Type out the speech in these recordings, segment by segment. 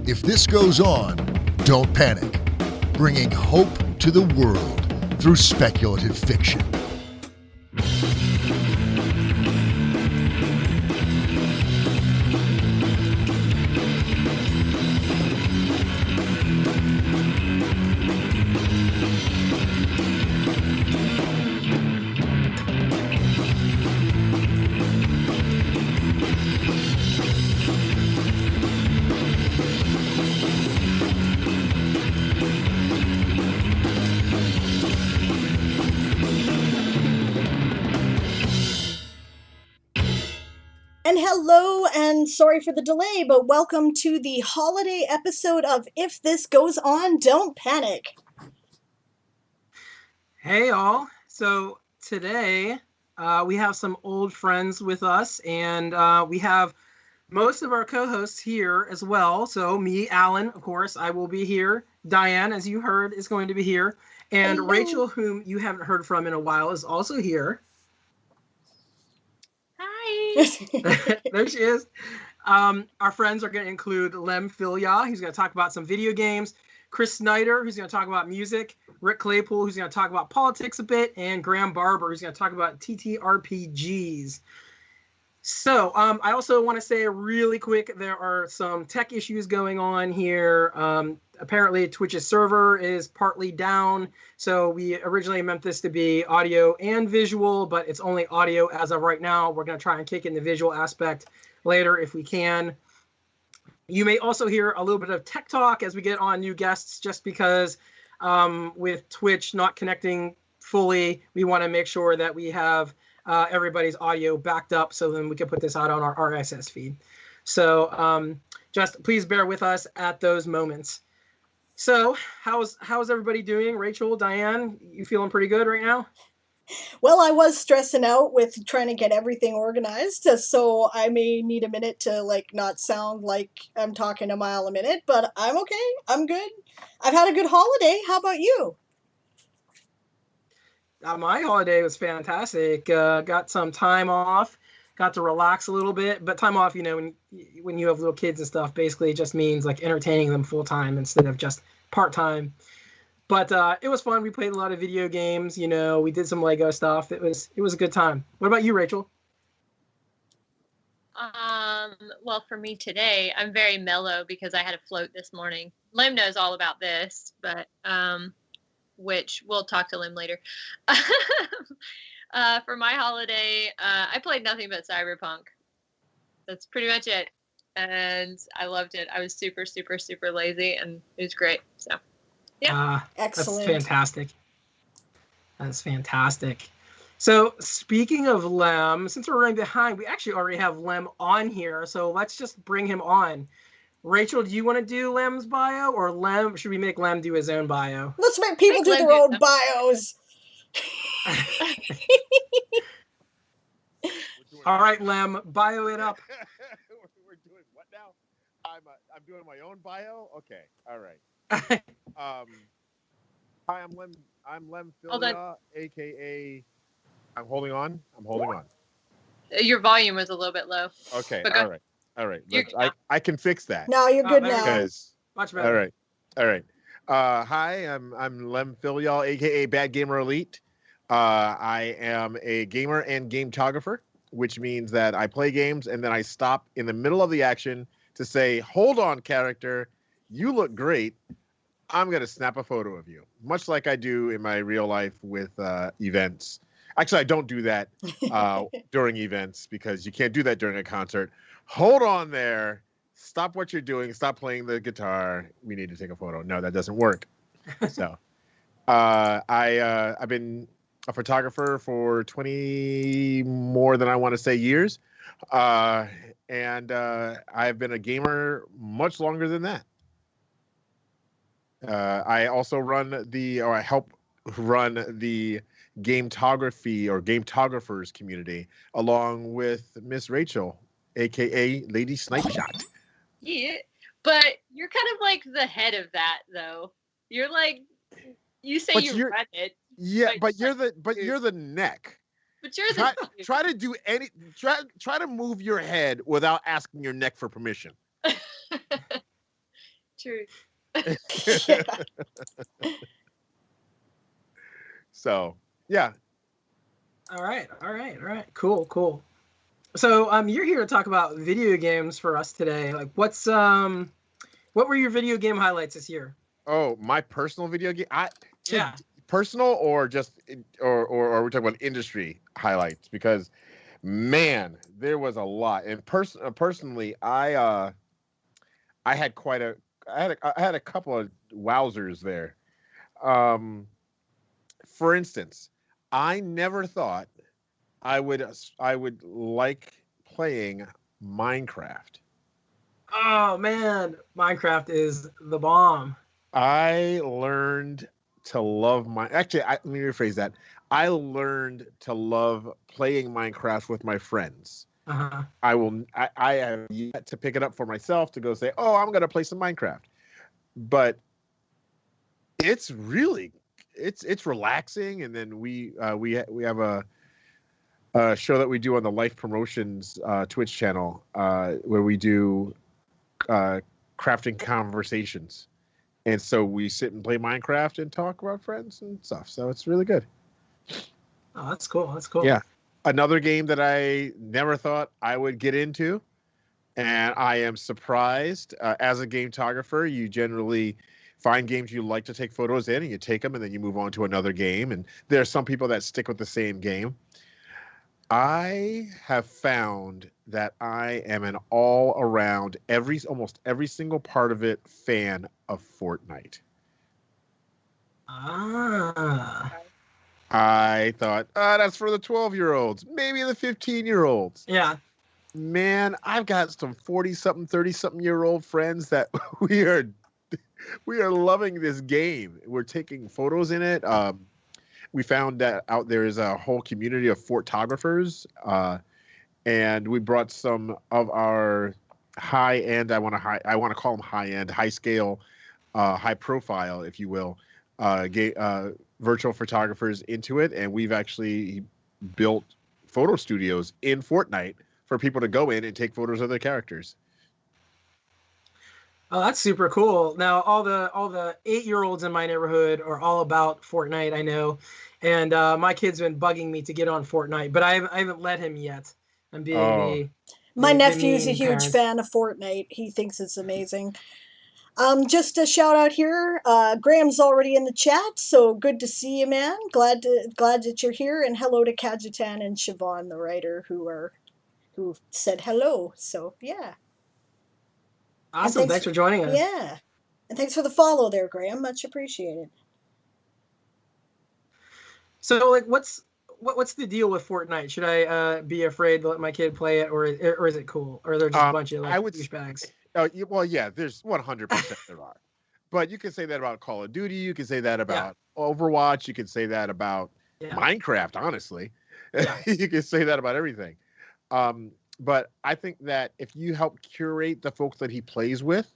If this goes on, don't panic. Bringing hope to the world through speculative fiction. Hello, and sorry for the delay, but welcome to the holiday episode of If This Goes On, Don't Panic. Hey all, so today we have some old friends with us, and we have most of our co-hosts here as well. So me, Alan, of course, I will be here. Diane, as you heard, is going to be here. And Hello. Rachel, whom you haven't heard from in a while, is also here. Hi. There she is. Our friends are going to include Lem Fillyaw, who's going to talk about some video games, Chris Snyder, who's going to talk about music, Rick Claypool, who's going to talk about politics a bit, and Graeme Barber, who's going to talk about TTRPGs. So I also want to say really quick, there are some tech issues going on here. Apparently Twitch's server is partly down. So we originally meant this to be audio and visual, but it's only audio as of right now. We're going to try and kick in the visual aspect later if we can. You may also hear a little bit of tech talk as we get on new guests, just because with Twitch not connecting fully, we want to make sure that we have everybody's audio backed up so then we can put this out on our RSS feed. So just please bear with us at those moments. So how's everybody doing? Rachel, Diane, you feeling pretty good right now? Well, I was stressing out with trying to get everything organized, so I may need a minute to not sound like I'm talking a mile a minute, but I'm okay. I'm good. I've had a good holiday. How about you? My holiday was fantastic. Got some time off, got to relax a little bit. But time off, when you have little kids and stuff, basically it just means like entertaining them full time instead of just part time. But it was fun. We played a lot of video games. We did some Lego stuff. It was a good time. What about you, Rachel? Well, for me today, I'm very mellow because I had a float this morning. Lem knows all about this, but which we'll talk to Lem later. For my holiday, I played nothing but Cyberpunk. That's pretty much it. And I loved it. I was super, super, super lazy, and it was great. So, yeah. Excellent. That's fantastic. That's fantastic. So speaking of Lem, since we're running behind, we actually already have Lem on here. So let's just bring him on. Rachel, do you want to do Lem's bio, or should we make Lem do his own bio? Let's make people do their own bios. All right, Lem, bio it up. We're doing what now? I'm doing my own bio. Okay, all right. Hi, I'm Lem Fillyaw, aka. I'm holding on. Your volume was a little bit low. Okay, all right. I can fix that. No, you're good now. Much better. All right. Hi, I'm Lem Fillyaw, aka Bad Gamer Elite. I am a gamer and gametographer, which means that I play games and then I stop in the middle of the action to say, "Hold on, character, you look great. I'm gonna snap a photo of you," much like I do in my real life with events. Actually, I don't do that during events because you can't do that during a concert. Hold on there. Stop what you're doing. Stop playing the guitar. We need to take a photo. No, that doesn't work. So I've been a photographer for 20 more than I want to say years. And I've been a gamer much longer than that. I also I help run the gametography or gametographers community along with Miss Rachel, aka Lady Snipe Shot. Yeah, but you're kind of like the head of that, though. You're like, you say you run it. Yeah, but you're the neck. But you're the try to move your head without asking your neck for permission. True. Yeah. So yeah. All right. Cool. So you're here to talk about video games for us today. Like, what were your video game highlights this year? Oh, my personal video game. Yeah. Personal or just or we're talking about industry highlights, because man, there was a lot. And personally, I had I had a couple of wowzers there. For instance, I never thought I would like playing Minecraft. Oh man, Minecraft is the bomb. I learned to love let me rephrase that. I learned to love playing Minecraft with my friends. Uh-huh. I have yet to pick it up for myself to go say, oh, I'm going to play some Minecraft. But it's really, it's relaxing. And then we have a show that we do on the Life Promotions Twitch channel where we do crafting conversations. And so we sit and play Minecraft and talk about friends and stuff. So it's really good. Oh, that's cool. That's cool. Yeah. Another game that I never thought I would get into, and I am surprised. As a gametographer, you generally find games you like to take photos in, and you take them, and then you move on to another game. And there are some people that stick with the same game. I have found that I am an all-around, almost every single part of it fan of Fortnite. Ah. I thought, that's for the 12-year-olds, maybe the 15-year-olds. Yeah. Man, I've got some 40-something, 30-something-year-old friends that we are loving this game. We're taking photos in it. We found that out there is a whole community of Fortographers, and we brought some of our high-end, I want to call them high-end, high-scale, high-profile, if you will, virtual photographers into it, and we've actually built photo studios in Fortnite for people to go in and take photos of their characters. Oh, that's super cool. Now, all the 8-year-olds in my neighborhood are all about Fortnite, I know, and my kid's been bugging me to get on Fortnite, but I haven't let him yet. I'm being my the nephew's a mean huge parent. fan of Fortnite. He thinks it's amazing. Just a shout out here. Graham's already in the chat, so good to see you, man. Glad that you're here, and hello to Kajitan and Siobhan, the writer, who said hello. So yeah. Awesome. Thanks for joining us. Yeah, and thanks for the follow there, Graham. Much appreciated. So, like, what's the deal with Fortnite? Should I be afraid to let my kid play it, or is it cool? Or are there just a bunch of douchebags? Well, yeah, there's 100% there are. But you can say that about Call of Duty. You can say that about Overwatch. You can say that about Minecraft, honestly. Yeah. You can say that about everything. But I think that if you help curate the folks that he plays with,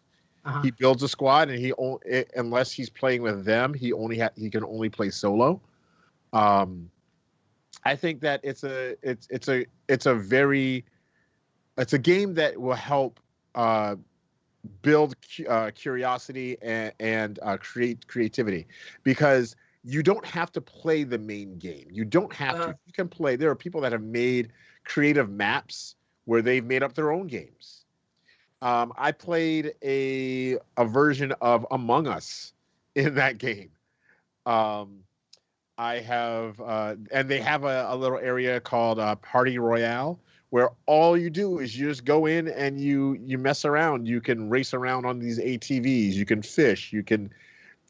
he builds a squad, and unless he's playing with them, he can only play solo. I think that it's a game that will help build curiosity and create creativity, because you don't have to play the main game. You don't have to. You can play. There are people that have made creative maps where they've made up their own games. I played a version of Among Us in that game. I have, and they have a little area called Party Royale, where all you do is you just go in and you mess around. You can race around on these ATVs. You can fish. You can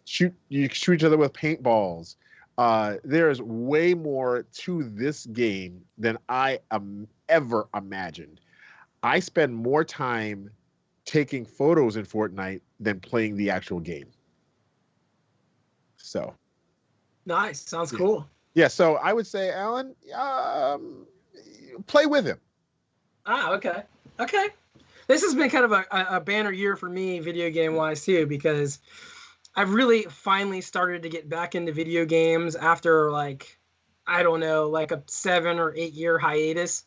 shoot each other with paintballs. There is way more to this game than I ever imagined. I spend more time taking photos in Fortnite than playing the actual game. So. Nice. Sounds cool. Yeah, so I would say, Alan, play with him. Okay. This has been kind of a banner year for me, video game wise too, because I've really finally started to get back into video games after like a 7 or 8 year hiatus.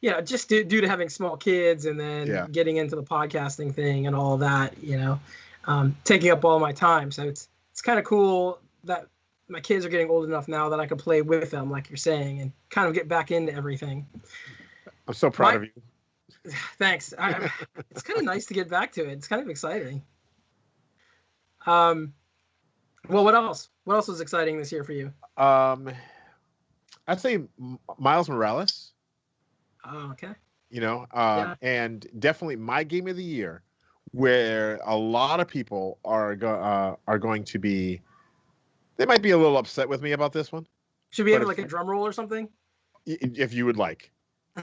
Yeah, just due to having small kids and then getting into the podcasting thing and all that, taking up all my time. So it's kind of cool that my kids are getting old enough now that I can play with them, like you're saying, and kind of get back into everything. I'm so proud of you. Thanks. It's kind of nice to get back to it. It's kind of exciting. Well, what else? What else was exciting this year for you? I'd say Miles Morales. Oh, okay. You know, Yeah. and definitely my game of the year, where a lot of people are going to be. They might be a little upset with me about this one. Should we have like a drum roll or something? If you would like. My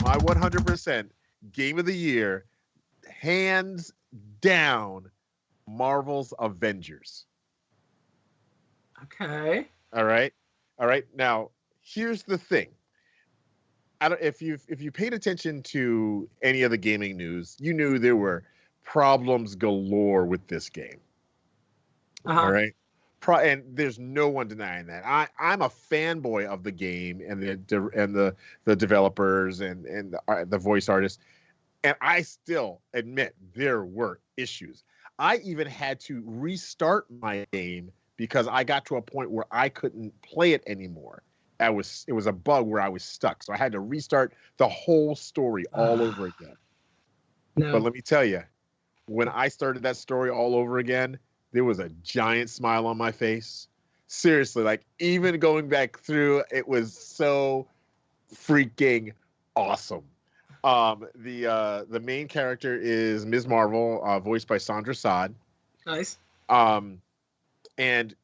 100% game of the year, hands down, Marvel's Avengers. Okay. All right. Now, here's the thing. If you paid attention to any of the gaming news, you knew there were problems galore with this game. All right. And there's no one denying that. I'm a fanboy of the game and the developers and the voice artists, and I still admit there were issues. I even had to restart my game because I got to a point where I couldn't play it anymore. It was a bug where I was stuck, so I had to restart the whole story all over again. No. But let me tell you, when I started that story all over again, there was a giant smile on my face. Seriously, like even going back through, it was so freaking awesome. The main character is Ms. Marvel, voiced by Sandra Saad. Nice. And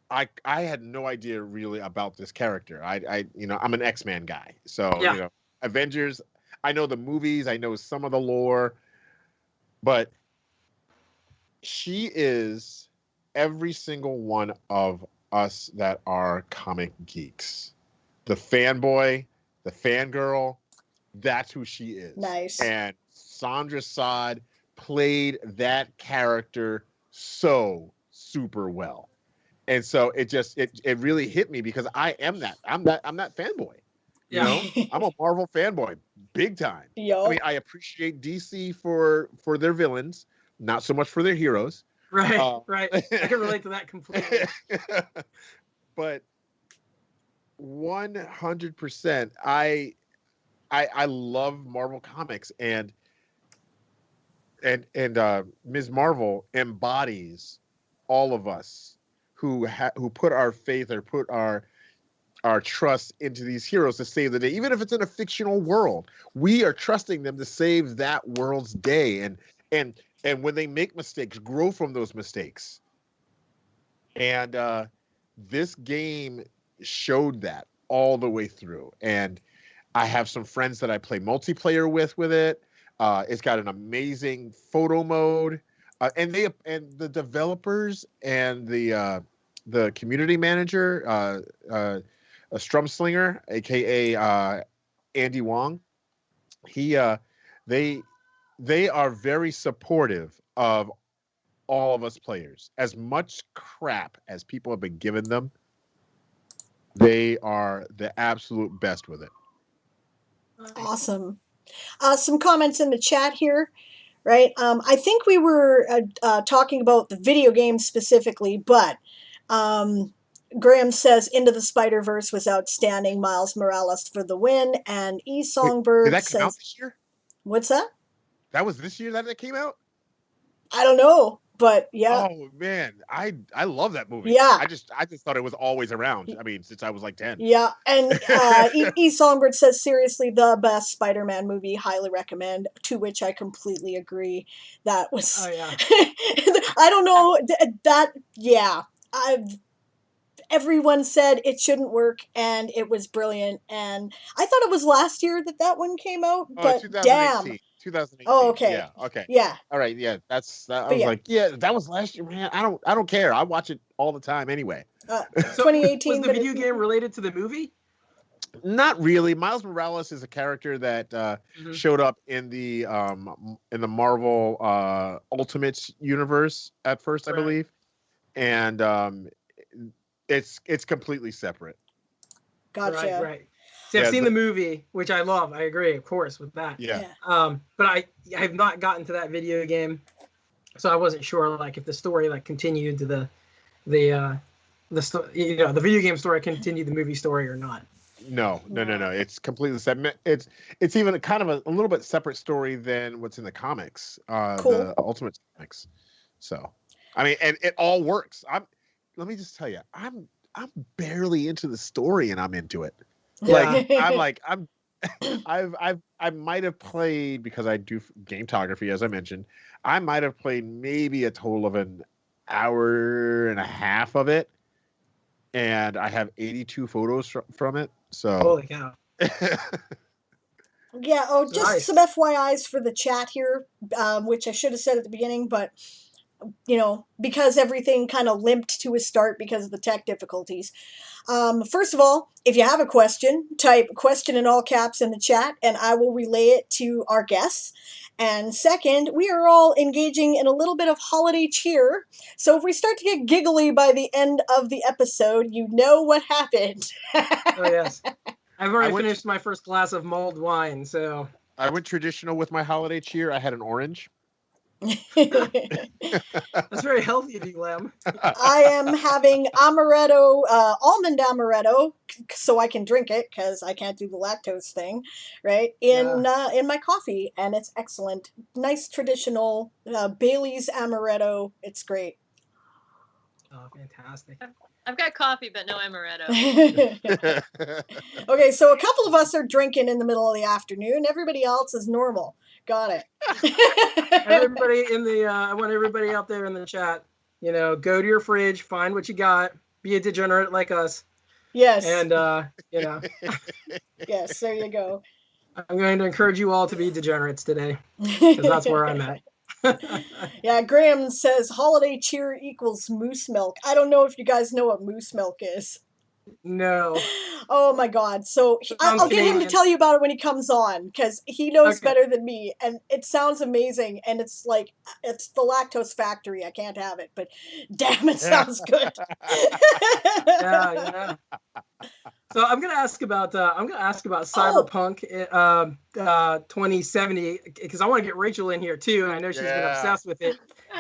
I had no idea really about this character. I'm an X-Men guy, so Avengers. I know the movies, I know some of the lore, but she is every single one of us that are comic geeks. The fanboy, the fangirl, that's who she is. Nice. And Sandra Saad played that character so super well. And so it really hit me because I'm that fanboy. You know, I'm a Marvel fanboy, big time. Yo. I mean, I appreciate DC for their villains, not so much for their heroes. Right, right. I can relate to that completely. But 100%, I love Marvel comics, and Ms. Marvel embodies all of us who put our faith or put our trust into these heroes to save the day. Even if it's in a fictional world, we are trusting them to save that world's day. And when they make mistakes, grow from those mistakes. And this game showed that all the way through. And I have some friends that I play multiplayer with it. It's got an amazing photo mode. And the developers and the community manager, a Strumslinger, aka Andy Wong, they are very supportive of all of us players. As much crap as people have been giving them, they are the absolute best with it. Awesome. Some comments in the chat here, right? I think we were talking about the video game specifically, but Graham says Into the Spider-Verse was outstanding. Miles Morales for the win. And Songbird did that come out this year? What's that? That was this year that it came out? I don't know, but yeah. Oh man, I love that movie. Yeah. I just thought it was always around. I mean, since I was like 10. Yeah, and Songbird says seriously the best Spider-Man movie, highly recommend. To which I completely agree. That was. Oh yeah. I don't know that. Yeah, everyone said it shouldn't work, and it was brilliant. And I thought it was last year that one came out, but 2018. 2018. Oh, okay. Yeah. Okay. Yeah. All right. Yeah. I was like, yeah, that was last year, man. I don't care. I watch it all the time anyway. 2018. Was the video game related to the movie? Not really. Miles Morales is a character that showed up in the Marvel Ultimates universe at first, I believe, and it's completely separate. Gotcha. Right. See, I've Yeah, seen the movie, which I love. I agree, of course, with that. Yeah. But I have not gotten to that video game, so I wasn't sure like if the story like continued to the the video game story continued the movie story or not. No. It's completely separate. It's even kind of a little bit separate story than what's in the comics, Cool. the Ultimate comics. So, I mean, and it all works. Let me just tell you, I'm barely into the story, and I'm into it. Like I might have played, because I do gametography, as I mentioned. I might have played maybe a total of an hour and a half of it, and I have 82 photos from it. So Holy cow! Yeah, just Nice. some FYIs for the chat here, which I should have said at the beginning, but because everything kind of limped to a start because of the tech difficulties. First of all, if you have a question, type question in all caps in the chat and I will relay it to our guests. And second, we are all engaging in a little bit of holiday cheer. So if we start to get giggly by the end of the episode, you know what happened. Oh yes, I've already finished my first glass of mulled wine, so I went traditional with my holiday cheer. I had an orange. that's very healthy of you, Lem. I am having amaretto, almond amaretto, so I can drink it because I can't do the lactose thing, right? In my coffee, and it's excellent. Nice traditional Bailey's amaretto. It's great. Oh, fantastic. I've got coffee, but no amaretto. Okay, so a couple of us are drinking in the middle of the afternoon. Everybody else is normal. Got it. Everybody in the I want everybody out there in the chat, go to your fridge, find what you got, be a degenerate like us. Yes. And Yes, there you go. I'm going to encourage you all to be degenerates today, because that's where I'm at. Yeah, Graham says holiday cheer equals moose milk. I don't know if you guys know what moose milk is. No. Oh my god. So I'll get him to tell you about it when he comes on, because he knows better than me, and it sounds amazing, and it's like it's the lactose factory. I can't have it, but damn, it sounds good. Yeah. So I'm gonna ask about Cyberpunk 2070, because I want to get Rachel in here too, and I know she's been obsessed with it.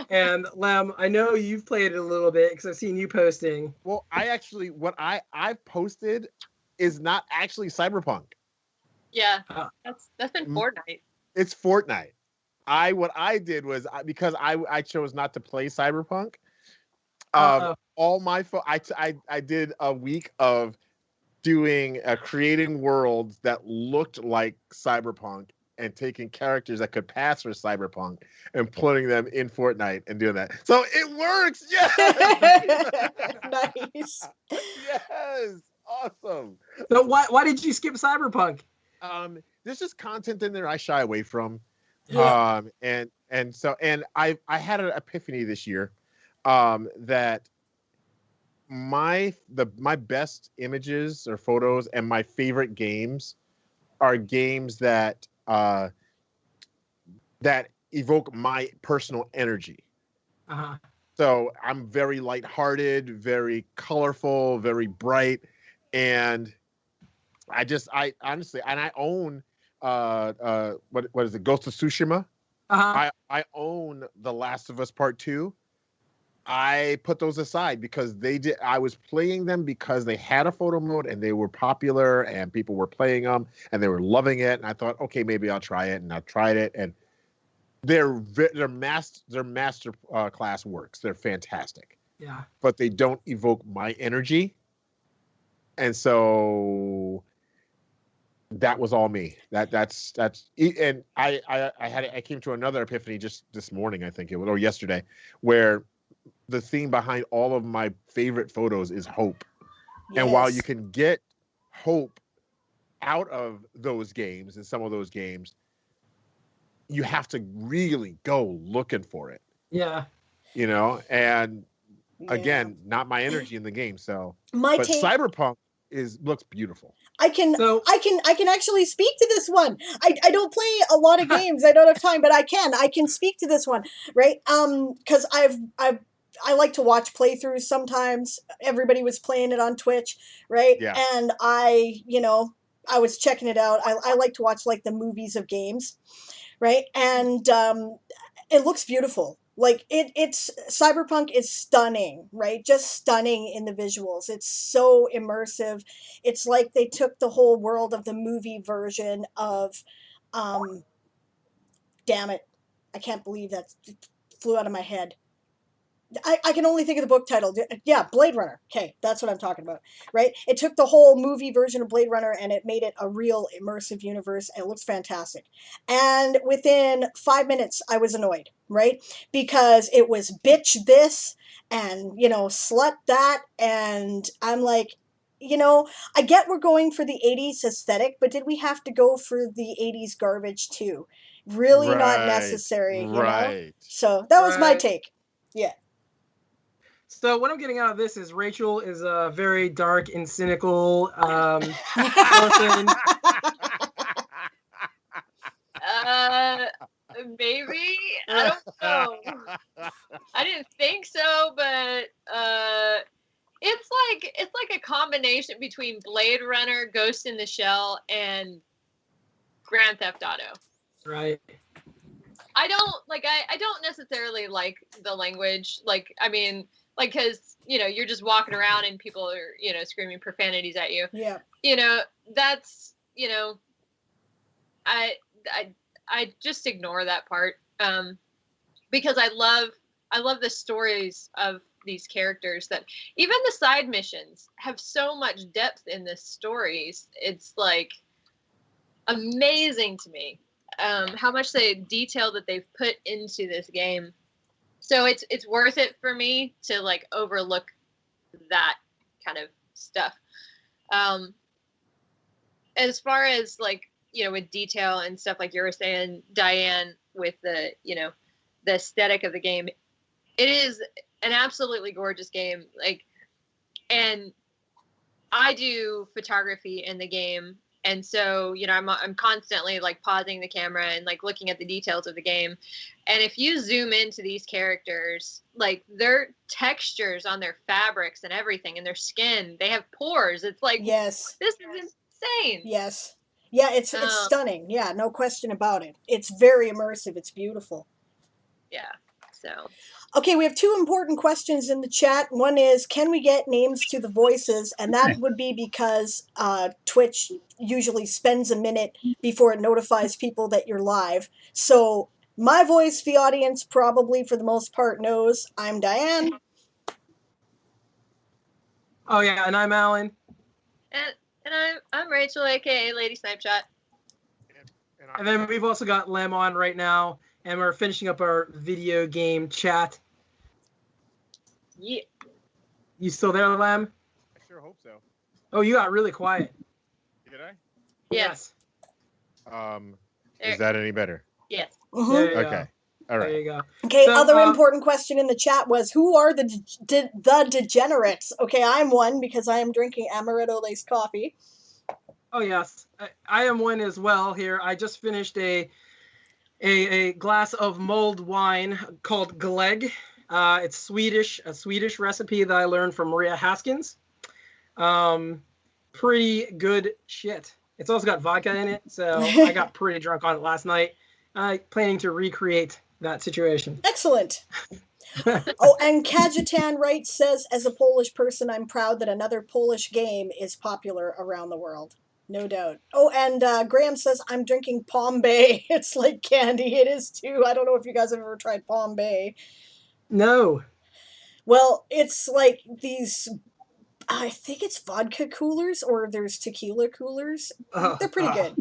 And Lem, I know you've played it a little bit because I've seen you posting. Well, what I've posted is not actually Cyberpunk. Yeah, that's been Fortnite. It's Fortnite. What I did was, because I chose not to play Cyberpunk. All my I did a week of creating worlds that looked like Cyberpunk and taking characters that could pass for Cyberpunk and putting them in Fortnite and doing that. So it works. Yes. Nice. Yes. Awesome. So why did you skip Cyberpunk? There's just content in there I shy away from. Yeah. And I had an epiphany this year that my best images or photos and my favorite games are games that evoke my personal energy. Uh-huh. So I'm very lighthearted, very colorful, very bright, and I honestly, and I own what is it, Ghost of Tsushima? Uh-huh. I own The Last of Us Part 2. I put those aside because I was playing them because they had a photo mode and they were popular and people were playing them and they were loving it. And I thought, okay, maybe I'll try it. And I tried it, and their master class works. They're fantastic. Yeah. But they don't evoke my energy. And so that was all me. That's and I came to another epiphany just this morning, I think it was, or yesterday, where the theme behind all of my favorite photos is hope. Yes. And while you can get hope out of those games, and some of those games, you have to really go looking for it. Yeah. And again, not my energy in the game. So, but Cyberpunk looks beautiful. I can actually speak to this one. I don't play a lot of games. I don't have time, but I can speak to this one, right? Because I like to watch playthroughs sometimes. Everybody was playing it on Twitch, right? Yeah. And I I was checking it out. I like to watch like the movies of games, right? And it looks beautiful. Like it's Cyberpunk is stunning, right? Just stunning in the visuals. It's so immersive. It's like they took the whole world of the movie version of, um, damn it, I can't believe that flew out of my head. I can only think of the book title. Yeah, Blade Runner. Okay, that's what I'm talking about, right? It took the whole movie version of Blade Runner and it made it a real immersive universe. And it looks fantastic. And within 5 minutes, I was annoyed, right? Because it was bitch this and, slut that. And I'm like, I get we're going for the 80s aesthetic, but did we have to go for the 80s garbage too? Really not Right. necessary, Right. So that was my Right. take. Yeah. So what I'm getting out of this is Rachel is a very dark and cynical person. Maybe, I don't know. I didn't think so, but it's like a combination between Blade Runner, Ghost in the Shell, and Grand Theft Auto. Right. I don't necessarily like the language. Because you're just walking around and people are screaming profanities at you. Yeah. That's I just ignore that part because I love the stories of these characters, that even the side missions have so much depth in the stories. It's like amazing to me how much detail that they've put into this game. So it's worth it for me to like overlook that kind of stuff. As far as like, with detail and stuff like you were saying, Diane, with the aesthetic of the game, it is an absolutely gorgeous game. Like, and I do photography in the game. And so, I'm constantly like pausing the camera and like looking at the details of the game. And if you zoom into these characters, like their textures on their fabrics and everything and their skin, they have pores. It's like, Yes. this is insane. Yes. Yeah, it's stunning. Yeah, no question about it. It's very immersive. It's beautiful. Yeah. So. Okay, we have two important questions in the chat. One is, can we get names to the voices? And that would be because Twitch usually spends a minute before it notifies people that you're live. So my voice, the audience probably for the most part knows. I'm Diane. Oh yeah, and I'm Alan. And I'm Rachel, aka Lady Snipeshot. And then we've also got Lem on right now, and we're finishing up our video game chat. Yeah. You still there, Lem? I sure hope so. Oh, you got really quiet. Did I? Yes. Is that any better? Yes. Mm-hmm. There you Okay. go. All right. There you go. Okay, So, other important question in the chat was, who are the degenerates? Okay, I'm one because I am drinking amaretto laced coffee. Oh yes, I am one as well here. I just finished a glass of mulled wine called Gleg. It's Swedish, a Swedish recipe that I learned from Maria Haskins. Pretty good shit. It's also got vodka in it, so I got pretty drunk on it last night. Planning to recreate that situation. Excellent. Oh, and Kajetan Wright says, as a Polish person, I'm proud that another Polish game is popular around the world. No doubt. Oh, and Graham says, I'm drinking Palm Bay. It's like candy. It is too. I don't know if you guys have ever tried Palm Bay. No. Well, it's like these, I think it's vodka coolers or there's tequila coolers. They're pretty good.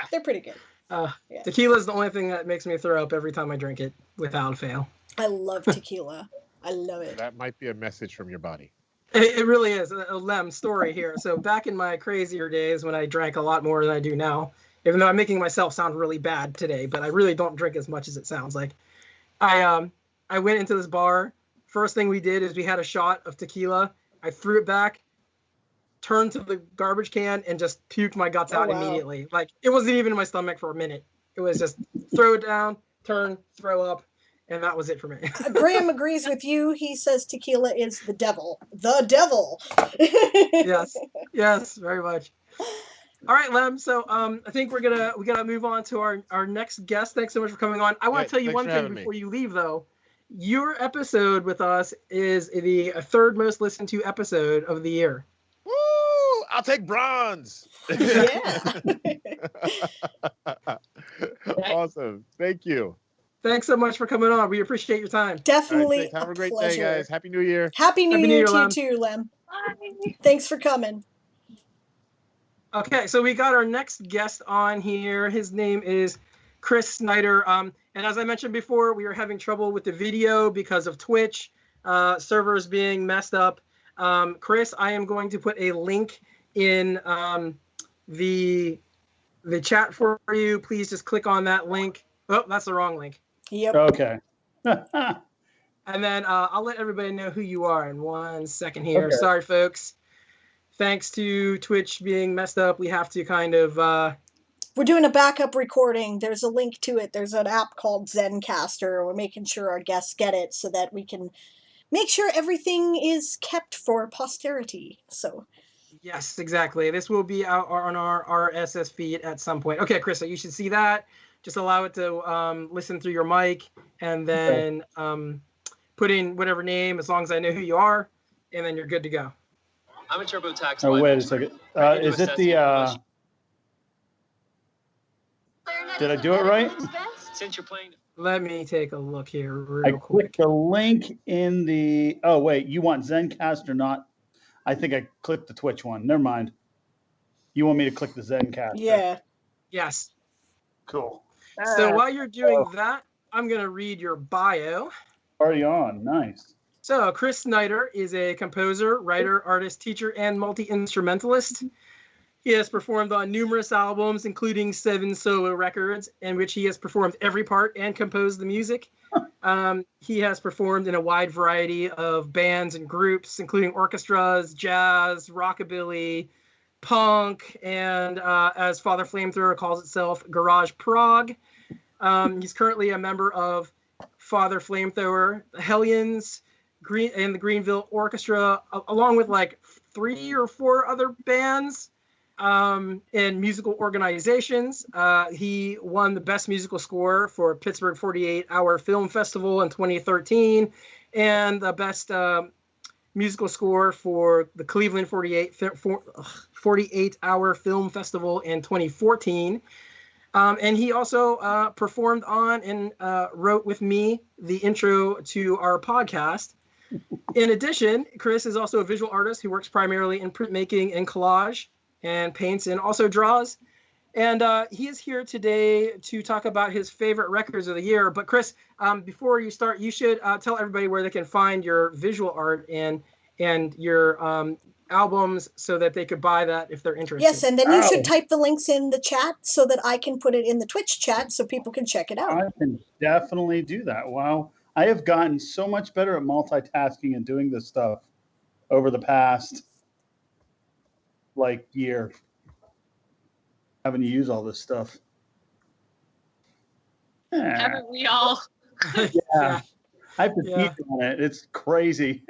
They're pretty good. Yeah. Tequila is the only thing that makes me throw up every time I drink it, without fail. I love tequila. I love it. That might be a message from your body. It really is a Lem story here. So back in my crazier days when I drank a lot more than I do now, even though I'm making myself sound really bad today, but I really don't drink as much as it sounds like. I went into this bar. First thing we did is we had a shot of tequila. I threw it back, turned to the garbage can, and just puked my guts out immediately. Like, it wasn't even in my stomach for a minute. It was just throw it down, turn, throw up. And that was it for me. Graham agrees with you. He says tequila is the devil. The devil. Yes, very much. All right, Lem. So I think we gotta move on to our next guest. Thanks so much for coming on. I want to tell you one thing before you leave, though. Your episode with us is the third most listened to episode of the year. Woo! I'll take bronze. Yeah. Awesome. Thank you. Thanks so much for coming on. We appreciate your time. Definitely. All right, have a great pleasure. day, guys. Happy New Year. Happy New Year to Lem. you too, Lem. Bye. Thanks for coming. Okay, so we got our next guest on here. His name is Chris Snyder. And as I mentioned before, we are having trouble with the video because of Twitch servers being messed up. Chris, I am going to put a link in the chat for you. Please just click on that link. Oh, that's the wrong link. Yep. Okay. And then I'll let everybody know who you are in 1 second here. Okay. Sorry, folks. Thanks to Twitch being messed up, we have to kind of... We're doing a backup recording. There's a link to it. There's an app called Zencaster. We're making sure our guests get it so that we can make sure everything is kept for posterity. So... Yes, exactly. This will be out on our RSS feed at some point. Okay, Chris, so you should see that. Just allow it to listen through your mic and then put in whatever name, as long as I know who you are, and then you're good to go. I'm a TurboTax. Oh, wait a second. Is it the... Did I do it right? Since you're playing. Let me take a look here I real quick. clicked the link in the... Oh, wait. You want Zencaster, not... I think I clicked the Twitch one. Never mind. You want me to click the Zencaster? Yeah. Yes. Cool. So while you're doing that, I'm going to read your bio. Already on. Nice. So Chris Snyder is a composer, writer, artist, teacher, and multi-instrumentalist. He has performed on numerous albums, including 7 solo records, in which he has performed every part and composed the music. He has performed in a wide variety of bands and groups, including orchestras, jazz, rockabilly, punk, and as Father Flamethrower calls itself, garage prog. He's currently a member of Father Flamethrower, the Hellions, and the Greenville Orchestra, along with like 3 or 4 other bands and musical organizations. He won the Best Musical Score for Pittsburgh 48-Hour Film Festival in 2013 and the Best Musical Score for the Cleveland 48-Hour Film Festival in 2014. And he also performed on and wrote with me the intro to our podcast. In addition, Chris is also a visual artist who works primarily in printmaking and collage, and paints and also draws. And he is here today to talk about his favorite records of the year. But Chris, before you start, you should tell everybody where they can find your visual art and your albums so that they could buy that if they're interested. Yes, and then you should type the links in the chat so that I can put it in the Twitch chat so people can check it out. I can definitely do that. Wow. I have gotten so much better at multitasking and doing this stuff over the past year, having to use all this stuff. Haven't we all? Yeah. I have to teach on it. It's crazy.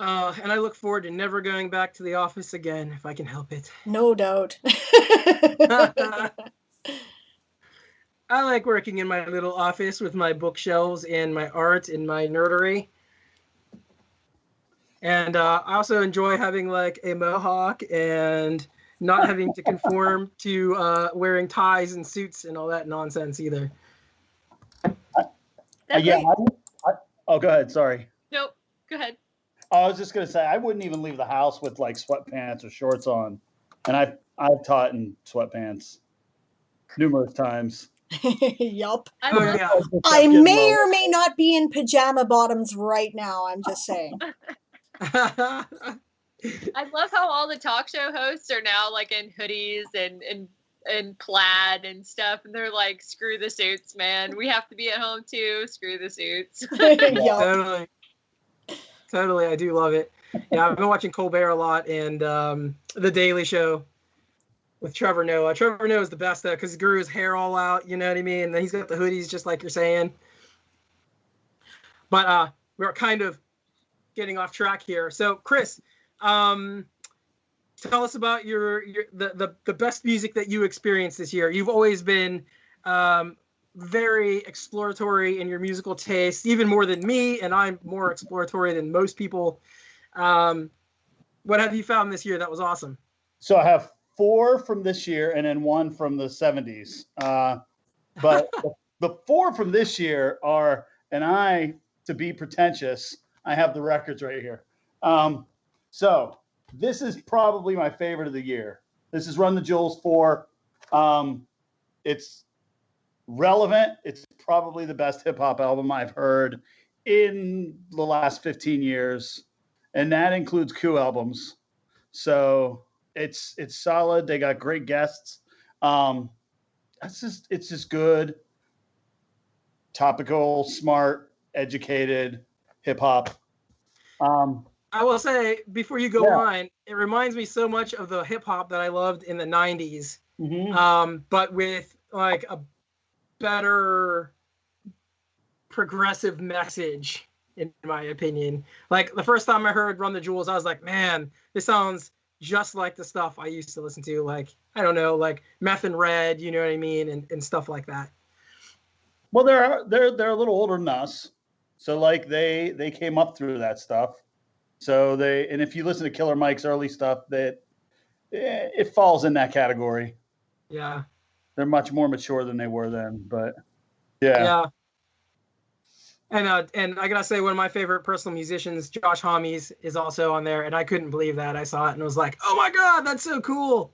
And I look forward to never going back to the office again if I can help it. No doubt. I like working in my little office with my bookshelves and my art and my nerdery. And I also enjoy having like a mohawk and not having to conform to wearing ties and suits and all that nonsense either. Oh, go ahead. Sorry. Nope. Go ahead. I was just going to say, I wouldn't even leave the house with like sweatpants or shorts on. And I've taught in sweatpants numerous times. Yup. I I may or may not be in pajama bottoms right now. I'm just saying. I love how all the talk show hosts are now like in hoodies and plaid and stuff, and they're like, "Screw the suits, man. We have to be at home too. Screw the suits." Totally. I do love it. Yeah, I've been watching Colbert a lot and The Daily Show with Trevor Noah. Trevor Noah is the best though because he grew his hair all out. You know what I mean? And then he's got the hoodies just like you're saying. But we're kind of getting off track here. So, Chris, Tell us about the best music that you experienced this year. You've always been very exploratory in your musical taste, even more than me, and I'm more exploratory than most people. What have you found this year that was awesome? So I have 4 from this year and then 1 from the 70s. But the 4 from this year are, and to be pretentious, I have the records right here. So this is probably my favorite of the year. This is Run the Jewels 4. It's relevant. It's probably the best hip hop album I've heard in the last 15 years. And that includes Coup albums. So it's solid. They got great guests. It's just good, topical, smart, educated hip hop. I will say, before you go on, it reminds me so much of the hip hop that I loved in the 90s, but with like a better progressive message, in my opinion. Like the first time I heard Run the Jewels, I was like, man, this sounds just like the stuff I used to listen to. Like, I don't know, like Meth and Red, you know what I mean? And stuff like that. Well, they're a little older than us. So like they came up through that stuff. So and if you listen to Killer Mike's early stuff, it falls in that category. Yeah. They're much more mature than they were then, but yeah. And I gotta say, one of my favorite personal musicians, Josh Homme, is also on there, and I couldn't believe that. I saw it and was like, oh my God, that's so cool.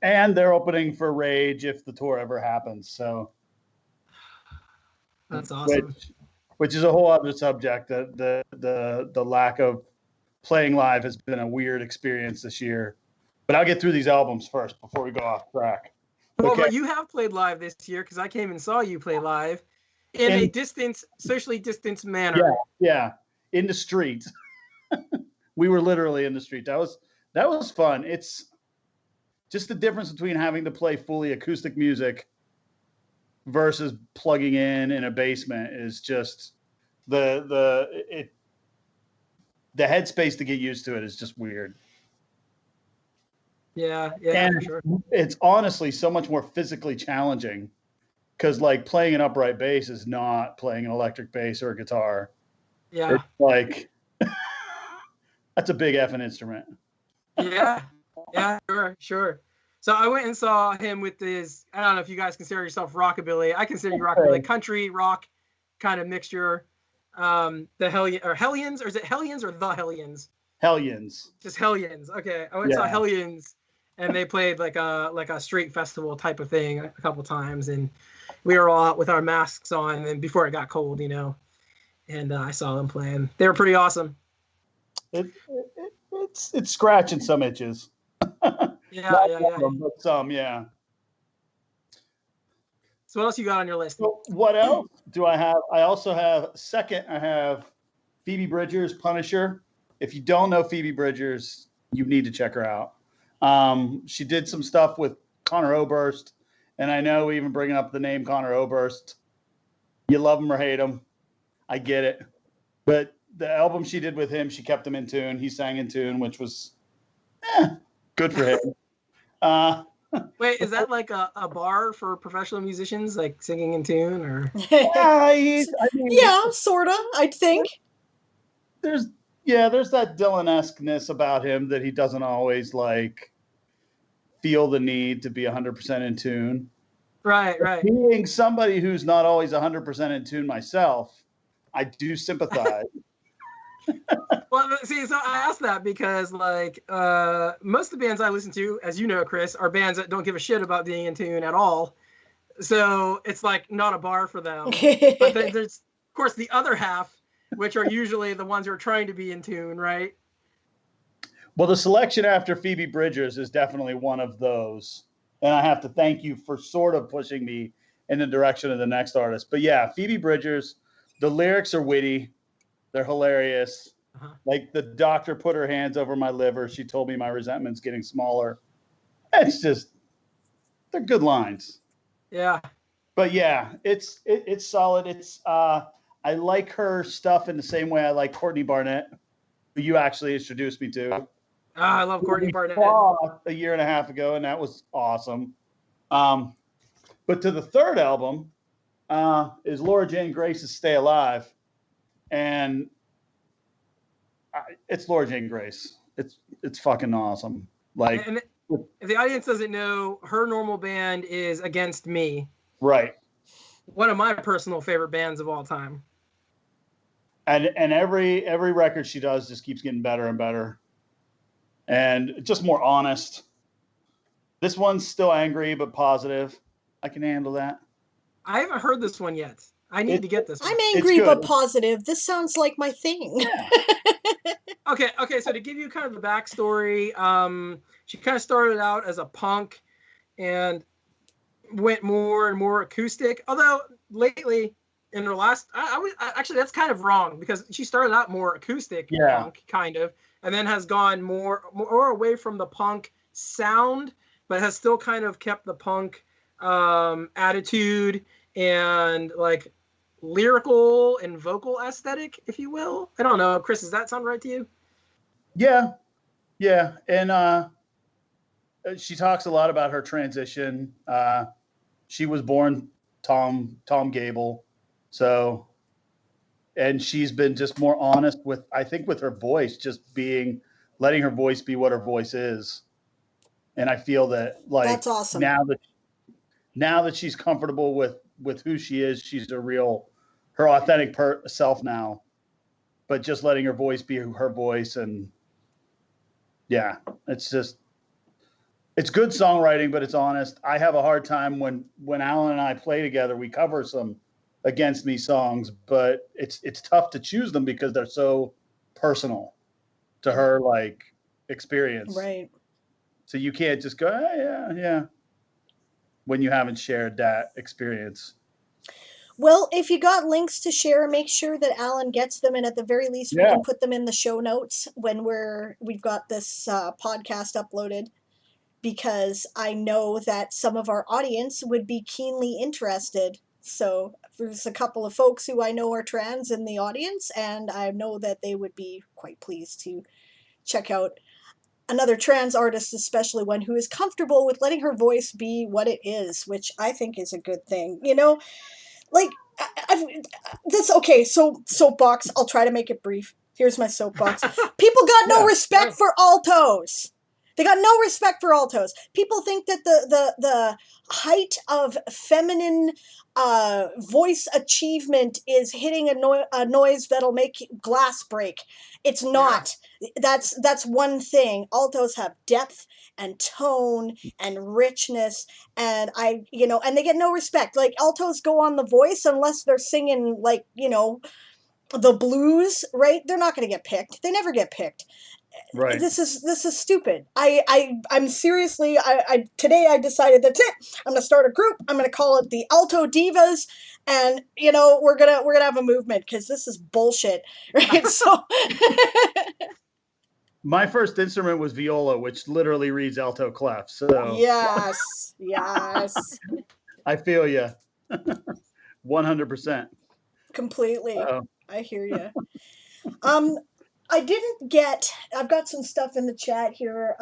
And they're opening for Rage if the tour ever happens. So that's awesome. Which is a whole other subject. The lack of playing live has been a weird experience this year. But I'll get through these albums first before we go off track. Well, Okay. but you have played live this year because I came and saw you play live in a socially distanced manner. Yeah, in the street. We were literally in the street. That was fun. It's just the difference between having to play fully acoustic music versus plugging in a basement is just the headspace to get used to it is just weird. Yeah, and for sure. It's honestly so much more physically challenging because like playing an upright bass is not playing an electric bass or a guitar. Yeah. It's like that's a big effing instrument. Yeah, sure. So I went and saw him with his, I don't know if you guys consider yourself rockabilly. I consider you rockabilly, country rock kind of mixture. The Hellions, or is it Hellions or the Hellions? Hellions. Just Hellions. Okay. I went and saw Hellions, and they played like a street festival type of thing a couple times, and we were all out with our masks on, and before it got cold, and I saw them playing. They were pretty awesome. It's scratching some itches. Yeah. But some, yeah. So what else you got on your list? So what else do I have? I also have I have Phoebe Bridgers, Punisher. If you don't know Phoebe Bridgers, you need to check her out. She did some stuff with Connor Oberst, and I know even bringing up the name Connor Oberst, you love him or hate him. I get it. But the album she did with him, she kept him in tune. He sang in tune, which was good for him. Wait, is that like a bar for professional musicians, like singing in tune, or? Yeah, sorta. I think there's that Dylan-esque-ness about him that he doesn't always like feel the need to be 100% in tune. Right. Being somebody who's not always 100% in tune myself, I do sympathize. Well, see, so I asked that because, like, most of the bands I listen to, as you know, Chris, are bands that don't give a shit about being in tune at all. So it's like not a bar for them. But then there's, of course, the other half, which are usually the ones who are trying to be in tune, right? Well, the selection after Phoebe Bridgers is definitely one of those. And I have to thank you for sort of pushing me in the direction of the next artist. But yeah, Phoebe Bridgers, the lyrics are witty. They're hilarious. Like the doctor put her hands over my liver. She told me my resentment's getting smaller. It's just, they're good lines. Yeah. But yeah, it's solid. It's I like her stuff in the same way I like Courtney Barnett, who you actually introduced me to. I love Courtney we Barnett. saw a year and a half ago, and that was awesome. But to the third album is Laura Jane Grace's "Stay Alive," and it's Laura Jane Grace. It's fucking awesome. Like, And if the audience doesn't know, her normal band is Against Me, right. one of my personal favorite bands of all time. And every record she does just keeps getting better and better, and just more honest. This one's still angry but positive. I can handle that. I haven't heard this one yet. I need to get this one. I'm angry good. but positive. This sounds like my thing. Okay. So to give you kind of the backstory, she kind of started out as a punk and went more and more acoustic. Although lately, in her last, actually that's kind of wrong, because she started out more acoustic punk kind of, and then has gone more away from the punk sound, but has still kind of kept the punk attitude and like lyrical and vocal aesthetic, if you will. I don't know, Chris, does that sound right to you? Yeah, and she talks a lot about her transition. She was born Tom Gable, so, and she's been just more honest with, I think, with her voice, just letting her voice be what her voice is. And I feel that, like, that's awesome. Now that she's comfortable with who she is, she's her authentic self now. But just letting her voice be her voice, and yeah, it's good songwriting, but it's honest. I have a hard time when Alan and I play together. We cover some Against Me songs, but it's tough to choose them because they're so personal to her, like, experience. Right. So you can't just go, oh, yeah, when you haven't shared that experience. Well, if you got links to share, make sure that Alan gets them, and at the very least, we can put them in the show notes when we've got this podcast uploaded, because I know that some of our audience would be keenly interested. So there's a couple of folks who I know are trans in the audience, and I know that they would be quite pleased to check out another trans artist, especially one who is comfortable with letting her voice be what it is, which I think is a good thing. You know, like, so soapbox, I'll try to make it brief. Here's my soapbox. People got no respect for altos. They got no respect for altos. People think that the height of feminine voice achievement is hitting a noise that'll make glass break. It's not. That's one thing. Altos have depth and tone and richness, and and they get no respect. Like, altos go on The Voice unless they're singing, like, the blues, right? They're not going to get picked. They never get picked. Right. This is stupid. I'm seriously, today I decided that's it. I'm going to start a group. I'm going to call it the Alto Divas, and we're going to have a movement, because this is bullshit, right? So my first instrument was viola, which literally reads alto clef. So yes. I feel you. 100%. Completely. Uh-oh. I hear you. I've got some stuff in the chat here.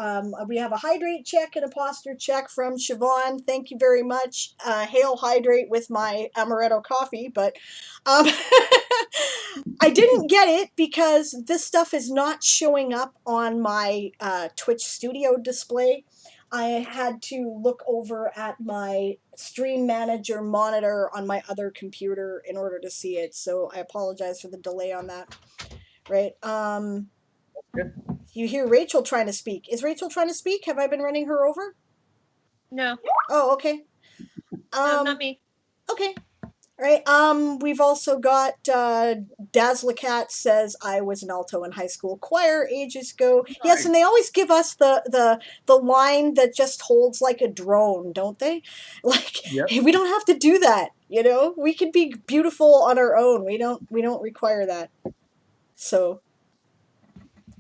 We have a hydrate check and a posture check from Siobhan. Thank you very much. Hail hydrate with my amaretto coffee, but I didn't get it because this stuff is not showing up on my Twitch studio display. I had to look over at my stream manager monitor on my other computer in order to see it, so I apologize for the delay on that. Right. You hear Rachel trying to speak. Is Rachel trying to speak? Have I been running her over? No. Oh, okay. No, not me. Okay. Right. We've also got Dazzlecat says, I was an alto in high school choir ages ago. Nice. Yes, and they always give us the line that just holds like a drone, don't they? Like, we don't have to do that, We can be beautiful on our own. We don't require that. So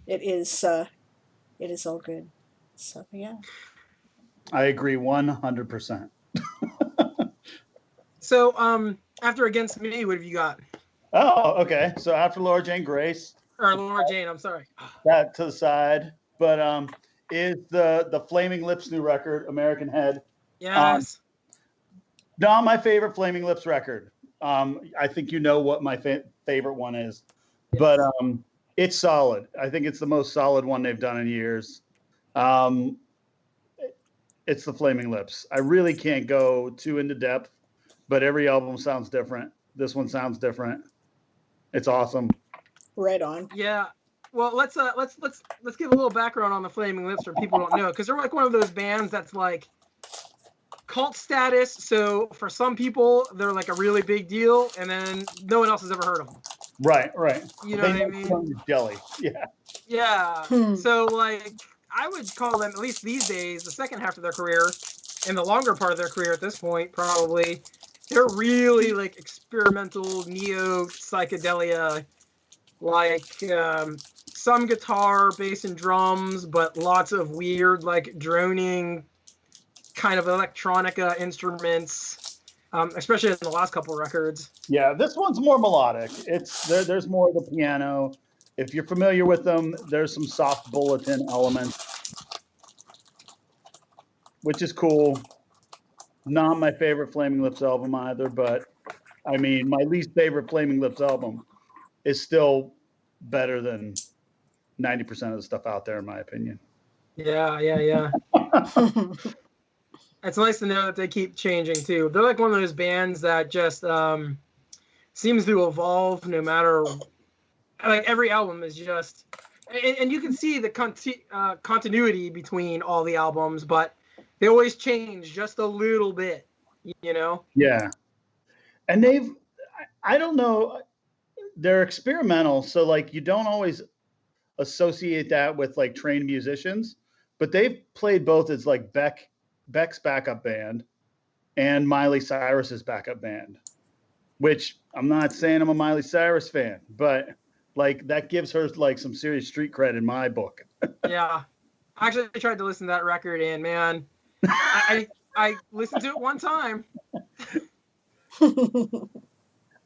it is all good. So yeah. I agree 100%. So after Against Me, what have you got? Oh, okay. So after Laura Jane Grace. Or Laura Jane, I'm sorry. That to the side. but is the Flaming Lips new record, American Head. Yes. Not my favorite Flaming Lips record. I think you know what my favorite one is, but it's solid. I think it's the most solid one they've done in years. It's the Flaming Lips. I really can't go too into depth, but every album sounds different. This one sounds different. It's awesome. Right on. Yeah. Well, let's give a little background on the Flaming Lips for people who don't know, because they're like one of those bands that's like cult status. So for some people, they're like a really big deal, and then no one else has ever heard of them. Right. You know what I mean? Jelly. Yeah. Yeah. So like, I would call them, at least these days, the second half of their career, and the longer part of their career at this point, probably, they're really like experimental neo psychedelia, like some guitar, bass, and drums, but lots of weird like droning kind of electronica instruments, especially in the last couple records. Yeah, this one's more melodic. It's there's more of the piano. If you're familiar with them, there's some soft bulletin elements, which is cool. Not my favorite Flaming Lips album either, but I mean, my least favorite Flaming Lips album is still better than 90% of the stuff out there, in my opinion. Yeah. It's nice to know that they keep changing too. They're like one of those bands that just seems to evolve no matter. Like every album is just, and you can see the continuity between all the albums, but they always change just a little bit, you know? Yeah. And I don't know, they're experimental. So like, you don't always associate that with like trained musicians, but they've played both as like Beck's backup band and Miley Cyrus's backup band, which I'm not saying I'm a Miley Cyrus fan, but like that gives her like some serious street cred in my book. Yeah. Actually, I tried to listen to that record, and man, I listened to it one time.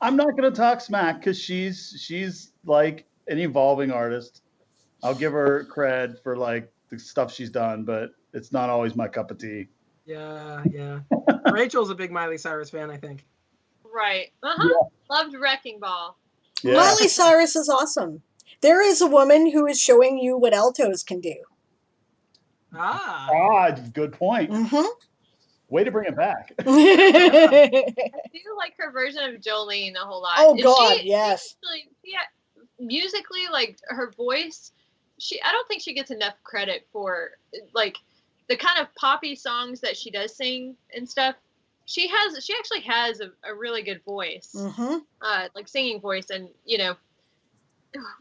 I'm not going to talk smack because she's like an evolving artist. I'll give her cred for like the stuff she's done, but it's not always my cup of tea. Yeah. Rachel's a big Miley Cyrus fan, I think. Right. Yeah. Loved Wrecking Ball. Yeah. Miley Cyrus is awesome. There is a woman who is showing you what altos can do. Good point. Mm-hmm. Way to bring it back. I do like her version of Jolene a whole lot. Oh God, yes. Musically, like her voice, I don't think she gets enough credit for like the kind of poppy songs that she does sing and stuff. She actually has a really good voice, like singing voice, and you know,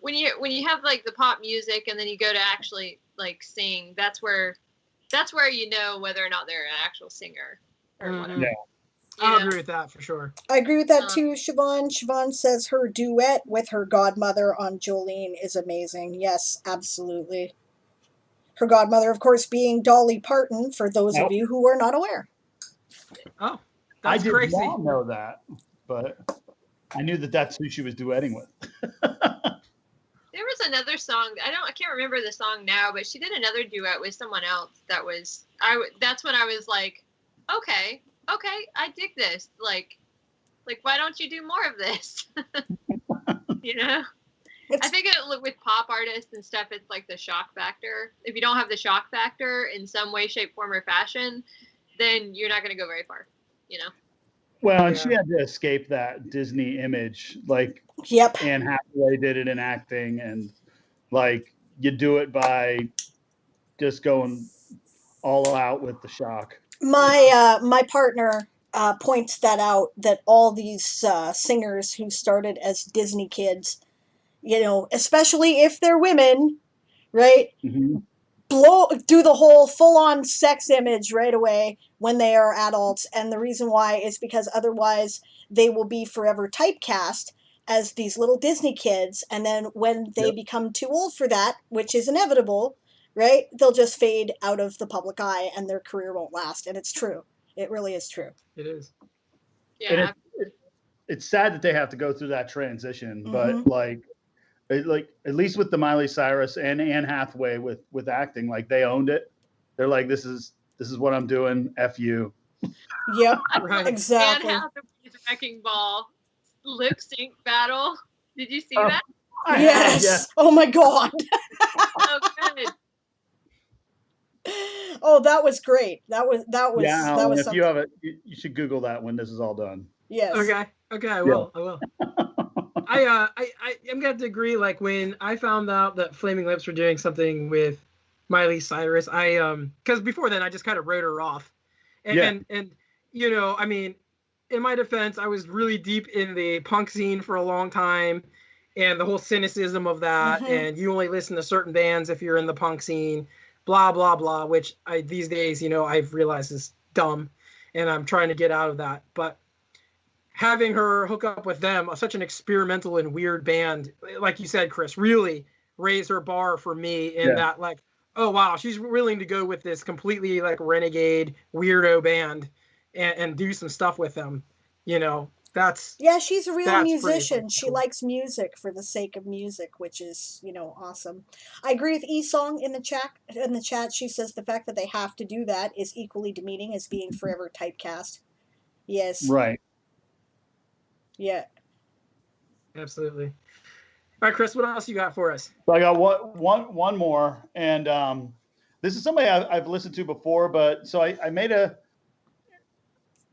when you have like the pop music and then you go to actually like sing, that's where you know whether or not they're an actual singer or whatever. Yeah. I agree with that for sure. I agree with that too, Siobhan. Siobhan says her duet with her godmother on Jolene is amazing. Yes, absolutely. Her godmother, of course, being Dolly Parton, for those of you who are not aware. Oh, that's crazy. I did not know that, but I knew that's who she was duetting with. There was another song. I can't remember the song now, but she did another duet with someone else. That's when I was like, okay, I dig this. Like why don't you do more of this? You know? I think with pop artists and stuff, it's like the shock factor. If you don't have the shock factor in some way, shape, form, or fashion, then you're not going to go very far, you know? Well, and she had to escape that Disney image. Like, Yep. Anne Hathaway did it in acting, and like you do it by just going all out with the shock. My partner points that out, that all these singers who started as Disney kids, you know, especially if they're women, right, do the whole full-on sex image right away when they are adults. And the reason why is because otherwise they will be forever typecast as these little Disney kids. And then when they become too old for that, which is inevitable, right, they'll just fade out of the public eye and their career won't last. And it's true. It really is true. It is. Yeah. It's sad that they have to go through that transition, but like Like at least with the Miley Cyrus and Anne Hathaway with acting, like they owned it. They're like, this is what I'm doing. F you. Yep, Right. exactly. And Hathaway's Wrecking Ball lip sync battle. Did you see Oh, that? I have, Yes. yes. Oh my god. So good. Oh, that was great. That was Yeah, that Alan, was if something. you have it, you should Google that when this is all done. Yes. Okay, I will. I'm gonna have to agree. Like when I found out that Flaming Lips were doing something with Miley Cyrus, because before then I just kind of wrote her off, and you know, I mean, in my defense, I was really deep in the punk scene for a long time, and the whole cynicism of that, and you only listen to certain bands if you're in the punk scene, blah blah blah, which these days, you know, I've realized is dumb, and I'm trying to get out of that, but. Having her hook up with them, such an experimental and weird band, like you said, Chris, really raised her bar for me in that, like, oh, wow, she's willing to go with this completely, like, renegade, weirdo band and do some stuff with them. You know, that's... Yeah, she's a real that's musician. pretty She cool. likes music for the sake of music, which is, you know, awesome. I agree with Esong in the chat. In the chat, she says the fact that they have to do that is equally demeaning as being forever typecast. Yes. Right. Yeah. Absolutely. All right, Chris, what else you got for us? So I got one more, and this is somebody I've listened to before, but so I made a.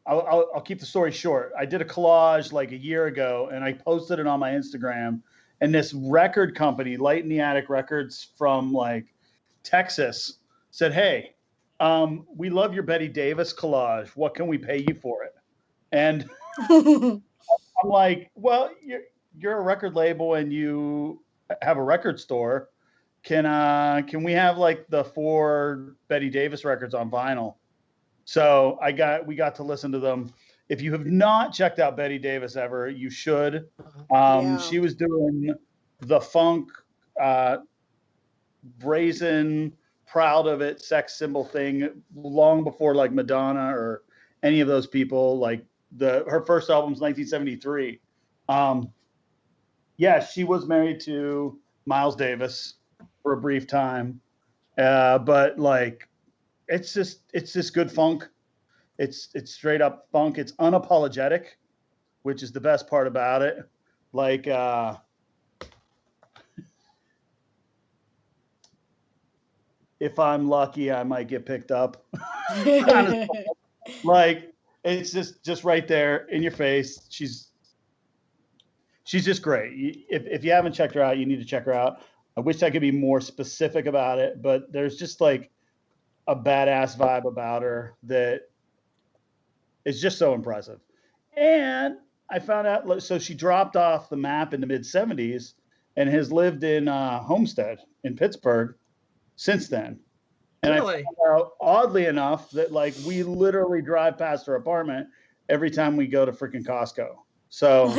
I'll keep the story short. I did a collage like a year ago, and I posted it on my Instagram. And this record company, Light in the Attic Records from like Texas, said, "Hey, we love your Betty Davis collage. What can we pay you for it?" And I'm like, well, you're a record label and you have a record store. Can we have like the 4 Betty Davis records on vinyl? So we got to listen to them. If you have not checked out Betty Davis ever, you should. Yeah. She was doing the funk, brazen, proud of it, sex symbol thing long before like Madonna or any of those people. Like her first album's 1973. Yeah, she was married to Miles Davis for a brief time, but like it's just good funk. It's straight up funk. It's unapologetic, which is the best part about it. Like if I'm lucky, I might get picked up. Like it's just right there in your face. She's just great. If you haven't checked her out, you need to check her out. I wish I could be more specific about it, but there's just like a badass vibe about her that is just so impressive. And I found out, so she dropped off the map in the mid 70s and has lived in Homestead in Pittsburgh since then. And Really? I found out, oddly enough, that like we literally drive past her apartment every time we go to freaking Costco. So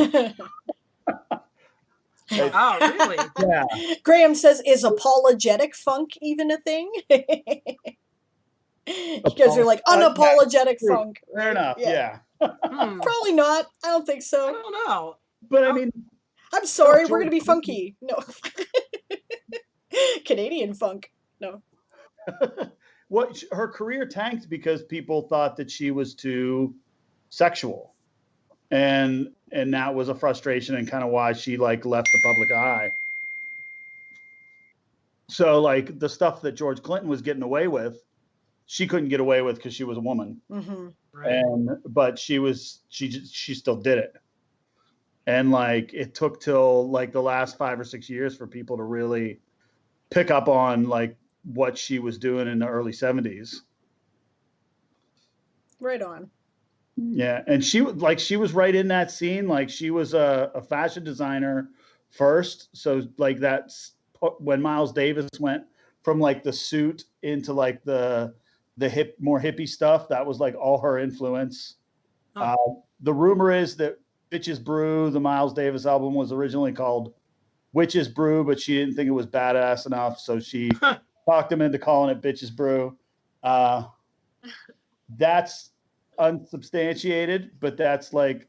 Oh, really? yeah. Graham says, is apologetic funk even a thing? You guys are like, unapologetic Yeah, funk. fair enough. Yeah. Probably not. I don't think I so. don't know. But I mean, I'm sorry, we're George going to be funky. No. Canadian funk. No. what her career tanked because people thought that she was too sexual, and that was a frustration and kind of why she like left the public eye. So like the stuff that George Clinton was getting away with, she couldn't get away with because she was a woman. Mm-hmm. Right. But she still did it, and like it took till like the last 5 or 6 years for people to really pick up on like what she was doing in the early 70s. Right on. Yeah, and she was right in that scene. Like she was a fashion designer first, so like that's when Miles Davis went from like the suit into like the more hippie stuff. That was like all her influence. Huh. The rumor is that Bitches Brew, the Miles Davis album, was originally called Witches Brew, but she didn't think it was badass enough, so she talked him into calling it Bitches Brew. That's unsubstantiated, but that's like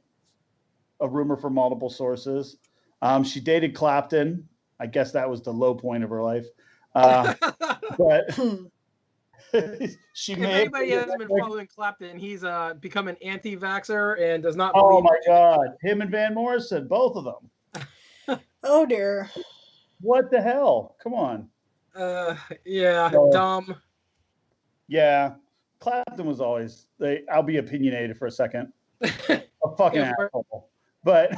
a rumor from multiple sources. She dated Clapton I guess that was the low point of her life. But she If may have anybody been hasn't been following Clapton, he's become an anti-vaxxer and does not Oh believe. my God, him and Van Morrison, both of them. Oh dear. What the hell? Come on. Yeah, So- dumb. Yeah, Clapton was always. I'll be opinionated for a second. A fucking Yeah, asshole. But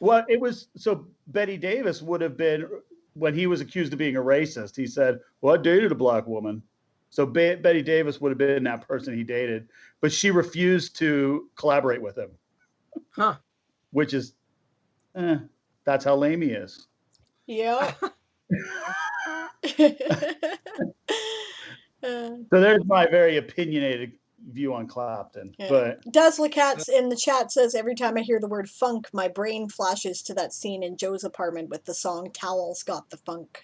well, it was so Betty Davis would have been when he was accused of being a racist. He said, "Well, I dated a black woman." So Betty Davis would have been that person he dated, but she refused to collaborate with him. Huh. Which is, that's how lame he is. Yeah. So there's my very opinionated view on Clapton. Yeah. But Dazzler Cats in the chat says, every time I hear the word funk, my brain flashes to that scene in Joe's apartment with the song Towels Got the Funk.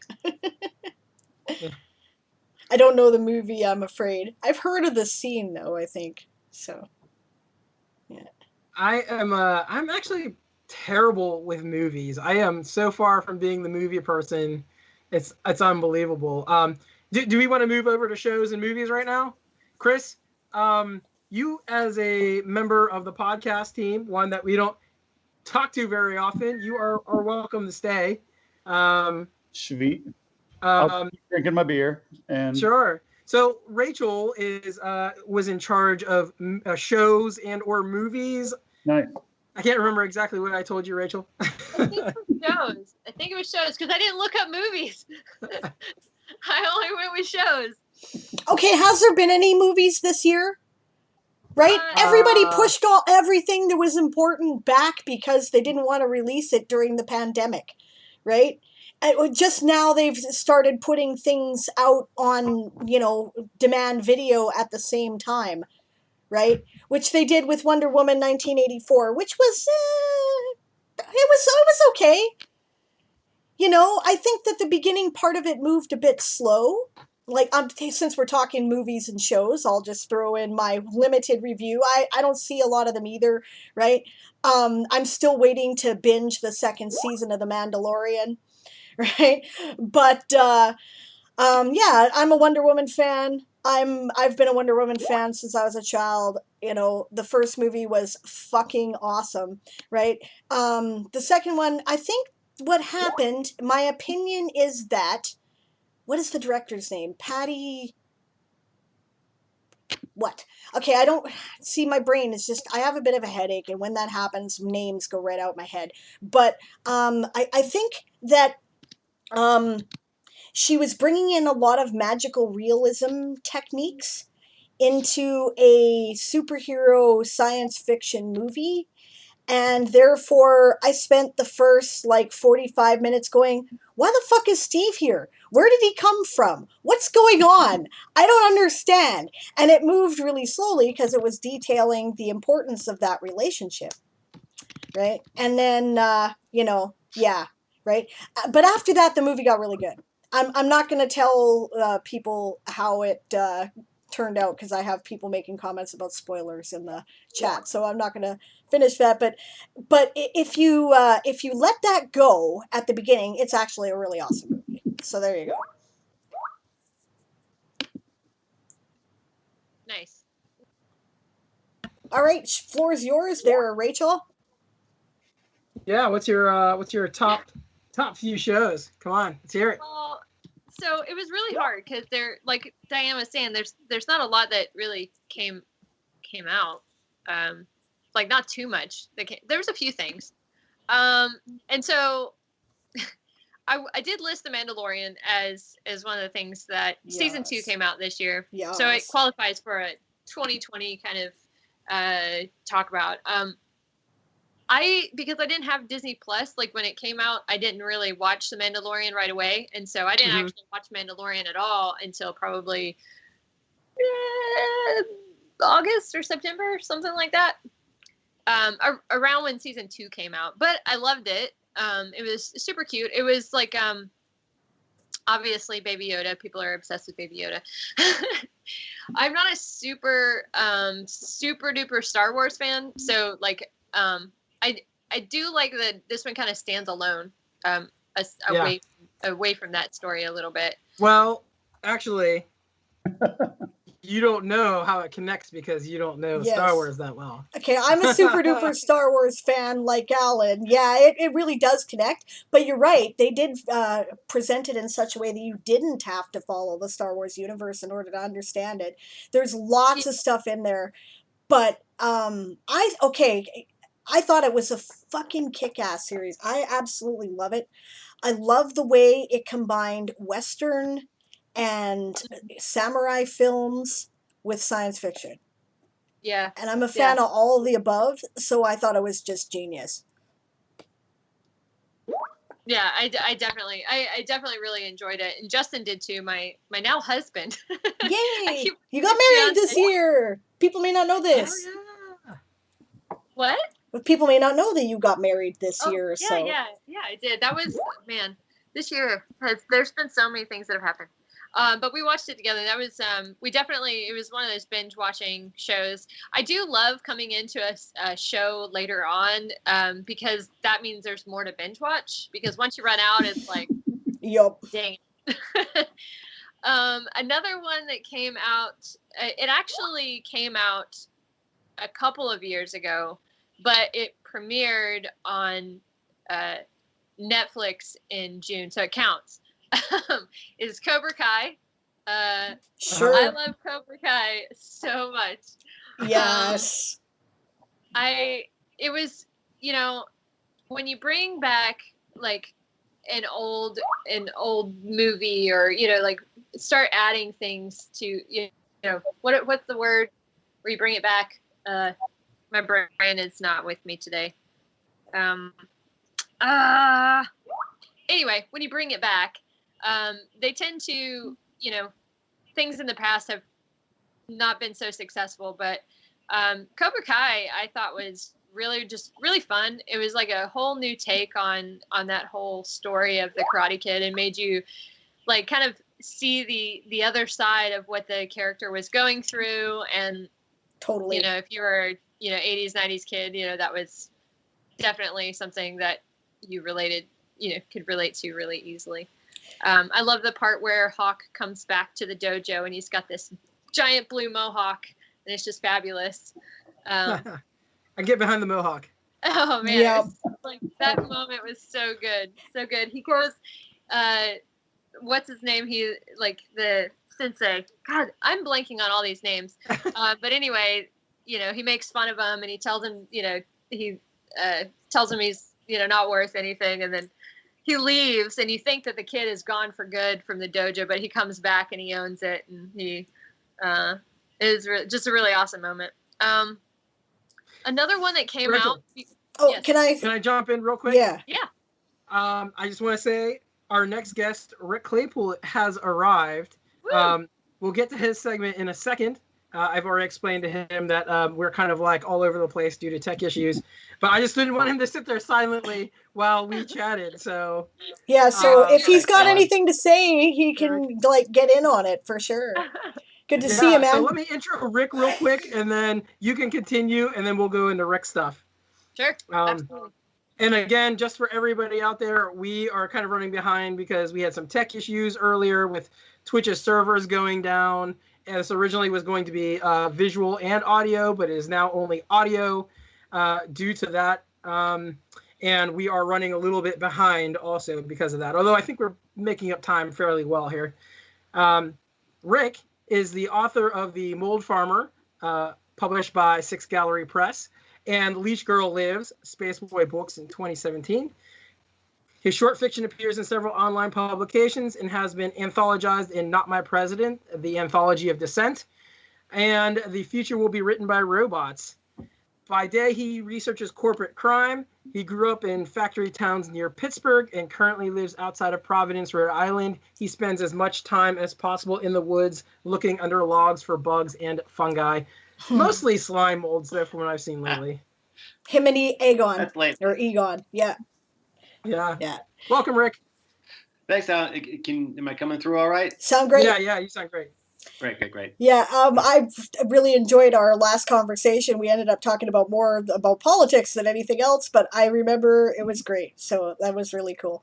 I don't know the movie, I'm afraid. I've heard of the scene, though, I think. So, yeah. I'm actually terrible with movies. I am so far from being the movie person. It's unbelievable. Do we want to move over to shows and movies right now? Chris, you as a member of the podcast team, one that we don't talk to very often, you are welcome to stay. Sweet. I'll keep drinking my beer. And Sure. So Rachel was in charge of shows and or movies. Nice. I can't remember exactly what I told you, Rachel. I think it was shows because I didn't look up movies. I only went with shows. Okay, has there been any movies this year? Right? Everybody pushed everything that was important back because they didn't want to release it during the pandemic, right? And just now they've started putting things out on, demand video at the same time, right? Which they did with Wonder Woman 1984, which was, it was okay. I think that the beginning part of it moved a bit slow. Like, since we're talking movies and shows, I'll just throw in my limited review. I don't see a lot of them either, right? I'm still waiting to binge the second season of The Mandalorian, right? But, yeah, I'm a Wonder Woman fan. I've been a Wonder Woman fan since I was a child. The first movie was fucking awesome, right? The second one, I think what happened, my opinion is that, what is the director's name? Patty. What? Okay, I don't see, my brain is just, I have a bit of a headache, and when that happens, names go right out my head. But I think that she was bringing in a lot of magical realism techniques into a superhero science fiction movie. And therefore, I spent the first 45 minutes going, why the fuck is Steve here? Where did he come from? What's going on? I don't understand. And it moved really slowly because it was detailing the importance of that relationship. Right? And then, yeah, right? But after that, the movie got really good. I'm not going to tell people how it turned out because I have people making comments about spoilers in the chat, so I'm not going to finish that. But if you let that go at the beginning, it's actually a really awesome movie. So there you go. Nice. All right, floor is yours there, Rachel. Yeah, what's your top few shows? Come on, let's hear it. Well, so it was really hard because like Diane was saying, there's not a lot that really came out. Like not too much. There was a few things. And so I did list The Mandalorian as one of the things that season 2 came out this year. Yes. So it qualifies for a 2020 kind of talk about. Because I didn't have Disney Plus, like when it came out, I didn't really watch The Mandalorian right away. And so I didn't actually watch Mandalorian at all until probably August or September, something like that. Around when season 2 came out. But I loved it. It was super cute. It was like, obviously Baby Yoda. People are obsessed with Baby Yoda. I'm not a super duper Star Wars fan. So like, I do like that this one kind of stands alone, Yeah. away from that story a little bit. Well, actually, you don't know how it connects because you don't know Yes. Star Wars that well. Okay, I'm a super duper Star Wars fan like Alan. Yeah, it really does connect. But you're right. They did present it in such a way that you didn't have to follow the Star Wars universe in order to understand it. There's lots of stuff in there. But I thought it was a fucking kick-ass series. I absolutely love it. I love the way it combined Western and samurai films with science fiction. Yeah. And I'm a fan of all of the above, so I thought it was just genius. Yeah, I definitely really enjoyed it, and Justin did too. My now husband. Yay! You got married this year. People may not know this. Oh, yeah. What? But people may not know that you got married this year. Yeah, so yeah, I did. That was, man, this year there's been so many things that have happened. But we watched it together. That was it was one of those binge watching shows. I do love coming into a show later on because that means there's more to binge watch, because once you run out, it's like, yup. dang. Another one that came out, it actually came out a couple of years ago, but it premiered on Netflix in June, so it counts. Is Cobra Kai. Sure. I love Cobra Kai so much. Yes. It was, when you bring back like an old movie, or like start adding things to what's the word where you bring it back? My brain is not with me today. Anyway, when you bring it back, they tend to, things in the past have not been so successful, but Cobra Kai I thought was really fun. It was like a whole new take on that whole story of the Karate Kid, and made you like kind of see the other side of what the character was going through. And totally, if you were 80s 90s kid, that was definitely something that you could relate to really easily. I love the part where Hawk comes back to the dojo and he's got this giant blue mohawk, and it's just fabulous. I get behind the mohawk. Oh man, Yep. Like that moment was so good, so good. He goes, what's his name? He like the sensei. God, I'm blanking on all these names. But anyway, he makes fun of him, and he tells him, he tells him he's not worth anything, and then he leaves, and you think that the kid is gone for good from the dojo, but he comes back and he owns it, and he is just a really awesome moment. Another one that came Rachel. out. Oh, Yes. can Can I jump in real quick? Yeah. Yeah. I just want to say our next guest, Rick Claypool, has arrived. Woo. We'll get to his segment in a second. I've already explained to him that we're kind of like all over the place due to tech issues, but I just didn't want him to sit there silently while we chatted. So Yeah, so if he's got yeah. anything to say, he can like get in on it for sure. Good to see you, man. So let me intro Rick real quick, and then you can continue, and then we'll go into Rick stuff. Sure. Absolutely. And again, just for everybody out there, we are kind of running behind because we had some tech issues earlier with Twitch's servers going down. And this originally was going to be visual and audio, but it is now only audio due to that. And we are running a little bit behind also because of that, although I think we're making up time fairly well here. Rick is the author of The Mold Farmer, published by Six Gallery Press, and Leash Girl Lives, Spaceboy Books in 2017. His short fiction appears in several online publications and has been anthologized in Not My President, the Anthology of Dissent, and The Future Will Be Written by Robots. By day, he researches corporate crime. He grew up in factory towns near Pittsburgh and currently lives outside of Providence, Rhode Island. He spends as much time as possible in the woods looking under logs for bugs and fungi. Mostly slime molds, though, from what I've seen lately. Him and Egon. That's late. Or Egon, yeah. Yeah. Yeah. Welcome, Rick. Thanks, Alan. Am I coming through all right? Sound great? Yeah, you sound great. Great. Yeah, I really enjoyed our last conversation. We ended up talking about more about politics than anything else, but I remember it was great. So that was really cool.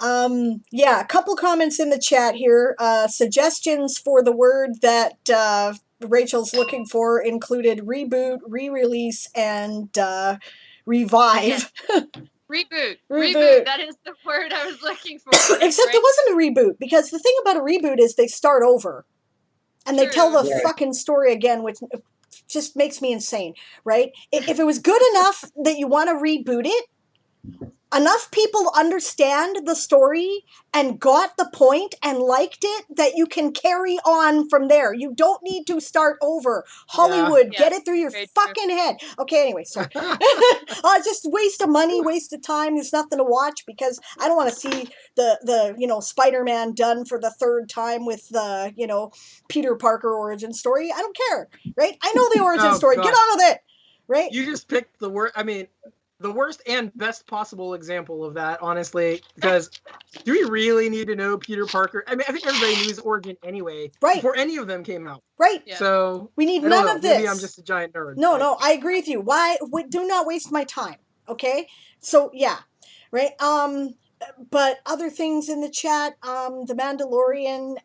Yeah, a couple comments in the chat here. Suggestions for the word that Rachel's looking for included reboot, re-release, and revive. Reboot. Reboot. That is the word I was looking for. Except it wasn't a reboot, because the thing about a reboot is they start over and they tell the Right. fucking story again, which just makes me insane, right? If it was good enough that you want to reboot it, enough people understand the story and got the point and liked it that you can carry on from there. You don't need to start over. Hollywood, Yeah. get it through your Very true. fucking head. Okay, anyway, sorry. Just waste of money, waste of time. There's nothing to watch because I don't want to see the Spider-Man done for the third time with the, Peter Parker origin story. I don't care, right? I know the origin story. God. Get on with it, right? You just picked the word. I mean, the worst and best possible example of that, honestly, because do we really need to know Peter Parker? I mean, I think everybody knew his origin anyway, Right. before any of them came out. Right. Yeah. So We need I don't none know, of this. Maybe I'm just a giant nerd. No, but- no, I agree with you. Why? Do not waste my time. Okay. So yeah, right. But other things in the chat. The Mandalorian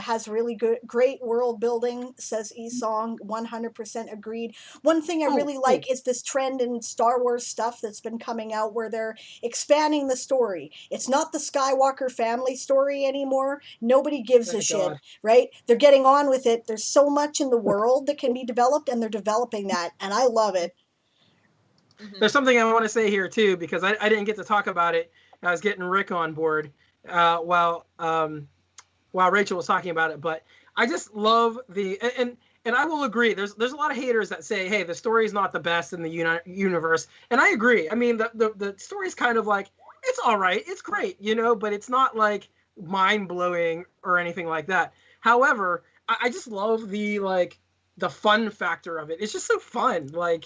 has really great world building. Says Esong, 100% agreed. One thing I really like is this trend in Star Wars stuff that's been coming out where they're expanding the story. It's not the Skywalker family story anymore. Nobody gives a Thank shit, God. right? They're getting on with it. There's so much in the world that can be developed, and they're developing that, and I love it. Mhm. There's something I want to say here too, because I didn't get to talk about it. I was getting Rick on board while Rachel was talking about it, but I just love and I will agree. There's a lot of haters that say, hey, the story is not the best in the universe, and I agree. I mean, the story is kind of like, it's all right, it's great, but it's not like mind blowing or anything like that. However, I just love the fun factor of it. It's just so fun. Like,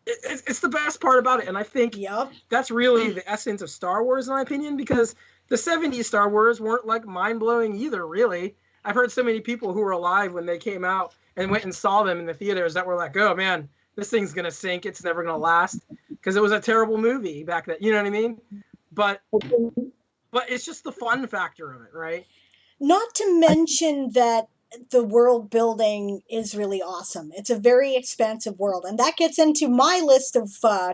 it's the best part about it, and I think Yep. that's really the essence of Star Wars, in my opinion, because the 70s Star Wars weren't like mind-blowing either, really. I've heard so many people who were alive when they came out and went and saw them in the theaters that were like, oh man, this thing's gonna sink, it's never gonna last, because it was a terrible movie back then, you know what I mean? But it's just the fun factor of it, right? Not to mention that the world building is really awesome. It's a very expansive world, and that gets into my list of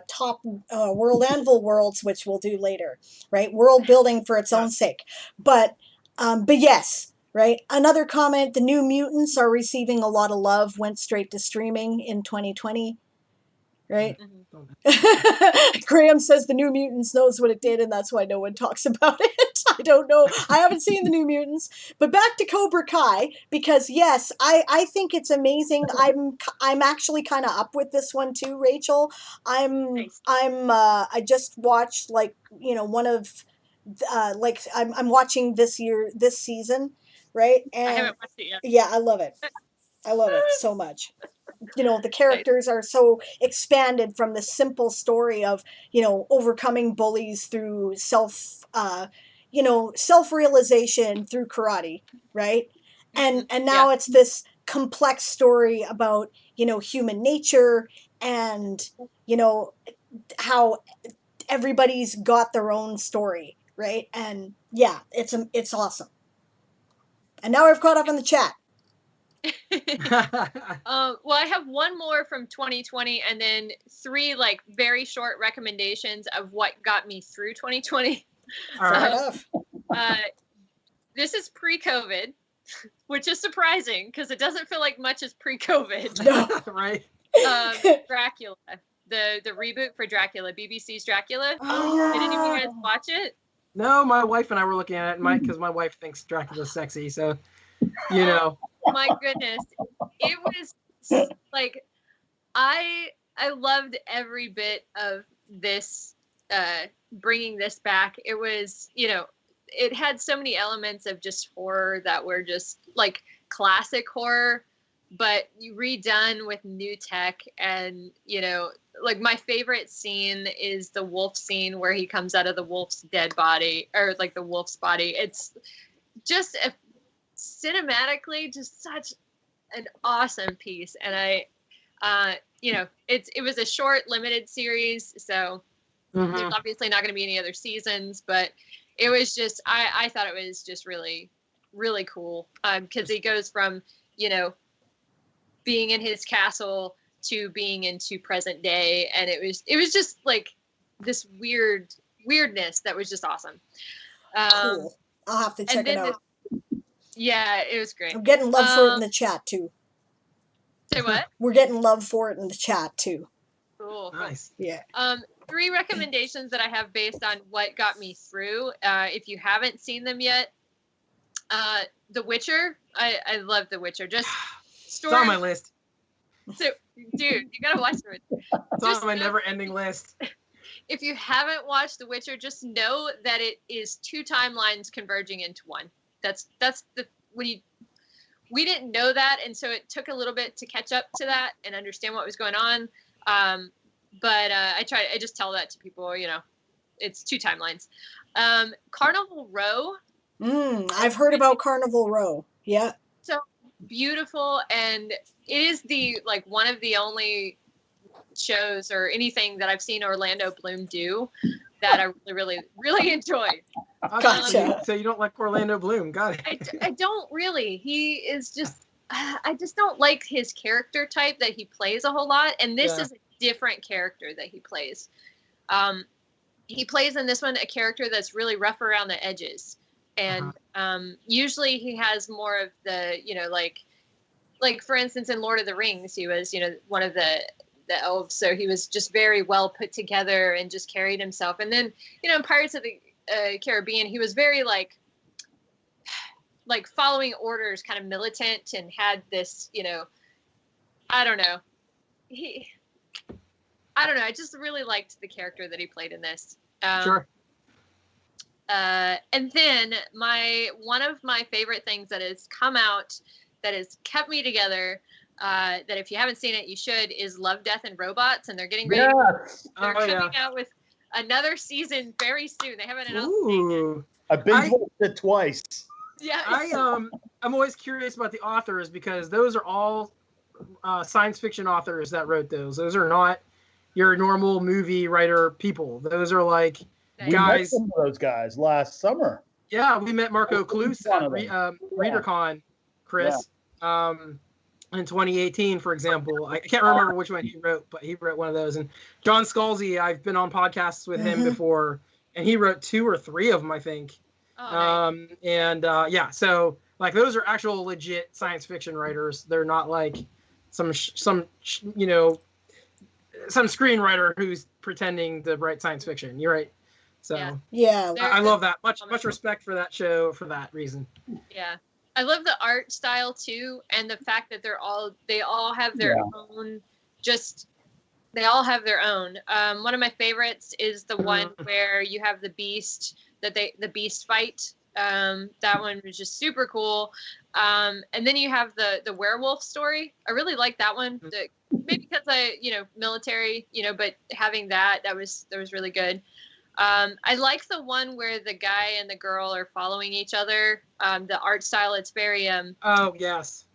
top World Anvil worlds, which we'll do later, right? World building for its own sake, but yes, right. Another comment: the New Mutants are receiving a lot of love. Went straight to streaming in 2020, right? Graeme says the New Mutants knows what it did, and that's why no one talks about it. I don't know. I haven't seen the New Mutants, but back to Cobra Kai, because yes, I think it's amazing. I'm actually kind of up with this one too, Rachel. Nice. I just watched one of I'm watching this season, right? And I haven't watched it yet. yeah, I love it. I love it so much. The characters are so expanded from the simple story of, overcoming bullies through self-realization through karate, right? And now it's this complex story about, human nature and, how everybody's got their own story, right? And yeah, it's awesome. And now I've caught up in the chat. Well, I have one more from 2020, and then 3 very short recommendations of what got me through 2020. All Fair right. enough. This is pre-COVID, which is surprising because it doesn't feel like much is pre-COVID. No. Right. Dracula, the reboot for Dracula, BBC's Dracula. Oh, Did any of you guys watch it? No, my wife and I were looking at it, because my wife thinks Dracula's sexy, so My goodness, it was like I loved every bit of this, bringing this back. It was, it had so many elements of just horror that were just like classic horror, but redone with new tech. And my favorite scene is the wolf scene where he comes out of the wolf's dead body, or the wolf's body. It's just cinematically just such an awesome piece. And it was a short, limited series, so there's obviously not going to be any other seasons, but it was just, I thought it was just really, really cool, because he goes from, being in his castle to being into present day, and it was just like this weirdness that was just awesome. Cool. I'll have to check it out. Yeah, it was great. I'm getting love for it in the chat too. Say what? We're getting love for it in the chat too. Cool. Nice. Yeah. 3 recommendations that I have based on what got me through. If you haven't seen them yet, The Witcher. I love The Witcher. Just story. It's on my list. So, dude, you gotta watch The Witcher. It's on my never-ending list. If you haven't watched The Witcher, just know that it is 2 timelines converging into one. That's the we didn't know that, and so it took a little bit to catch up to that and understand what was going on. But I just tell that to people, it's 2 timelines. Carnival Row. I've heard about Carnival Row. Yeah. So beautiful, and it is one of the only shows or anything that I've seen Orlando Bloom do that I really, really, really enjoyed. Gotcha. So you don't like Orlando Bloom? Got it. I don't really. He is just. I just don't like his character type that he plays a whole lot, and this is a different character that he plays. He plays in this one a character that's really rough around the edges, and usually he has more of the, like for instance in Lord of the Rings, he was one of the elves, so he was just very well put together and just carried himself. And then in Pirates of the Caribbean, he was very like following orders, kind of militant, and had this, I don't know. I just really liked the character that he played in this. Sure. And then one of my favorite things that has come out that has kept me together, that if you haven't seen it, you should, is Love, Death, and Robots, and they're getting ready. They're coming out with another season very soon. They haven't announced Ooh. I binge watched it twice. Yeah. I'm always curious about the authors, because those are all science fiction authors that wrote those. Those are not your normal movie writer people. Those are like We guys. met some of those guys last summer. Yeah, we met Marco Cluse at ReaderCon, Chris, in 2018, for example. I can't remember which one he wrote, but he wrote one of those. And John Scalzi, I've been on podcasts with him before, and he wrote 2 or 3 of them, I think. Oh, nice. So like those are actual legit science fiction writers. They're not like some screenwriter who's pretending to write science fiction. You're right. So yeah, I love that. Much respect for that show for that reason. Yeah. I love the art style too, and the fact that they all have their own, they all have their own. One of my favorites is the one where you have the beast, the beast fight. That one was just super cool. And then you have the werewolf story. I really like that one. Maybe because military, but having that was really good. I like the one where the guy and the girl are following each other. The art style, it's very oh yes.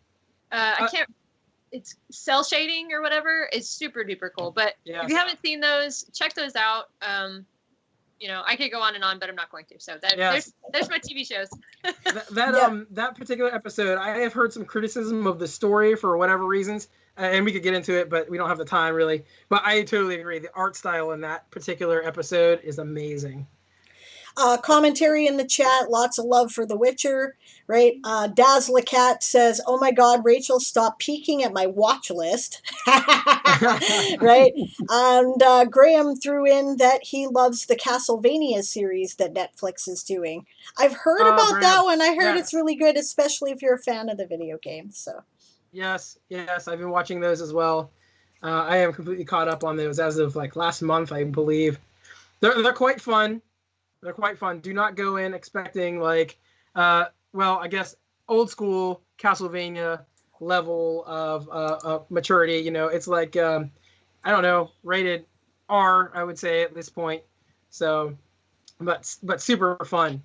It's cell shading or whatever. It's super duper cool. But if you haven't seen those, check those out. I could go on and on, but I'm not going to. So there's my TV shows. that particular episode, I have heard some criticism of the story for whatever reasons, and we could get into it, but we don't have the time really. But I totally agree. The art style in that particular episode is amazing. Commentary in the chat, lots of love for The Witcher, right? Dazzlecat says, oh my God, Rachel, stop peeking at my watch list, right? And Graham threw in that he loves the Castlevania series that Netflix is doing. I've heard about Graham. that one. I heard it's really good, especially if you're a fan of the video game. So Yes, I've been watching those as well. I am completely caught up on those as of like last month, I believe. They're quite fun. They're quite fun. Do not go in expecting like, I guess old school Castlevania level of maturity. It's like, I don't know, rated R, I would say at this point. So, but super fun.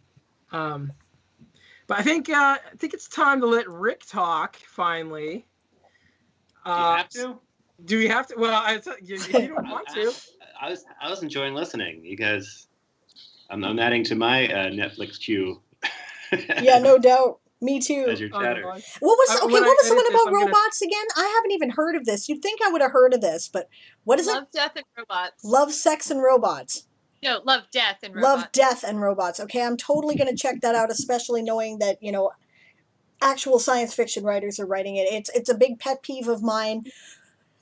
But I think it's time to let Rick talk finally. Do you have to? Do we have to? Well, if you don't want to. I was enjoying listening. You guys, I'm adding to my Netflix queue. Yeah, no doubt. Me too. As your chatter. God. What was When I what was the edit one this, about I'm gonna- robots again? I haven't even heard of this. You'd think I would have heard of this, but what is Love, it? Death, and Robots. Love, Sex, and Robots. No, Love, Death, and Robots. Love, Death, and Robots. Okay, I'm totally going to check that out, especially knowing that, actual science fiction writers are writing it. It's a big pet peeve of mine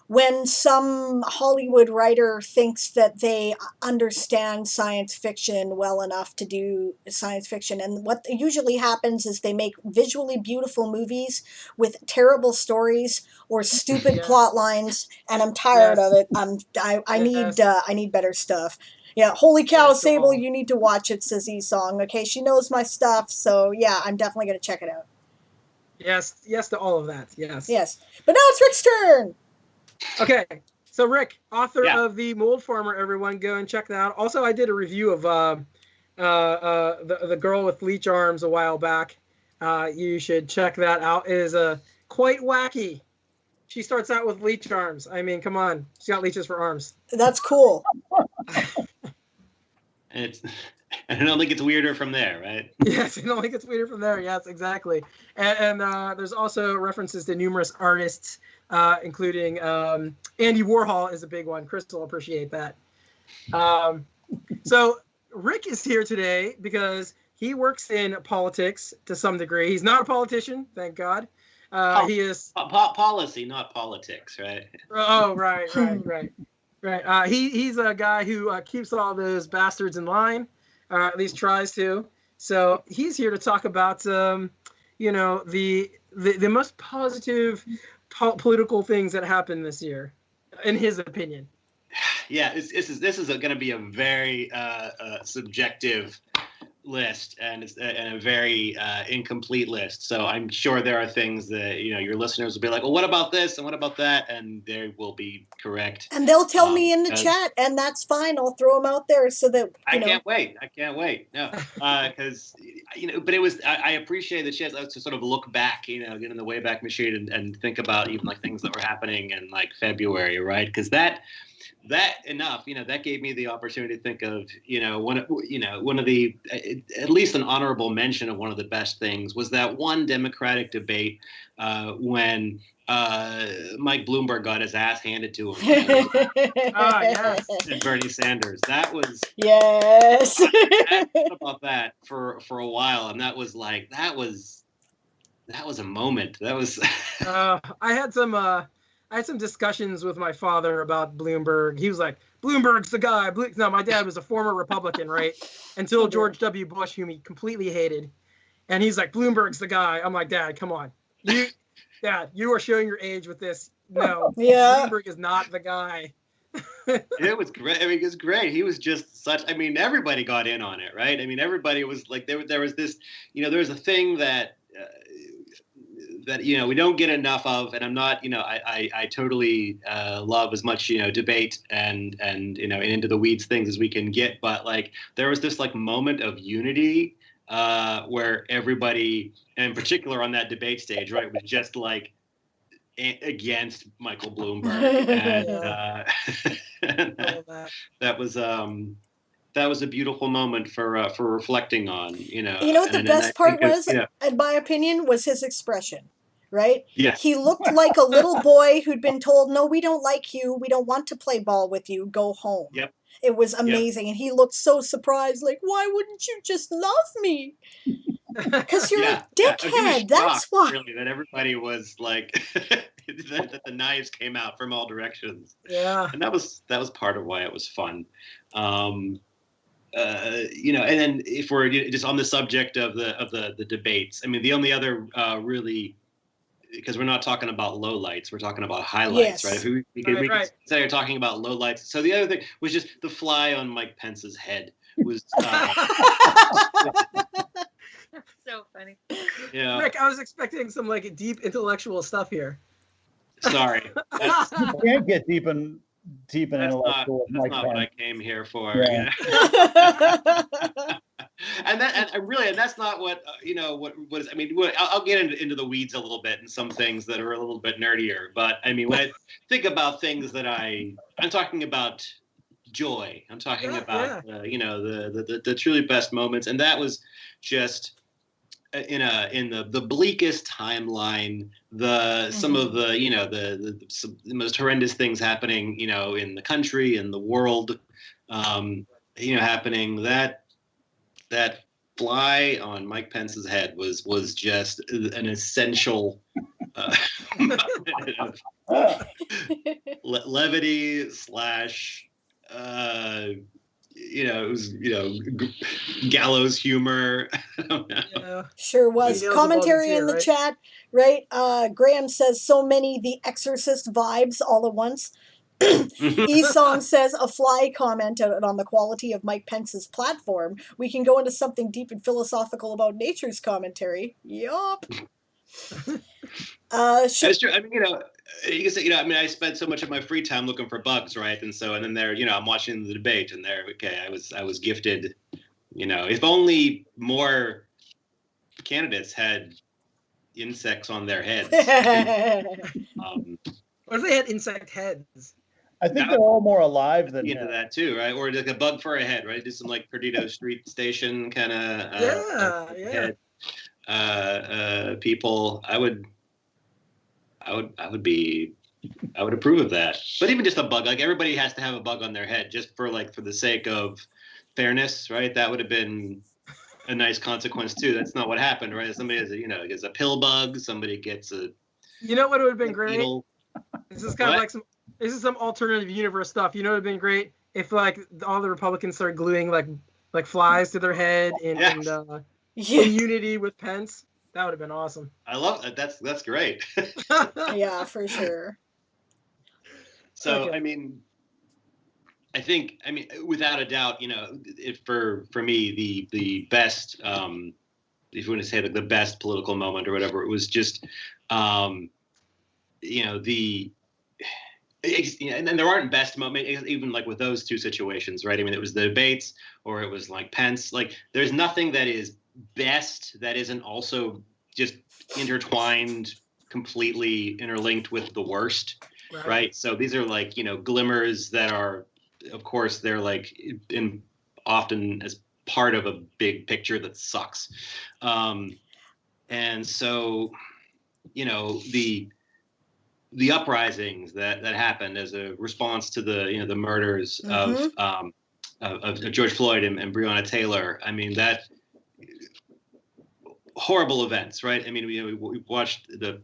when some Hollywood writer thinks that they understand science fiction well enough to do science fiction. And what usually happens is they make visually beautiful movies with terrible stories or stupid Yes. plot lines, and I'm tired Yes. of it. I need better stuff. Yeah, holy cow, Yes, Sable, Joel. you need to watch it, says E-Song. Okay, she knows my stuff, so yeah, I'm definitely going to check it out. Yes to all of that. Yes. Yes. But now it's Rick's turn! Okay, so Rick, author Yeah. of The Mold Farmer, everyone go and check that out. Also, I did a review of the girl with leech arms a while back. You should check that out. It is quite wacky. She starts out with leech arms. I mean, come on, she's got leeches for arms. That's cool. And I don't think it's weirder from there, right? Yes, it only gets weirder from there. Yes, exactly. And there's also references to numerous artists, including Andy Warhol is a big one. Chris will appreciate that. So Rick is here today because he works in politics to some degree. He's not a politician, thank God. He is Policy, not politics, right? Oh, right. He's a guy who keeps all those bastards in line, at least tries to. So he's here to talk about, the most positive political things that happened this year, in his opinion. Yeah, this is going to be a very subjective list, and it's a very incomplete list. So I'm sure there are things that your listeners will be like, well, what about this and what about that, and they will be correct. And they'll tell me in the chat, and that's fine. I'll throw them out there so that I can't wait. No, because but it was. I appreciate the chance to sort of look back, get in the Wayback Machine and think about even like things that were happening in like February, right? Because that gave me the opportunity to think of one of the at least an honorable mention of one of the best things was that one Democratic debate when Mike Bloomberg got his ass handed to him Yes. and Bernie Sanders. That was yes. I thought about that for a while, and that was a moment. That was I had some discussions with my father about Bloomberg. He was like, Bloomberg's the guy. No, my dad was a former Republican, right? Until George W. Bush, whom he completely hated. And he's like, Bloomberg's the guy. I'm like, Dad, come on. Dad, you are showing your age with this. No, Yeah. Bloomberg is not the guy. It was great. I mean, it was great. He was just such. I mean, everybody got in on it, right? I mean, everybody was like, there was this. There was a thing that we don't get enough of, and I'm not. I totally love as much debate and into the weeds things as we can get, but like there was this like moment of unity where everybody, and in particular on that debate stage, right, was just like against Michael Bloomberg, and that was a beautiful moment for reflecting on. You know what the best part was, in my opinion, was his expression. Right? Yes. He looked like a little boy who'd been told, no, we don't like you. We don't want to play ball with you. Go home. Yep. It was amazing. And he looked so surprised, like, why wouldn't you just love me? Because you're a dickhead. That's why. Really, that everybody was like, that the knives came out from all directions. Yeah. And that was part of why it was fun. And then if we're just on the subject of the debates, I mean, the only other really, because we're not talking about lowlights, we're talking about highlights, right? If we can say we're talking about lowlights. So the other thing was just the fly on Mike Pence's head was so funny. Yeah. Rick, I was expecting some like deep intellectual stuff here. Sorry. You can't get deep in intellectual. That's not what I came here for. Yeah. and that's not what what is. I mean, I'll get into the weeds a little bit and some things that are a little bit nerdier. But I mean, when I think about things that I'm talking about joy. I'm talking about the truly best moments, and that was just in the bleakest timeline. Some of the the most horrendous things happening in the country and the world. Happening that fly on Mike Pence's head was just an essential levity slash it was gallows humor. Sure was. Commentary in the chat, right? Graham says so many The Exorcist vibes all at once. Esong says a fly commented on the quality of Mike Pence's platform. We can go into something deep and philosophical about nature's commentary. Yup. That's true. I mean, you can say, I mean, I spent so much of my free time looking for bugs, right? And then there, I'm watching the debate, and there, I was gifted, if only more candidates had insects on their heads. What if they had insect heads? I think they're all more alive than into that too, right? Or like a bug for a head, right? Do some like Perdido Street Station kind of people. I would approve of that. But even just a bug, like everybody has to have a bug on their head, just for the sake of fairness, right? That would have been a nice consequence too. That's not what happened, right? Somebody has gets a pill bug. Somebody gets a. You know what would have been great? Needle. This is kind of like some alternative universe stuff. You know, it would have been great if all the Republicans started gluing like flies to their head in unity with Pence. That would have been awesome. I love that. That's great. Yeah, for sure. So I mean, without a doubt, for me the best, if you want to say the best political moment or whatever, it was just and there aren't best moments, even with those two situations, right? I mean, it was the debates or it was Pence. There's nothing that is best that isn't also just intertwined, completely interlinked with the worst, right? So these are glimmers that are, of course, they're often as part of a big picture that sucks. And so, the uprisings that happened as a response to the murders of George Floyd and Breonna Taylor. I mean, that horrible events, right? I mean, we watched the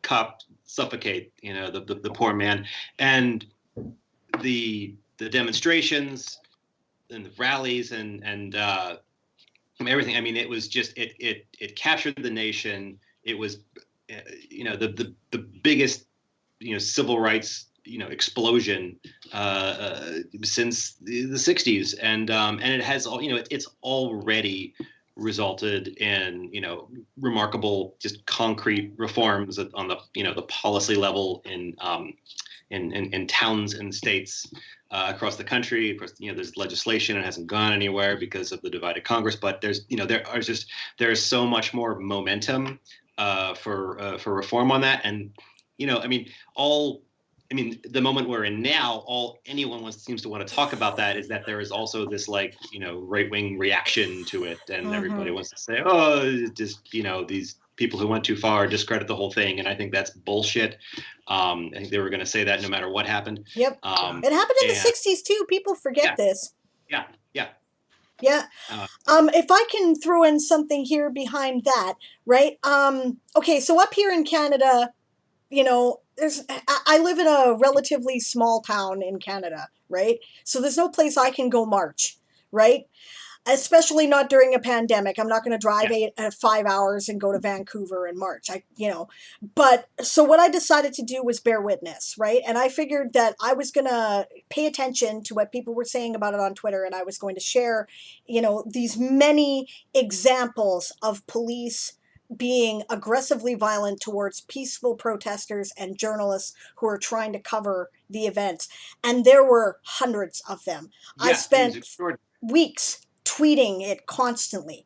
cop suffocate, the poor man, and the demonstrations and the rallies and everything. I mean, it was just it captured the nation. It was the biggest civil rights explosion since the 60s, and it has it's already resulted in remarkable, just concrete reforms on the policy level in towns and states across the country. Of course, there's legislation. It hasn't gone anywhere because of the divided Congress, but there's there is so much more momentum for reform on that. And the moment we're in now, all anyone seems to want to talk about that is that there is also this right-wing reaction to it, and everybody wants to say, just these people who went too far discredit the whole thing, and I think that's bullshit. I think they were going to say that no matter what happened. Yep. It happened in the 60s too. People forget this. Yeah. Yeah. If I can throw in something here behind that, right? Okay, so up here in Canada, I live in a relatively small town in Canada, right? So there's no place I can go march, right? Especially not during a pandemic. I'm not going to drive 5 hours and go to Vancouver and march. But so what I decided to do was bear witness, right? And I figured that I was going to pay attention to what people were saying about it on Twitter, and I was going to share, these many examples of police being aggressively violent towards peaceful protesters and journalists who are trying to cover the events. And there were hundreds of them. I spent weeks tweeting it constantly.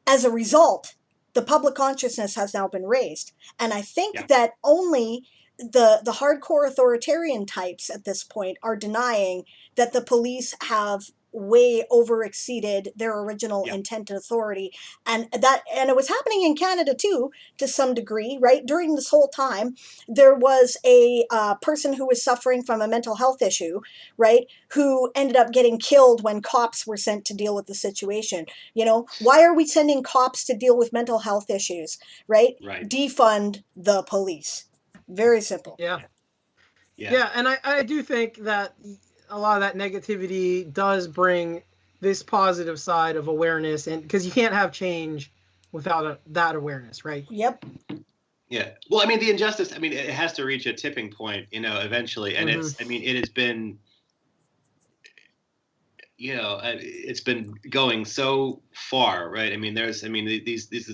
As a result, the public consciousness has now been raised. And I think that only the hardcore authoritarian types at this point are denying that the police have way over exceeded their original intent and authority, and it was happening in Canada too, to some degree, right? During this whole time, there was a person who was suffering from a mental health issue, right, who ended up getting killed when cops were sent to deal with the situation. You know, why are we sending cops to deal with mental health issues, right? Defund the police. Very simple. Yeah, and I do think that a lot of that negativity does bring this positive side of awareness, and because you can't have change without that awareness, right? Yep. Yeah. Well, I mean, the injustice, I mean, it has to reach a tipping point, you know, eventually. And it's, I mean, it has been, you know, it's been going so far, right? I mean,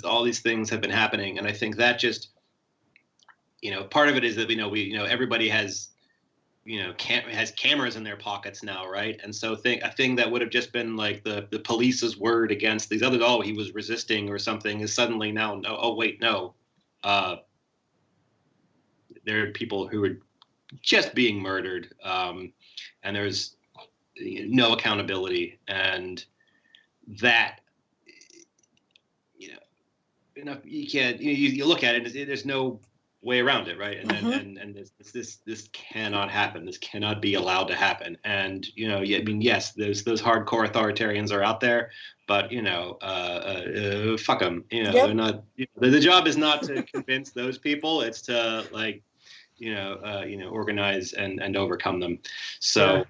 all these things have been happening. And I think that just, you know, part of it is that, everybody has, has cameras in their pockets now, right? And so a thing that would have just been like the police's word against these others, oh, he was resisting or something, is suddenly now, no, oh, wait, no. There are people who are just being murdered, and there's no accountability, and that, you can't, you look at it, there's no way around it, right? And this cannot happen. This cannot be allowed to happen. And I mean, yes, those hardcore authoritarians are out there, but fuck them. They're not. The job is not to convince those people. It's to organize and overcome them. So.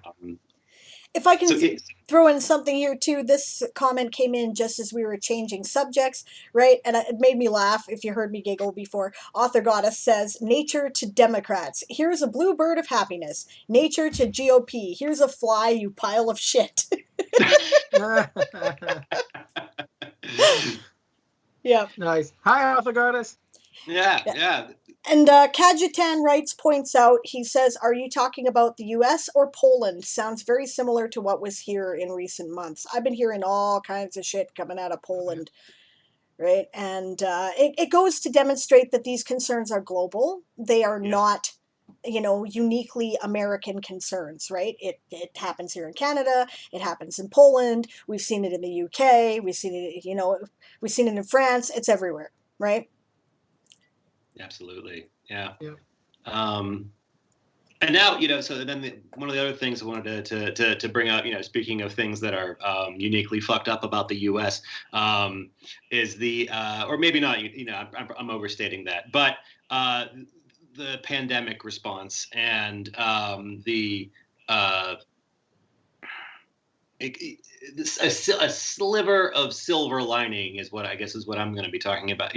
If I can throw in something here too, this comment came in just as we were changing subjects, right? And it made me laugh if you heard me giggle before. Author Goddess says, nature to Democrats. Here's a blue bird of happiness. Nature to GOP. Here's a fly, you pile of shit. Yeah. Nice. Hi, Author Goddess. Yeah. And Kajetan Wrights points out, he says, are you talking about the US or Poland? Sounds very similar to what was here in recent months. I've been hearing all kinds of shit coming out of Poland, right? And it goes to demonstrate that these concerns are global. They are not, uniquely American concerns, right? It happens here in Canada. It happens in Poland. We've seen it in the UK. We've seen it, we've seen it in France. It's everywhere, right? Absolutely. Yeah. And now, so then one of the other things I wanted to bring up, speaking of things that are uniquely fucked up about the U.S., is the, or maybe not, I'm overstating that, but the pandemic response and a sliver of silver lining is what I guess is what I'm going to be talking about.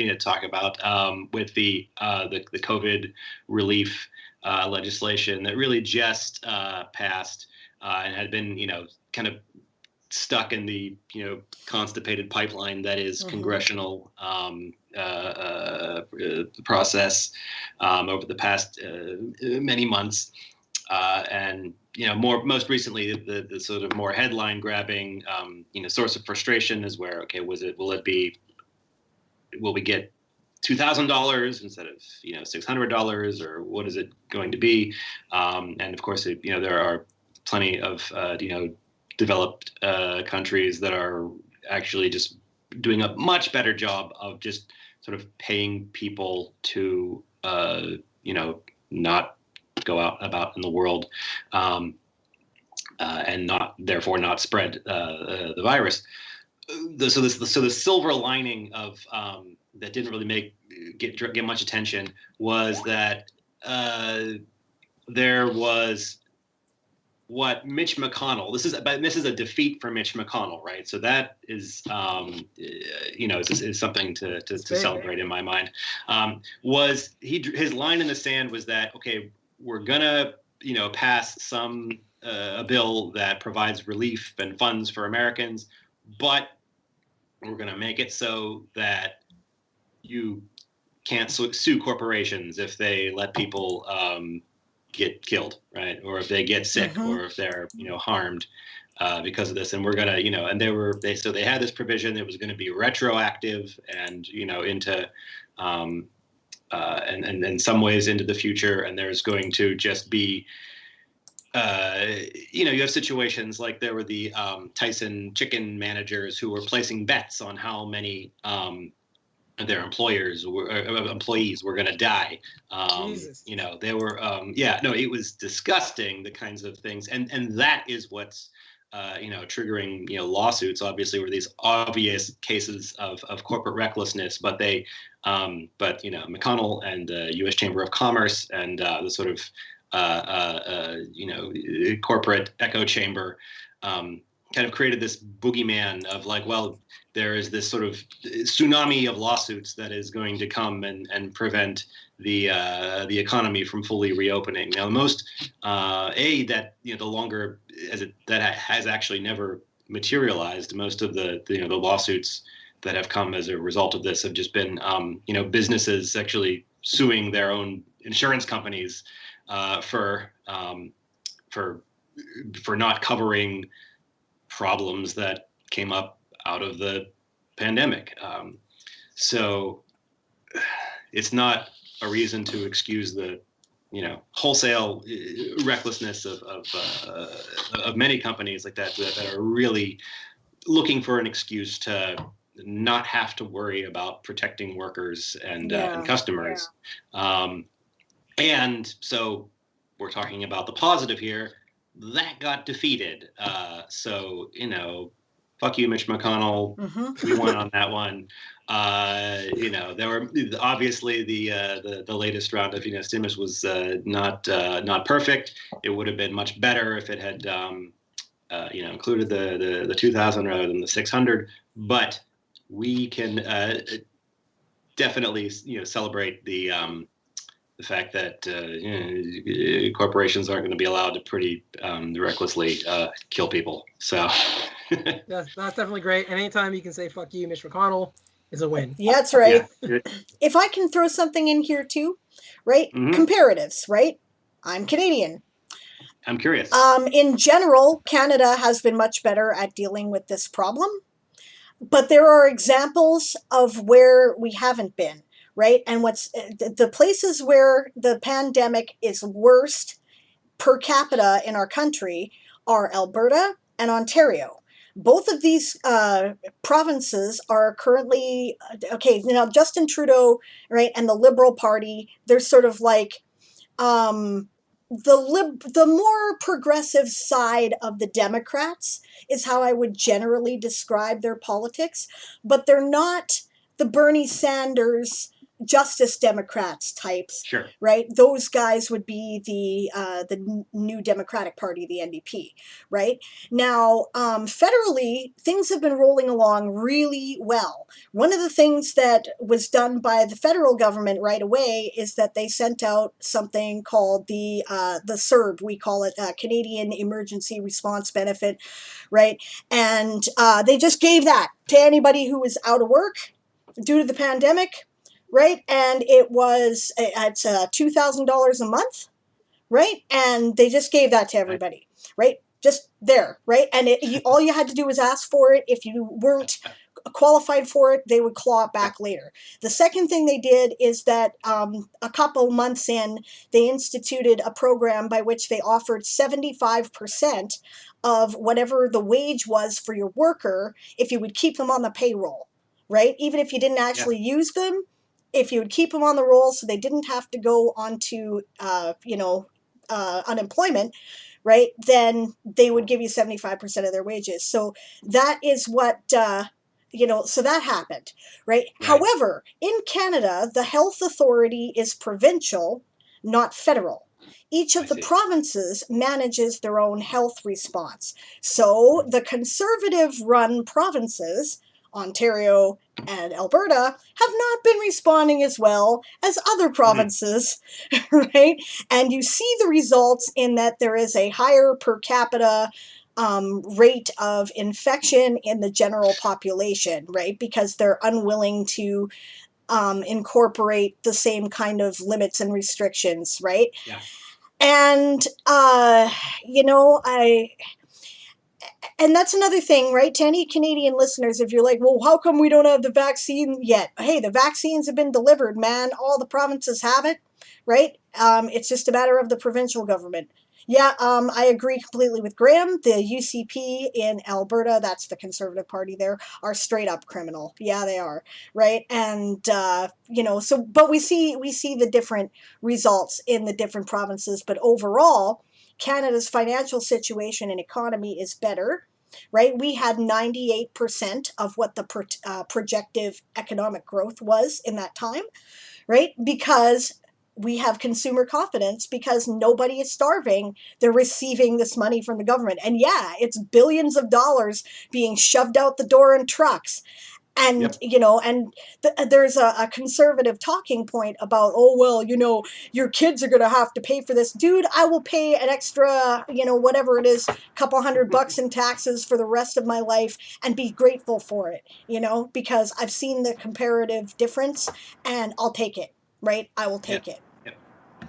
With the COVID relief legislation that really just passed and had been kind of stuck in the constipated pipeline that is congressional process over the past many months. And most recently, the sort of more headline grabbing, source of frustration is where, okay, will we get $2,000 instead of $600, or what is it going to be? And of course, there are plenty of developed countries that are actually just doing a much better job of just sort of paying people to not go out about in the world, and therefore not spread the virus. So the silver lining of that didn't really get much attention was that there was what Mitch McConnell. This is a defeat for Mitch McConnell, right? So that is is something to celebrate in my mind. His line in the sand was that, okay, we're gonna pass a bill that provides relief and funds for Americans, but we're gonna make it so that you can't sue corporations if they let people get killed, right? Or if they get sick, or if they're harmed because of this. And we're gonna, and they had this provision that was going to be retroactive and into and in some ways into the future. And there's going to just be you have situations like there were the Tyson chicken managers who were placing bets on how many their employees were going to die. Jesus. They were, it was disgusting, the kinds of things. And that is what's, triggering, lawsuits, obviously, were these obvious cases of corporate recklessness, but McConnell and the U.S. Chamber of Commerce and the sort of, corporate echo chamber, kind of created this boogeyman of like, well, there is this sort of tsunami of lawsuits that is going to come and prevent the economy from fully reopening. Now, most the longer that has actually never materialized. Most of the lawsuits that have come as a result of this have just been businesses actually suing their own insurance companies for not covering problems that came up out of the pandemic. So it's not a reason to excuse the wholesale recklessness of many companies like that are really looking for an excuse to not have to worry about protecting workers and customers. And so we're talking about the positive here. That got defeated. So, fuck you, Mitch McConnell. We won on that one. There were obviously the latest round of stimulus was not perfect. It would have been much better if it had included the 2,000 rather than the 600. But we can definitely celebrate the fact that corporations aren't going to be allowed to pretty recklessly kill people. So that's definitely great. And anytime you can say "fuck you, Mitch McConnell," is a win. Yeah, that's right. Yeah. If I can throw something in here too, right? Comparatives, right? I'm Canadian. I'm curious. In general, Canada has been much better at dealing with this problem, but there are examples of where we haven't been. Right. And what's the places where the pandemic is worst per capita in our country are Alberta and Ontario. Both of these provinces are currently Justin Trudeau, right, and the Liberal Party, they're sort of like the more progressive side of the Democrats is how I would generally describe their politics, but they're not the Bernie Sanders Justice Democrats types, sure, right? Those guys would be the New Democratic Party, the NDP, right? Now, federally, things have been rolling along really well. One of the things that was done by the federal government right away is that they sent out something called the CERB, we call it Canadian Emergency Response Benefit, right? And they just gave that to anybody who was out of work due to the pandemic. Right, and it's $2,000 a month, right? And they just gave that to everybody, right? Just there, right? And all you had to do was ask for it. If you weren't qualified for it, they would claw it back later. The second thing they did is that a couple months in, they instituted a program by which they offered 75% of whatever the wage was for your worker if you would keep them on the payroll, right? Even if you didn't actually use them. If you would keep them on the roll so they didn't have to go onto, unemployment, right, then they would give you 75% of their wages. So that is what, so that happened, right? However, in Canada, the health authority is provincial, not federal. Each of the provinces manages their own health response. So the conservative-run provinces, Ontario and Alberta, have not been responding as well as other provinces, right? And you see the results in that there is a higher per capita rate of infection in the general population, right? Because they're unwilling to incorporate the same kind of limits and restrictions, right? Yeah. And and that's another thing, right? To any Canadian listeners, if you're like, well, how come we don't have the vaccine yet? Hey, the vaccines have been delivered, man. All the provinces have it, right? It's just a matter of the provincial government. Yeah, I agree completely with Graeme. The UCP in Alberta, that's the Conservative Party there, are straight up criminal. Yeah, they are, right? And but we see the different results in the different provinces, but overall, Canada's financial situation and economy is better, right? We had 98% of what the projective economic growth was in that time, right? Because we have consumer confidence, because nobody is starving. They're receiving this money from the government. And yeah, it's billions of dollars being shoved out the door in trucks. And, there's a conservative talking point about, oh, well, your kids are going to have to pay for this. Dude, I will pay an extra, whatever it is, couple $100 in taxes for the rest of my life and be grateful for it, because I've seen the comparative difference and I'll take it, right? I will take it.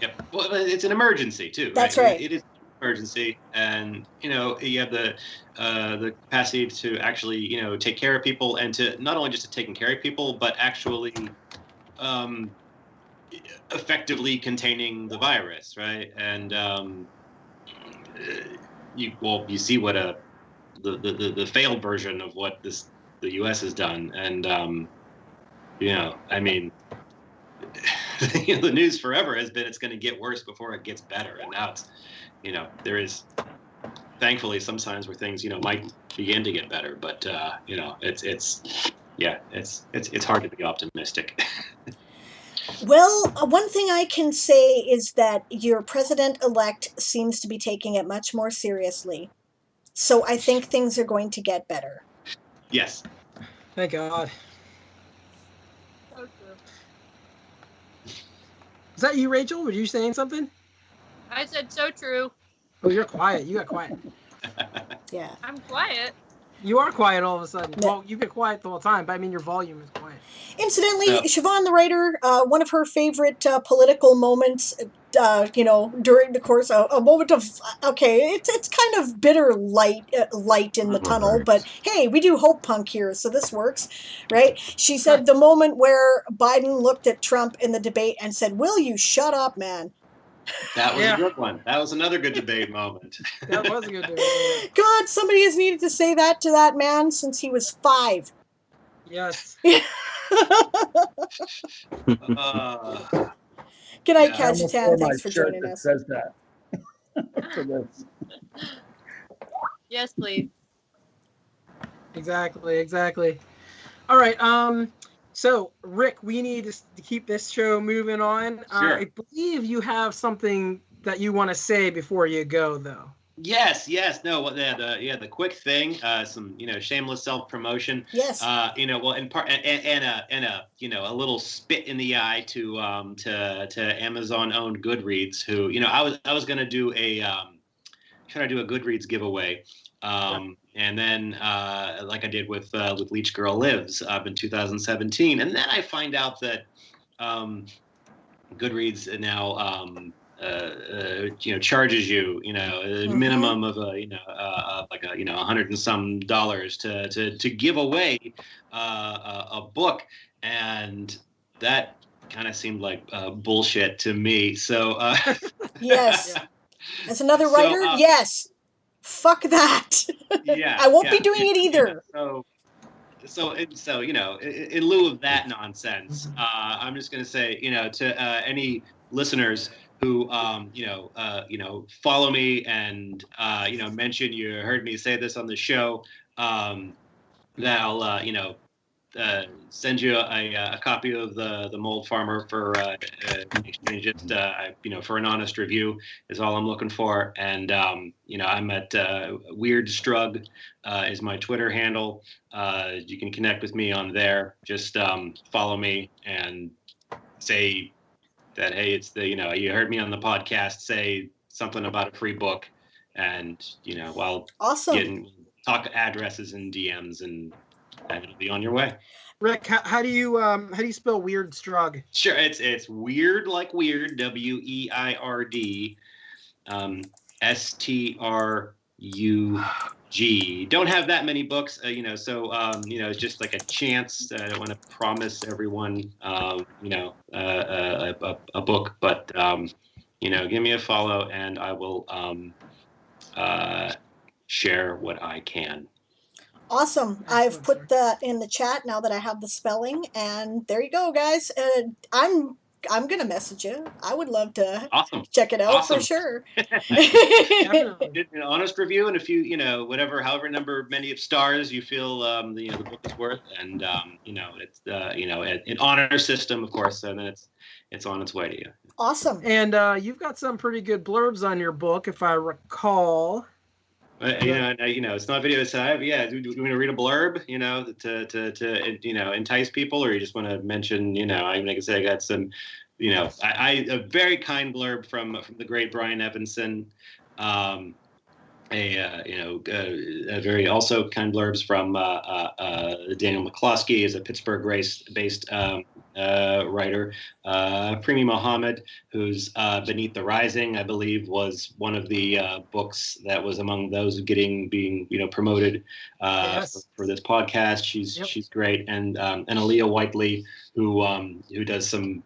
Yep. Well, it's an emergency too, right? That's right. It is an emergency, and you have the capacity to actually take care of people, and to not only just to taking care of people, but actually effectively containing the virus, right? And you see what the failed version of what the U.S. has done, and I mean. The news forever has been it's going to get worse before it gets better, and now it's there is thankfully some signs where things might begin to get better, but it's hard to be optimistic. Well, one thing I can say is that your president-elect seems to be taking it much more seriously, so I think things are going to get better. Yes. Thank God. Is that you, Rachel? Were you saying something? I said so true. Oh, you're quiet. You got quiet. Yeah. I'm quiet. You are quiet all of a sudden. Yeah. Well, you've been quiet the whole time, but I mean your volume is quiet. Incidentally, Siobhan the writer, one of her favorite political moments, during the course, a moment of, it's kind of bitter light in the tunnel, but hey, we do hope punk here, so this works, right? She said the moment where Biden looked at Trump in the debate and said, "Will you shut up, man?" That was a good one. That was another good debate moment. That was a good debate. God, somebody has needed to say that to that man since he was 5. Yes. Good night, Kajitan. Thanks for joining us. Says that. For this. Yes, please. Exactly. All right. So, Rick, we need to keep this show moving on. Sure. I believe you have something that you want to say before you go, though. Yes. No, the quick thing, some shameless self-promotion. Yes. Well, in part, and a little spit in the eye to Amazon-owned Goodreads, who I was gonna do try to do a Goodreads giveaway. And then, like I did with Leech Girl Lives in 2017, and then I find out that Goodreads now charges you a minimum of like $100 and some to give away a book, and that kind of seemed like bullshit to me. So yes, as another writer, yes. Fuck that. Yeah, I won't be doing it either. So in lieu of that nonsense, I'm just going to say, to any listeners who, follow me and, mention you heard me say this on the show, that I'll, send you a copy of the Mold Farmer for exchange it, for an honest review is all I'm looking for. And I'm at Weird Strug is my Twitter handle. You can connect with me on there. Just follow me and say that, hey, it's you heard me on the podcast. Say something about a free book, and while awesome talk addresses and DMs and it'll be on your way. Rick, how do you spell Weird Strug? Sure, it's weird like weird, WEIRD, STRUG. Don't have that many books, so it's just like a chance. I don't want to promise everyone, a book, but give me a follow and I will share what I can. Awesome. I've put that in the chat now that I have the spelling, and there you go, guys. I'm gonna message you. I would love to check it out for sure. An honest review, and if you however many of stars you feel the book is worth, and it's an honor system, of course, and then it's on its way to you. Awesome. And you've got some pretty good blurbs on your book, if I recall. It's not video. So do you want to read a blurb, to entice people, or you just want to mention, I got some, a very kind blurb from the great Brian Evanson, a very also kind blurbs from Daniel McCloskey, is a Pittsburgh-based writer. Premi Mohammed, who's Beneath the Rising, I believe, was one of the books that was among those being promoted for this podcast. She's great, and Aaliyah Whiteley, who does some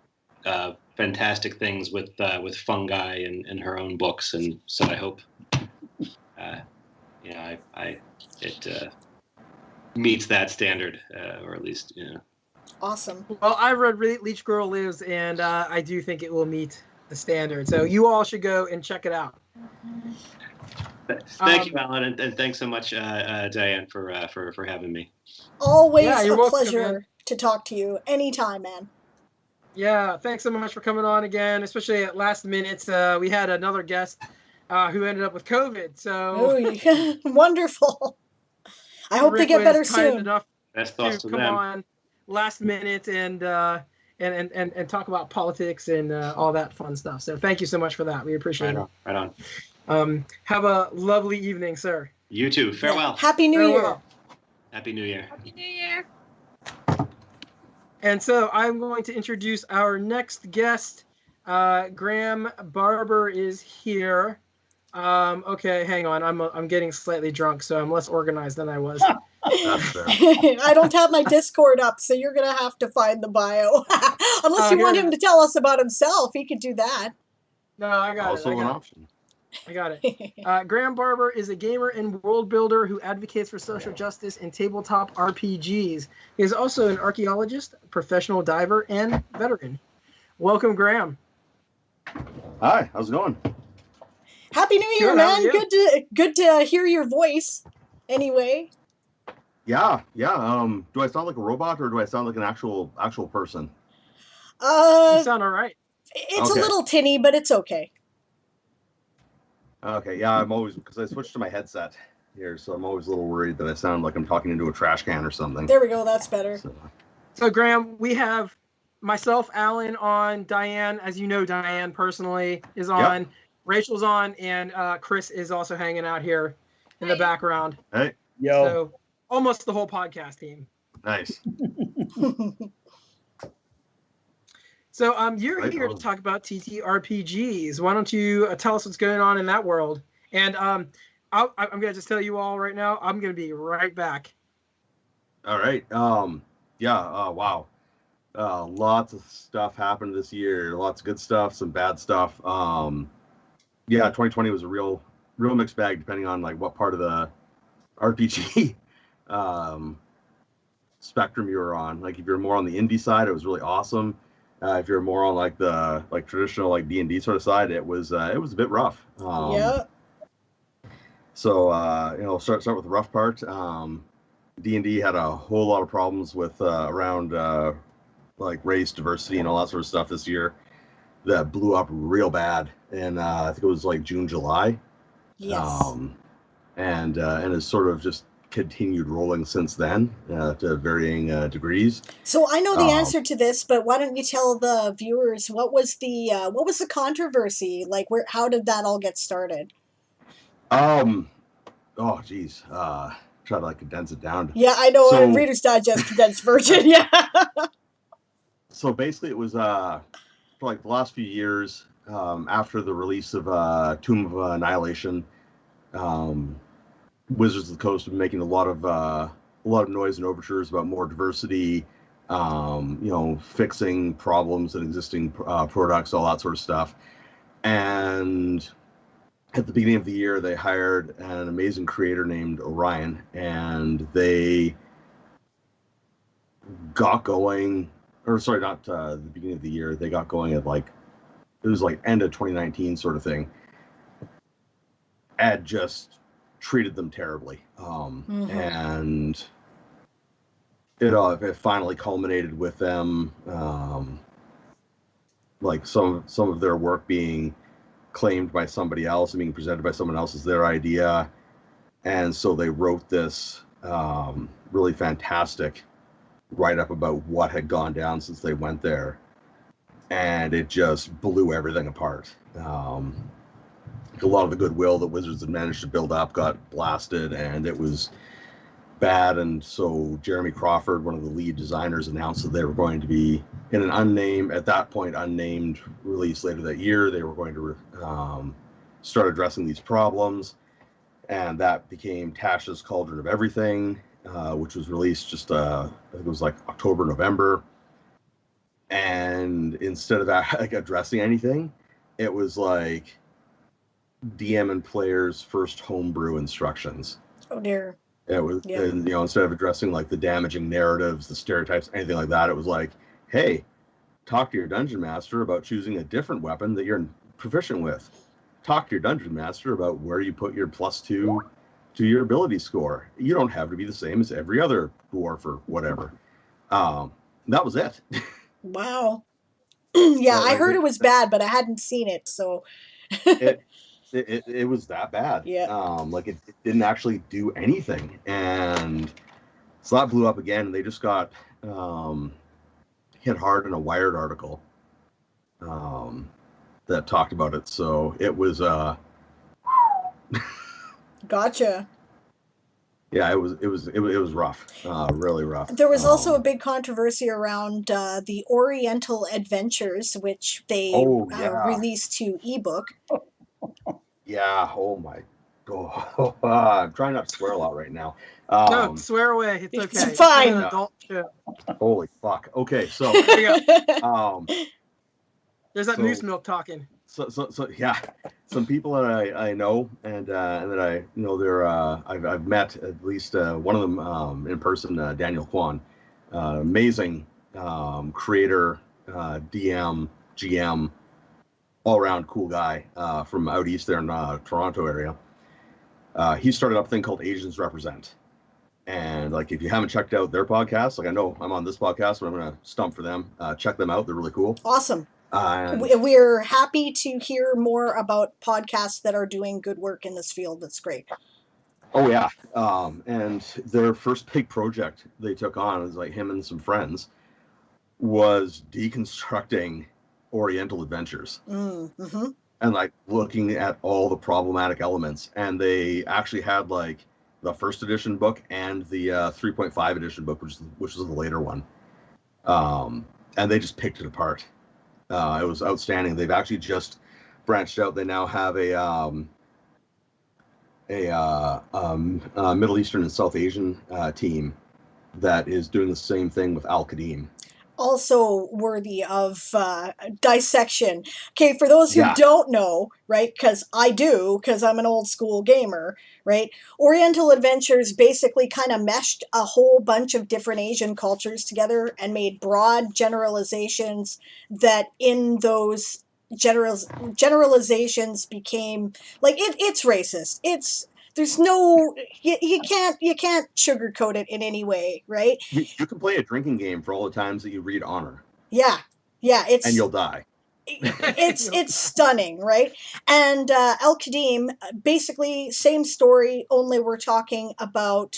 fantastic things with fungi and her own books, and so I hope it meets that standard, or at least Awesome. Well, I read Leech Girl Lives, and I do think it will meet the standard. So you all should go and check it out. Thank you, Alan, and thanks so much, Diane, for having me. Always a welcome, pleasure man. to talk to you anytime, man. Yeah, thanks so much for coming on again, especially at last minute. We had another guest who ended up with COVID. So wonderful. I hope they get better soon. Enough Best thoughts to to come them. on last minute and talk about politics and all that fun stuff. So thank you so much for that. We appreciate it. Right on. Have a lovely evening, sir. You too. Farewell. Yeah. Happy New Year. Happy New Year. Happy New Year. And so I'm going to introduce our next guest. Graeme Barber is here. Okay, hang on. I'm getting slightly drunk, so I'm less organized than I was. I don't have my Discord up, so you're gonna have to find the bio. Unless you want him to tell us about himself, he could do that. No, I got also it. an option. I got it. Graeme Barber is a gamer and world builder who advocates for social justice in tabletop RPGs. He is also an archaeologist, professional diver, and veteran. Welcome, Graeme. Hi, how's it going? Happy New Year, man! Good to hear your voice. Anyway. Yeah. Do I sound like a robot or do I sound like an actual person? You sound all right. It's a little tinny, but it's okay. Okay, yeah, I'm always, because I switched to my headset here, so I'm always a little worried that I sound like I'm talking into a trash can or something. There we go, that's better. So Graeme, we have myself, Alan, on. Diane, as you know, Diane personally is on. Yep. Rachel's on, and Chris is also hanging out here in the background. Hey. Yo. So almost the whole podcast team. Nice. So you're here to talk about TTRPGs. Why don't you tell us what's going on in that world? And I'm going to just tell you all right now, I'm going to be right back. All right. Wow. Lots of stuff happened this year. Lots of good stuff, some bad stuff. 2020 was a real mixed bag depending on like what part of the RPG spectrum you were on. Like if you're more on the indie side, it was really awesome. If you're more on like the traditional like D&D sort of side, it was a bit rough. So start with the rough part. D&D had a whole lot of problems with around like race diversity and all that sort of stuff this year that blew up real bad. And I think it was like June, July. Yes. And has sort of just continued rolling since then to varying degrees. So I know the answer to this, but why don't you tell the viewers what was the controversy? Like how did that all get started? Try to like condense it down. Yeah, I know. So, Reader's Digest condensed version. Yeah. So basically, it was for like the last few years. after the release of Tomb of Annihilation, Wizards of the Coast have been making a lot of noise and overtures about more diversity, fixing problems in existing products, all that sort of stuff. And at the beginning of the year, they hired an amazing creator named Orion, and they got going, or sorry, not the beginning of the year. They got going at it was end of 2019 sort of thing. Ed just treated them terribly, and it finally culminated with them, some of their work being claimed by somebody else and being presented by someone else as their idea, and so they wrote this really fantastic write-up about what had gone down since they went there, and it just blew everything apart. A lot of the goodwill that Wizards had managed to build up got blasted, and it was bad. And so Jeremy Crawford, one of the lead designers, announced that they were going to be in an unnamed release later that year. They were going to start addressing these problems, and that became Tasha's Cauldron of Everything, which was released just I think it was October, November. And instead of addressing anything, it was DM and players' first homebrew instructions. Oh dear. It was, and, instead of addressing the damaging narratives, the stereotypes, anything like that, it was hey, talk to your dungeon master about choosing a different weapon that you're proficient with. Talk to your dungeon master about where you put your +2 to your ability score. You don't have to be the same as every other dwarf or whatever. That was it. Wow. Yeah, I heard it was bad, but I hadn't seen it, so. It was that bad. Yeah. It didn't actually do anything, and so that blew up again. And they just got hit hard in a Wired article that talked about it. So it was. Gotcha. Yeah, it was rough, really rough. There was also a big controversy around the Oriental Adventures, which they released to ebook. Yeah. Oh my God. I'm trying not to swear a lot right now. No, swear away. It's okay. It's fine. It's an adult show. Holy fuck. Okay, so There you go. There's that moose milk talking. So yeah, some people that I know and that I know, they're I've met at least one of them in person, Daniel Kwan, amazing creator, DM, GM, all around cool guy from out east there in Toronto area. He started up a thing called Asians Represent, and if you haven't checked out their podcast, I know I'm on this podcast, but I'm gonna stump for them. Check them out; they're really cool. Awesome. We're happy to hear more about podcasts that are doing good work in this field. That's great. Oh yeah, and their first big project they took on is him and some friends was deconstructing Oriental Adventures, mm-hmm. and looking at all the problematic elements. And they actually had the first edition book and the 3.5 edition book, which was the later one, and they just picked it apart. It was outstanding. They've actually just branched out. They now have a Middle Eastern and South Asian team that is doing the same thing with Al Qadim. Also worthy of dissection. Okay, for those who don't know, right, because I do, because I'm an old school gamer, right, Oriental Adventures basically kind of meshed a whole bunch of different Asian cultures together and made broad generalizations that in those generalizations became, it's racist. There's no, you can't sugarcoat it in any way, right? You can play a drinking game for all the times that you read honor. Yeah, and you'll die. It's stunning, right? And Al Qadim, basically same story, only we're talking about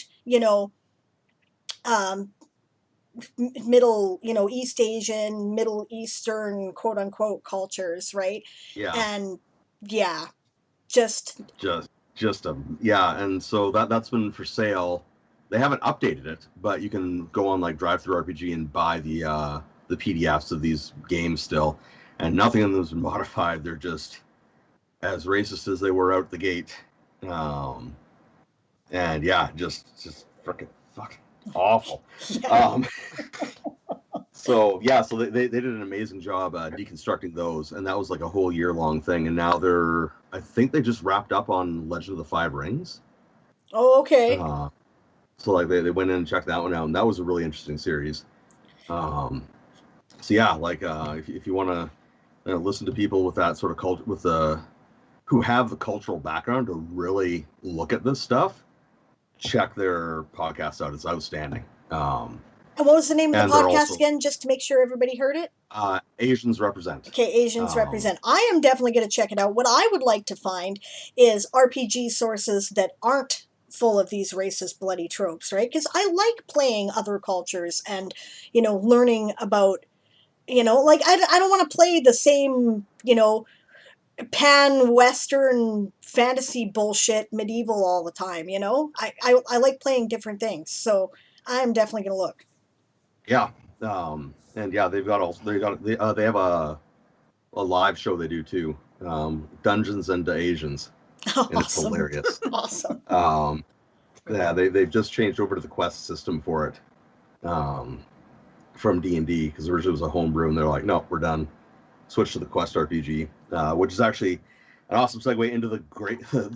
Middle, East Asian, Middle Eastern, quote unquote cultures, right? Yeah. And and so that's been for sale. They haven't updated it, but you can go on Drive-Thru RPG and buy the PDFs of these games still. and nothing in them has been modified. They're just as racist as they were out the gate. And yeah, just freaking fucking awful. Yeah. So they did an amazing job deconstructing those, and that was like a whole year-long thing. And now I think they just wrapped up on Legend of the Five Rings. Oh, okay. So like they went in and checked that one out, and that was a really interesting series. So yeah, like if you want to listen to people with that sort of culture, who have the cultural background to really look at this stuff, check their podcast out. It's outstanding. And what was the name of the podcast also, again, just to make sure everybody heard it? Asians Represent. Okay, Asians Represent. I am definitely going to check it out. What I would like to find is RPG sources that aren't full of these racist, bloody tropes, right? Because I like playing other cultures and, learning about, like, I don't want to play the same, pan-Western fantasy bullshit medieval all the time, I like playing different things. So I'm definitely going to look. Yeah, and yeah, they have a live show they do too, Dungeons and Asians, and it's hilarious. Awesome. Yeah, they've just changed over to the Quest system for it, from D&D, because originally it was a homebrew, and they're like, no, we're done. Switch to the Quest RPG, which is actually an awesome segue into the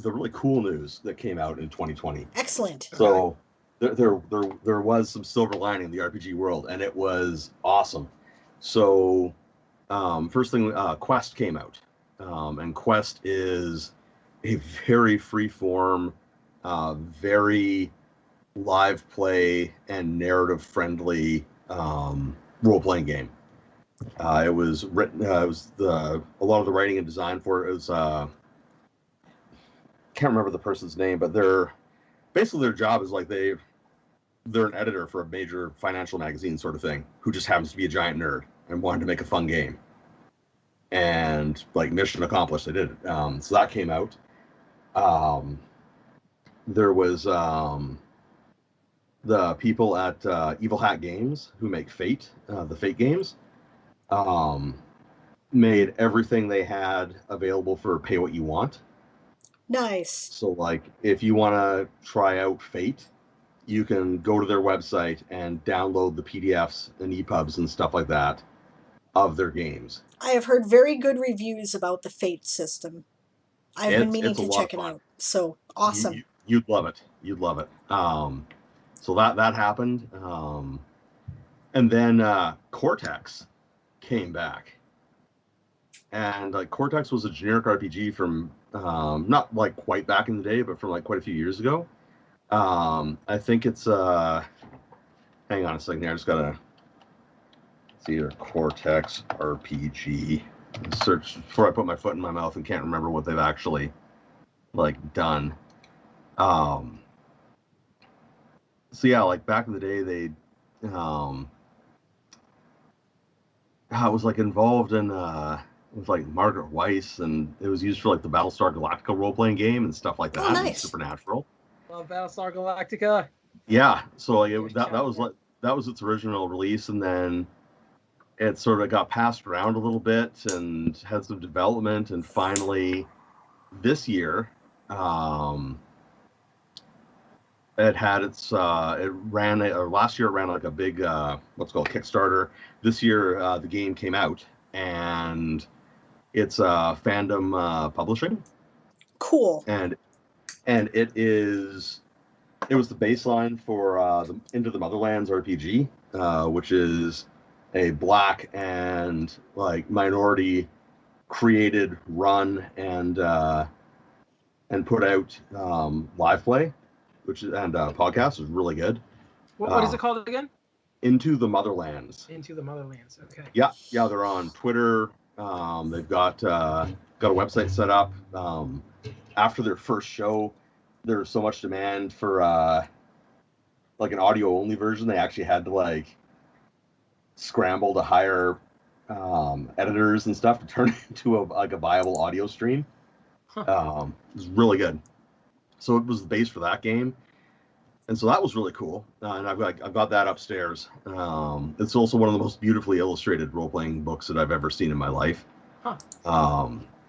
really cool news that came out in 2020. Excellent. So. There was some silver lining in the RPG world, and it was awesome. So, first thing, Quest came out, and Quest is a very free-form, very live play and narrative-friendly role-playing game. It was written. It was a lot of the writing and design for it was. Can't remember the person's name, but their job is like they're an editor for a major financial magazine sort of thing, who just happens to be a giant nerd and wanted to make a fun game. And like, mission accomplished, they did it. So that came out. There was the people at Evil Hat Games who make Fate, the Fate games, made everything they had available for pay what you want. Nice. So like, if you want to try out Fate, you can go to their website and download the PDFs and EPUBs and stuff like that of their games. I have heard very good reviews about the Fate system. I've been meaning to check it out. So awesome. You'd love it. You'd love it. So that happened. And then Cortex came back. And like, Cortex was a generic RPG from not like quite back in the day, but from like quite a few years ago. I think it's hang on a second here. I just gotta see your Cortex RPG. Search before I put my foot in my mouth and can't remember what they've actually like done. So yeah, like back in the day, they I was like involved in with like Margaret Weiss, and it was used for like the Battlestar Galactica role-playing game and stuff like that. Oh, nice. Supernatural. Love Battlestar Galactica. Yeah, so like that was its original release, and then it sort of got passed around a little bit and had some development, and finally this year it had its last year it ran like a big what's called Kickstarter. This year the game came out, and it's Fandom Publishing. Cool. And it was the baseline for the Into the Motherlands RPG, which is a Black and like minority created, run, and put out live play, and podcast is really good. What is it called again? Into the Motherlands. Into the Motherlands. Okay. Yeah, they're on Twitter. They've got a website set up. After their first show, there was so much demand for like an audio only version. They actually had to like scramble to hire editors and stuff to turn it into a viable audio stream. It was really good. So it was the base for that game. And so that was really cool. And I've got that upstairs. It's also one of the most beautifully illustrated role-playing books that I've ever seen in my life. Huh.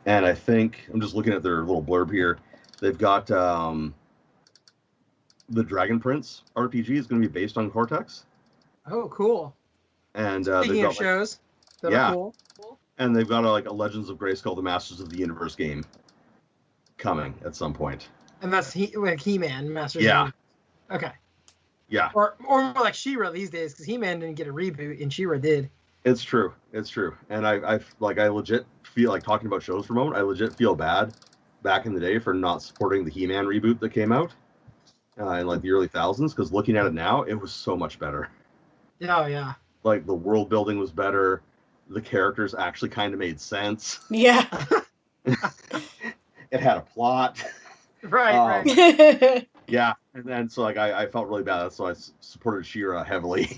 And I think I'm just looking at their little blurb here. They've got the Dragon Prince RPG is going to be based on Cortex. Oh, cool. And Speaking they've got of shows that yeah. are cool. And they've got a Legends of Grayskull, the Masters of the Universe game coming at some point. And that's He-Man, Masters. Yeah. Okay. Yeah. Or more like She-Ra these days, because He-Man didn't get a reboot and She-Ra did. It's true. And I legit feel like, talking about shows for a moment, I legit feel bad back in the day for not supporting the He-Man reboot that came out in like the early thousands, because looking at it now, it was so much better. Oh, yeah. Like, the world building was better. The characters actually kind of made sense. Yeah. It had a plot. Right. Yeah, and then so like I felt really bad, so I supported She-Ra heavily.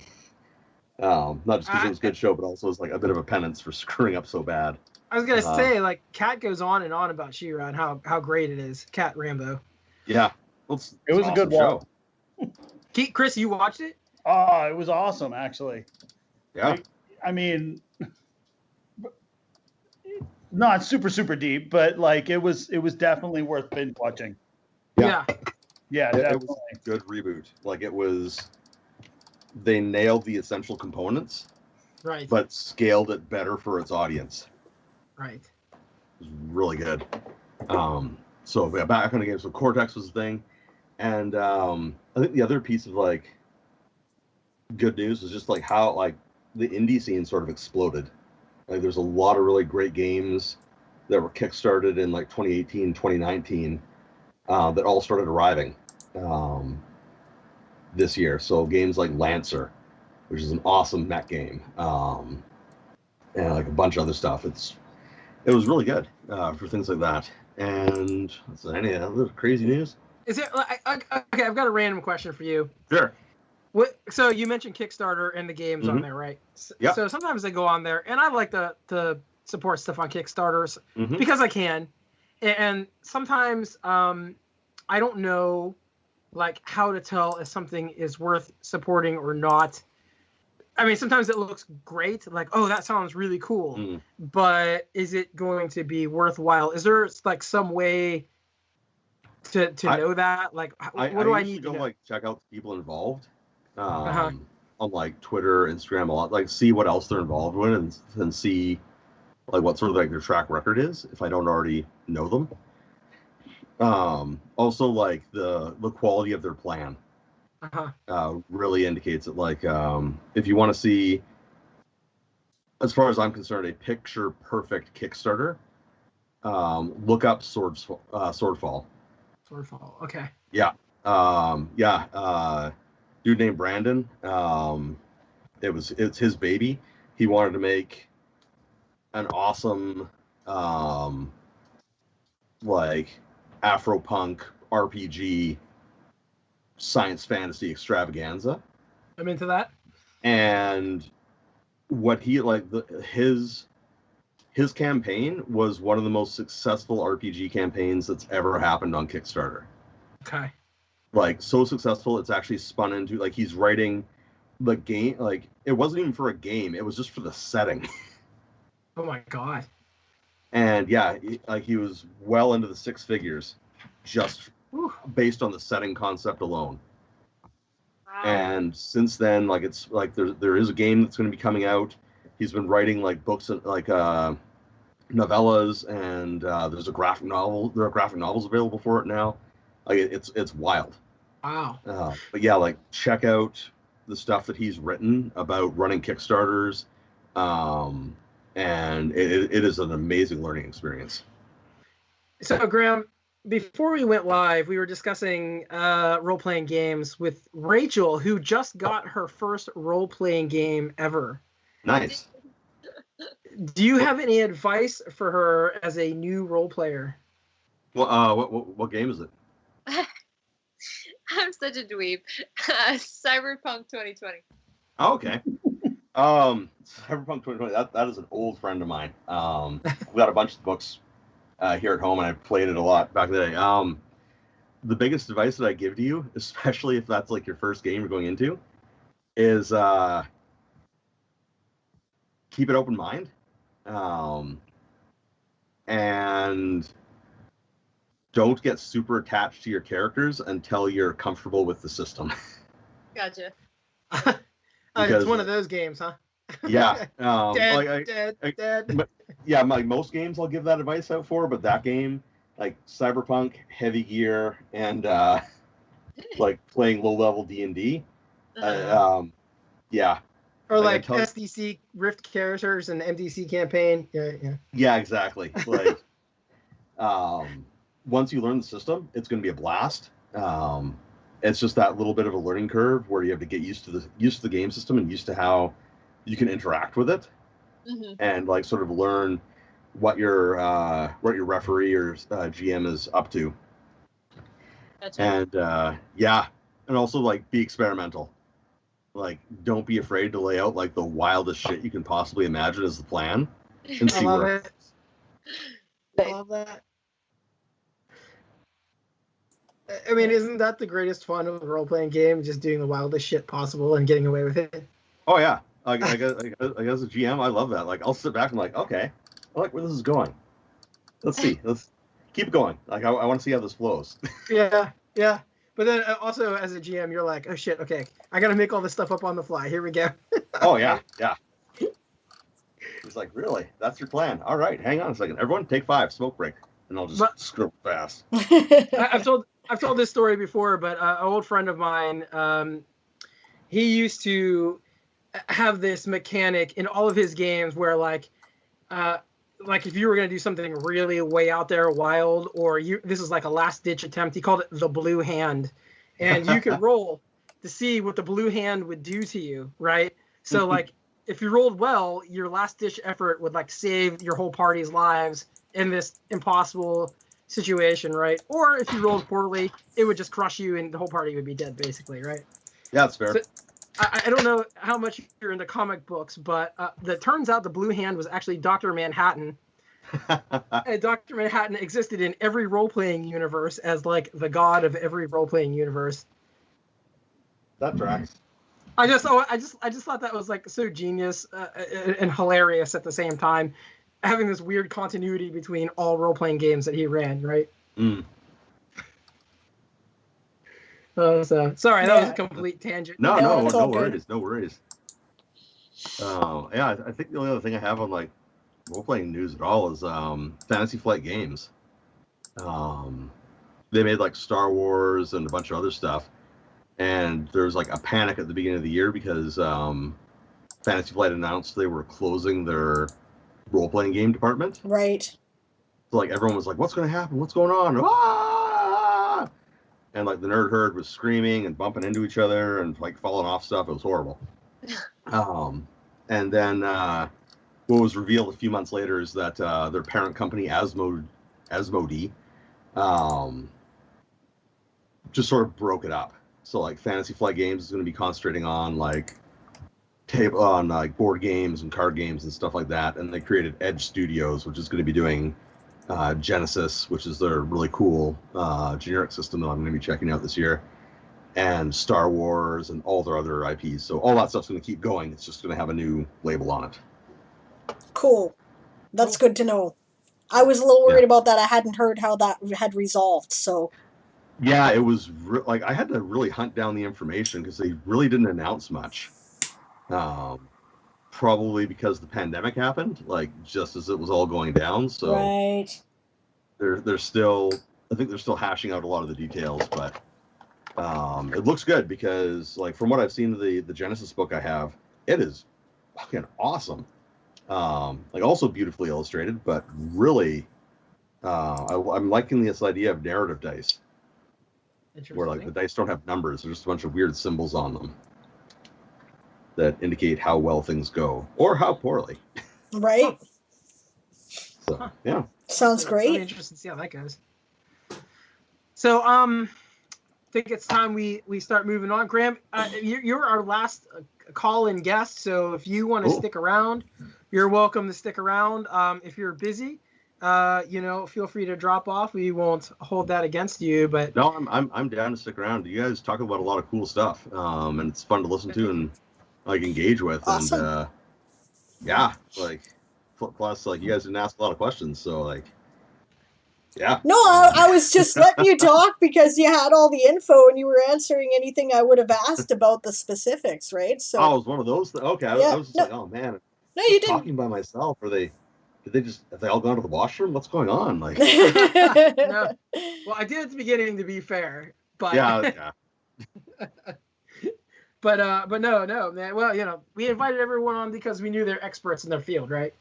Not just because it was a good show, but also as like a bit of a penance for screwing up so bad. I was gonna say, like, Kat goes on and on about She-Ra and how great it is. Kat Rambo. Yeah, it was a good show. Chris, you watched it? Oh, it was awesome, actually. Yeah. I mean, not super deep, but like it was definitely worth binge watching. Yeah. Yeah, it was a good reboot. Like, they nailed the essential components, right? But scaled it better for its audience. Right. It was really good. So yeah, back on the game. So Cortex was the thing, and I think the other piece of like good news was just like how like the indie scene sort of exploded. Like, there's a lot of really great games that were kickstarted in like 2018, 2019 that all started arriving this year. So games like Lancer, which is an awesome mech game, and like a bunch of other stuff. It was really good for things like that. And is there any other crazy news? Is it okay? I've got a random question for you. Sure. So you mentioned Kickstarter and the games on there, right? Yeah. So sometimes I go on there, and I like to support stuff on Kickstarters because I can. And sometimes I don't know, like, how to tell if something is worth supporting or not. I mean, sometimes it looks great, like, oh, that sounds really cool, but is it going to be worthwhile? Is there like some way to know that? Like, what do I need to go know? like check out the people involved on like Twitter, Instagram, a lot. Like, see what else they're involved with, and see like what sort of like their track record is, if I don't already know them. Also, like the quality of their plan really indicates it. Like, if you want to see, as far as I'm concerned, a picture perfect Kickstarter, look up Swordfall. Swordfall. Okay. Yeah. Dude named Brandon. It's his baby. He wanted to make an awesome like Afropunk RPG science fantasy extravaganza. I'm into that. And what he his campaign was one of the most successful RPG campaigns that's ever happened on Kickstarter. Okay. Like, so successful, it's actually spun into, like, he's writing the game, like, it wasn't even for a game, it was just for the setting. Oh my god. And yeah, he was well into the six figures just based on the setting concept alone. Wow. And since then, like, it's like there is a game that's going to be coming out. He's been writing like books, like novellas, and there's a graphic novel. There are graphic novels available for it now. Like, it's wild. Wow. But yeah, like, check out the stuff that he's written about running Kickstarters. And it is an amazing learning experience. So, Graeme, before we went live, we were discussing role-playing games with Rachel, who just got her first role-playing game ever. Nice. Do you have any advice for her as a new role player? Well, what game is it? I'm such a dweeb. Cyberpunk 2020. Oh, okay. Cyberpunk 2020. That is an old friend of mine. We got a bunch of books here at home, and I played it a lot back in the day. the biggest advice that I give to you, especially if that's like your first game you're going into, is keep an open mind, and don't get super attached to your characters until you're comfortable with the system. Gotcha. It's one of those games, huh? Yeah. Dead. Yeah, like most games I'll give that advice out for, but that game, like Cyberpunk, Heavy Gear, and like playing low-level D&D, yeah. Or like SDC Rift characters and MDC campaign. Yeah, exactly. Like, once you learn the system, it's going to be a blast. It's just that little bit of a learning curve where you have to get used to the game system and used to how you can interact with it, and like sort of learn what your referee or GM is up to. That's right. And and also like be experimental. Like, don't be afraid to lay out like the wildest shit you can possibly imagine as the plan, and see where. I love that. I mean, isn't that the greatest fun of a role-playing game? Just doing the wildest shit possible and getting away with it. Oh yeah, I guess as a GM, I love that. Like, I'll sit back and like, okay, I like where this is going. Let's see. Let's keep going. Like, I want to see how this flows. Yeah. But then also as a GM, you're like, oh shit, okay, I got to make all this stuff up on the fly. Here we go. Oh yeah. It's like, really? That's your plan? All right, hang on a second. Everyone, take 5, smoke break, and I'll just scribble fast. I've told this story before, but an old friend of mine, he used to have this mechanic in all of his games where like if you were going to do something really way out there wild, or this is like a last ditch attempt, he called it the blue hand, and you could roll to see what the blue hand would do to you, right? So like if you rolled well, your last ditch effort would like save your whole party's lives in this impossible situation, right? Or if you rolled poorly, it would just crush you and the whole party would be dead, basically, right? Yeah, that's fair. So, I don't know how much you're into comic books, but it turns out the Blue Hand was actually Dr. Manhattan. And Dr. Manhattan existed in every role-playing universe as like the god of every role-playing universe. That tracks. I just thought that was like so genius and hilarious at the same time, having this weird continuity between all role-playing games that he ran, right? So sorry, that was a complete tangent. No worries. I think the only other thing I have on like role-playing news at all is Fantasy Flight Games. They made like Star Wars and a bunch of other stuff, and there was like a panic at the beginning of the year because Fantasy Flight announced they were closing their role-playing game department. Right. So like everyone was like, "What's going to happen? What's going on?" Ah! And like the nerd herd was screaming and bumping into each other and like falling off stuff. It was horrible. And then what was revealed a few months later is that their parent company Asmodee just sort of broke it up. So like Fantasy Flight Games is going to be concentrating on like board games and card games and stuff like that. And they created Edge Studios, which is going to be doing Genesis, which is their really cool generic system that I'm going to be checking out this year, and Star Wars and all their other IPs. So all that stuff's going to keep going. It's just going to have a new label on it. Cool. That's good to know. I was a little worried about that. I hadn't heard how that had resolved. So yeah, it was like I had to really hunt down the information because they really didn't announce much. Probably because the pandemic happened, like just as it was all going down. So right. They're still, I think they're still hashing out a lot of the details, but it looks good because like from what I've seen of the Genesis book I have, it is fucking awesome. Like also beautifully illustrated, but really I'm liking this idea of narrative dice where like the dice don't have numbers, there's just a bunch of weird symbols on them that indicate how well things go or how poorly. Right. So yeah. Sounds great. Really interested to see how that goes. So I think it's time we start moving on. Graeme, you're our last call-in guest, so if you want to stick around, you're welcome to stick around. If you're busy, feel free to drop off. We won't hold that against you, but No, I'm down to stick around. You guys talk about a lot of cool stuff, and it's fun to listen to and like engage with. Awesome. And yeah, like plus like you guys didn't ask a lot of questions, so like yeah. No, I was just letting you talk because you had all the info and you were answering anything I would have asked about the specifics, right? So Oh, it was one of those. Okay, I yeah, was just no, like, oh man, no, you just didn't. talking by myself. Have they all gone to the washroom? What's going on? Like, no. Well, I did at the beginning, to be fair, but yeah. but no, man. Well, we invited everyone on because we knew they're experts in their field, right?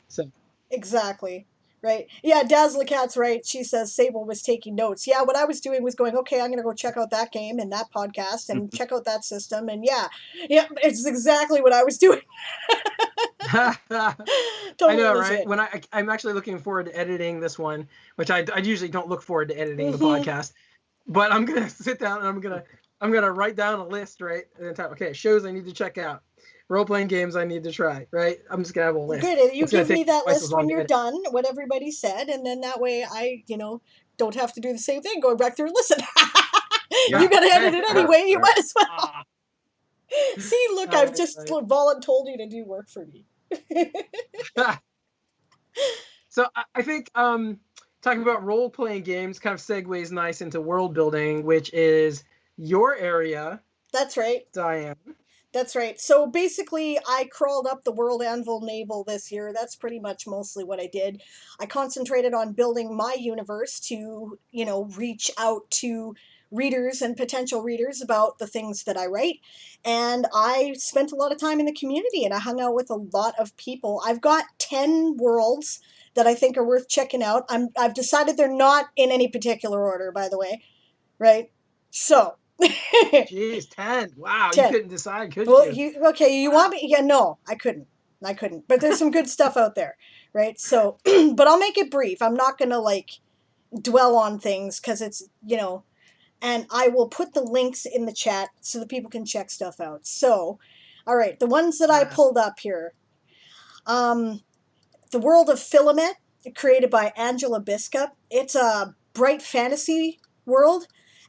So Exactly. Right. Yeah, Dazzlecat's right. She says Sable was taking notes. Yeah, what I was doing was going, okay, I'm going to go check out that game and that podcast and check out that system. And yeah, it's exactly what I was doing. I Totally know, legit. right? When I'm actually looking forward to editing this one, which I usually don't look forward to editing the Mhm. podcast, but I'm gonna sit down and I'm gonna write down a list, right? And then type, okay, shows I need to check out, role playing games I need to try, right? I'm just gonna have a list. Good. You It's gonna give me take that twice as list long when to you're edit. done, what everybody said, and then that way I, don't have to do the same thing, going back through and listen. Yeah. You got to edit it Yeah. anyway. You Right. might as well. Ah, See, look, All I've right, just right. told you to do work for me. So I think talking about role playing games kind of segues nice into world building, which is your area, That's right. Diane. That's right. So basically, I crawled up the World Anvil navel this year. That's pretty much mostly what I did. I concentrated on building my universe to, reach out to readers and potential readers about the things that I write. And I spent a lot of time in the community and I hung out with a lot of people. I've got 10 worlds that I think are worth checking out. I've decided they're not in any particular order, by the way, right? So, Jeez, 10. Wow, 10. you couldn't decide, could Well, you? you want me? Yeah, no, I couldn't. But there's some good stuff out there, right? So, but I'll make it brief. I'm not gonna dwell on things because it's and I will put the links in the chat so that people can check stuff out. So, all right, the ones that I Yes. pulled up here. The World of Filament, created by Angela Biskup. It's a bright fantasy world,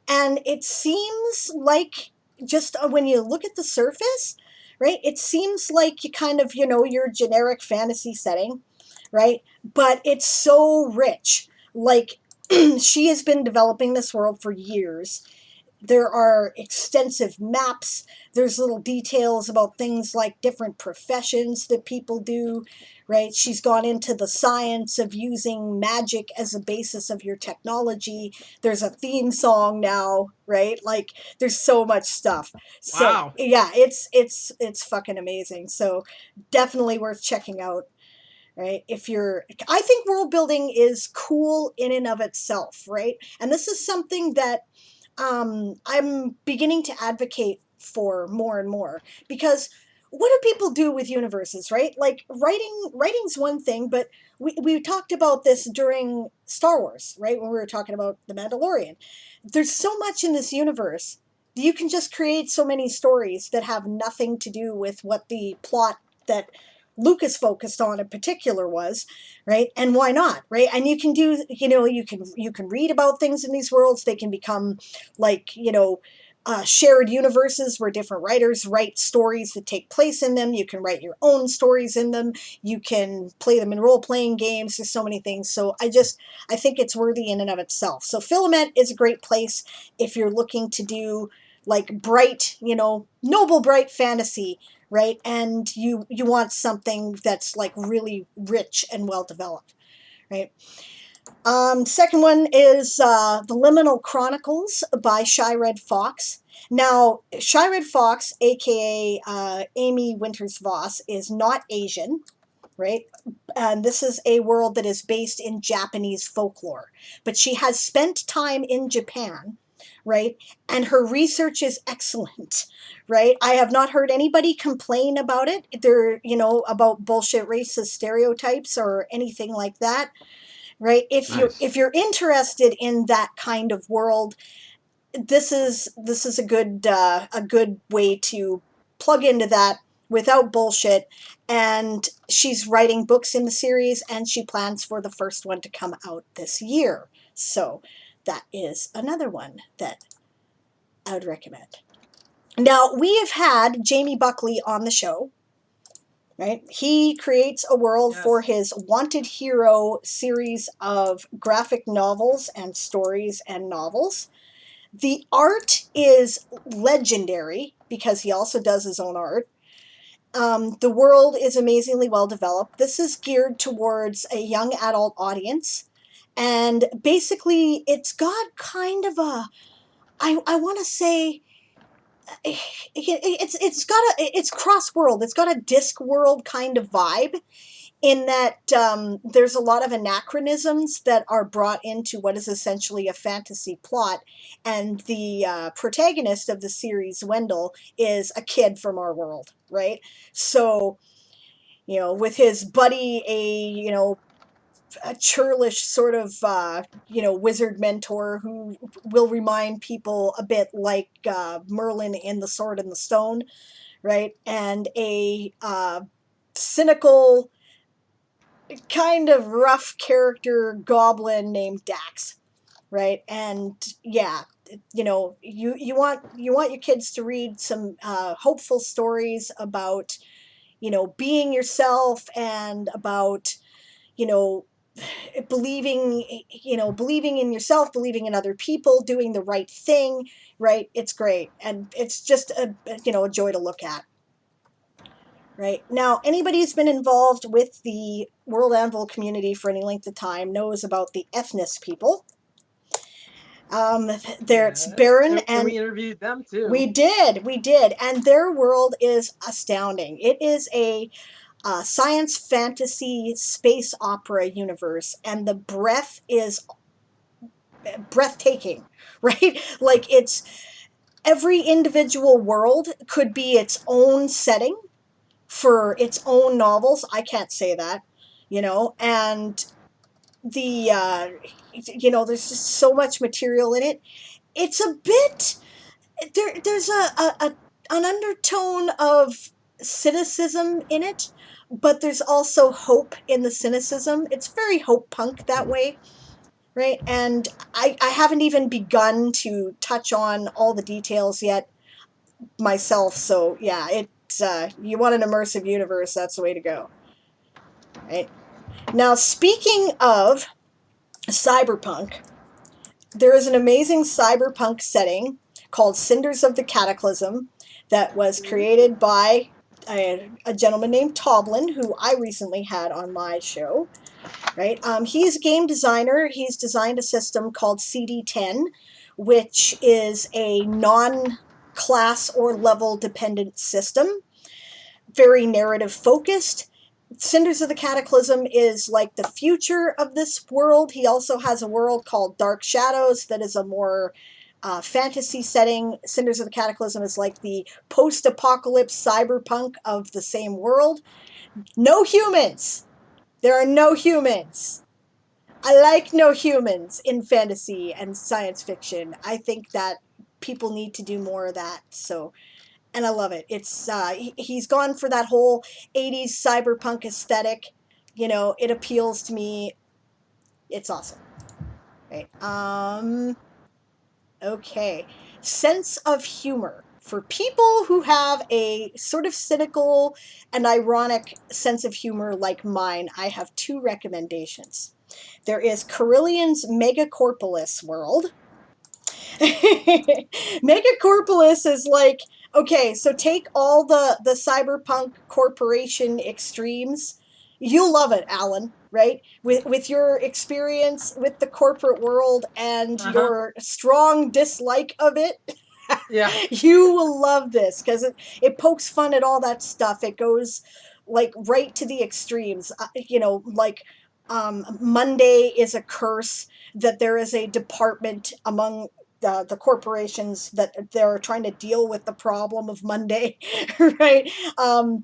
and it seems like just when you look at the surface, right? It seems like you kind of your generic fantasy setting, right? But it's so rich. Like she has been developing this world for years. There are extensive maps. There's little details about things like different professions that people do, right? She's gone into the science of using magic as a basis of your technology. There's a theme song now, right? Like there's so much stuff. So Wow. yeah, it's fucking amazing. So definitely worth checking out. Right? I think world building is cool in and of itself, right? And this is something that I'm beginning to advocate for more and more because what do people do with universes, right? Like writing's one thing, but we talked about this during Star Wars, right? When we were talking about The Mandalorian. There's so much in this universe. You can just create so many stories that have nothing to do with what the plot that Lucas focused on in particular was, right? And why not, right? And you can do, you can read about things in these worlds. They can become like, shared universes where different writers write stories that take place in them. You can write your own stories in them. You can play them in role-playing games. There's so many things. So I think it's worthy in and of itself. So Filament is a great place if you're looking to do like bright, noble, bright fantasy, right? And you want something that's like really rich and well developed, right? Second one is The Liminal Chronicles by Shy Red Fox. Now, Shy Red Fox, aka Amy Winters Voss, is not Asian, right? And this is a world that is based in Japanese folklore. But she has spent time in Japan, right? And her research is excellent, right? I have not heard anybody complain about it. About bullshit racist stereotypes or anything like that, right? Nice. If you're interested in that kind of world, this is a good way to plug into that without bullshit. And she's writing books in the series, and she plans for the first one to come out this year. So that is another one that I would recommend. Now, we have had Jamie Buckley on the show, right? He creates a world for his Wanted Hero series of graphic novels and stories and novels. The art is legendary because he also does his own art. The world is amazingly well developed. This is geared towards a young adult audience. And basically, it's got kind of a, I want to say, it's cross world. It's got a disc world kind of vibe, in that there's a lot of anachronisms that are brought into what is essentially a fantasy plot, and the protagonist of the series, Wendell, is a kid from our world, right? So, with his buddy, a churlish sort of wizard mentor who will remind people a bit like Merlin in The Sword and the Stone, right? And a cynical, kind of rough character goblin named Dax, right? And yeah, you want your kids to read some hopeful stories about being yourself, and about believing in yourself, believing in other people, doing the right thing, right? It's great, and it's just a joy to look at. Right. Now, anybody who's been involved with the World Anvil community for any length of time knows about the Ethnis people. It's Baron, and we interviewed them too. We did, and their world is astounding. It is a science fantasy space opera universe, and the breadth is breathtaking, right? Like, it's every individual world could be its own setting for its own novels. I can't say that, and the there's just so much material in it. It's a bit there's an undertone of cynicism in it, but there's also hope in the cynicism. It's very hope punk that way, right? And I haven't even begun to touch on all the details yet myself, so yeah, you want an immersive universe, that's the way to go, right? Now, speaking of cyberpunk, there is an amazing cyberpunk setting called Cinders of the Cataclysm that was created by a gentleman named Toblin, who I recently had on my show, right? He's a game designer. He's designed a system called CD10, which is a non-class or level dependent system, very narrative focused. Cinders of the Cataclysm is like the future of this world. He also has a world called Dark Shadows that is a more fantasy setting. Cinders of the Cataclysm is like the post-apocalypse cyberpunk of the same world. No humans. There are no humans. I like no humans in fantasy and science fiction. I think that people need to do more of that. So, and I love it. It's he's gone for that whole 80s cyberpunk aesthetic. It appeals to me. It's awesome. Right. Okay. Sense of humor. For people who have a sort of cynical and ironic sense of humor like mine, I have two recommendations. There is Carillion's Megacorpolis world. Megacorpolis is like, okay, so take all the cyberpunk corporation extremes. You'll love it, Alan, right? With your experience with the corporate world and your strong dislike of it. Yeah. You will love this because it pokes fun at all that stuff. It goes like right to the extremes. Monday is a curse, that there is a department among the corporations that they're trying to deal with the problem of Monday, right?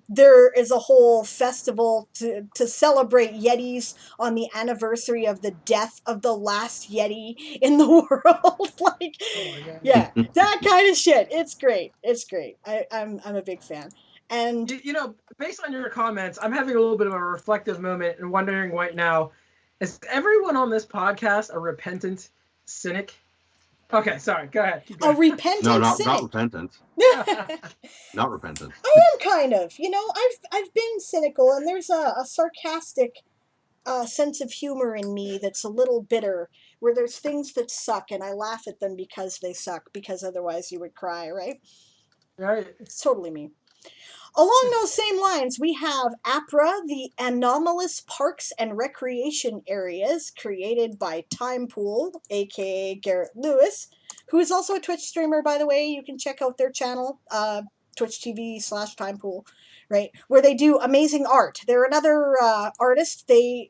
There is a whole festival to celebrate Yetis on the anniversary of the death of the last Yeti in the world. Like, Oh my God. yeah, that kind of shit. It's great. It's great. I'm a big fan. And You know, based on your comments, I'm having a little bit of a reflective moment and wondering right now, is everyone on this podcast a repentant cynic? Okay, sorry. Go ahead. Keep a going. repentant No, not cynic. repentant. Not repentant. I am kind of. You know, I've been cynical, and there's a sarcastic sense of humor in me that's a little bitter, where there's things that suck, and I laugh at them because they suck, because otherwise you would cry, right? Right. It's totally me. Along those same lines, we have APRA, the Anomalous Parks and Recreation Areas, created by Timepool, aka Garrett Lewis, who is also a Twitch streamer, by the way. You can check out their channel, Twitch TV/Timepool, right? Where they do amazing art. They're another artist. They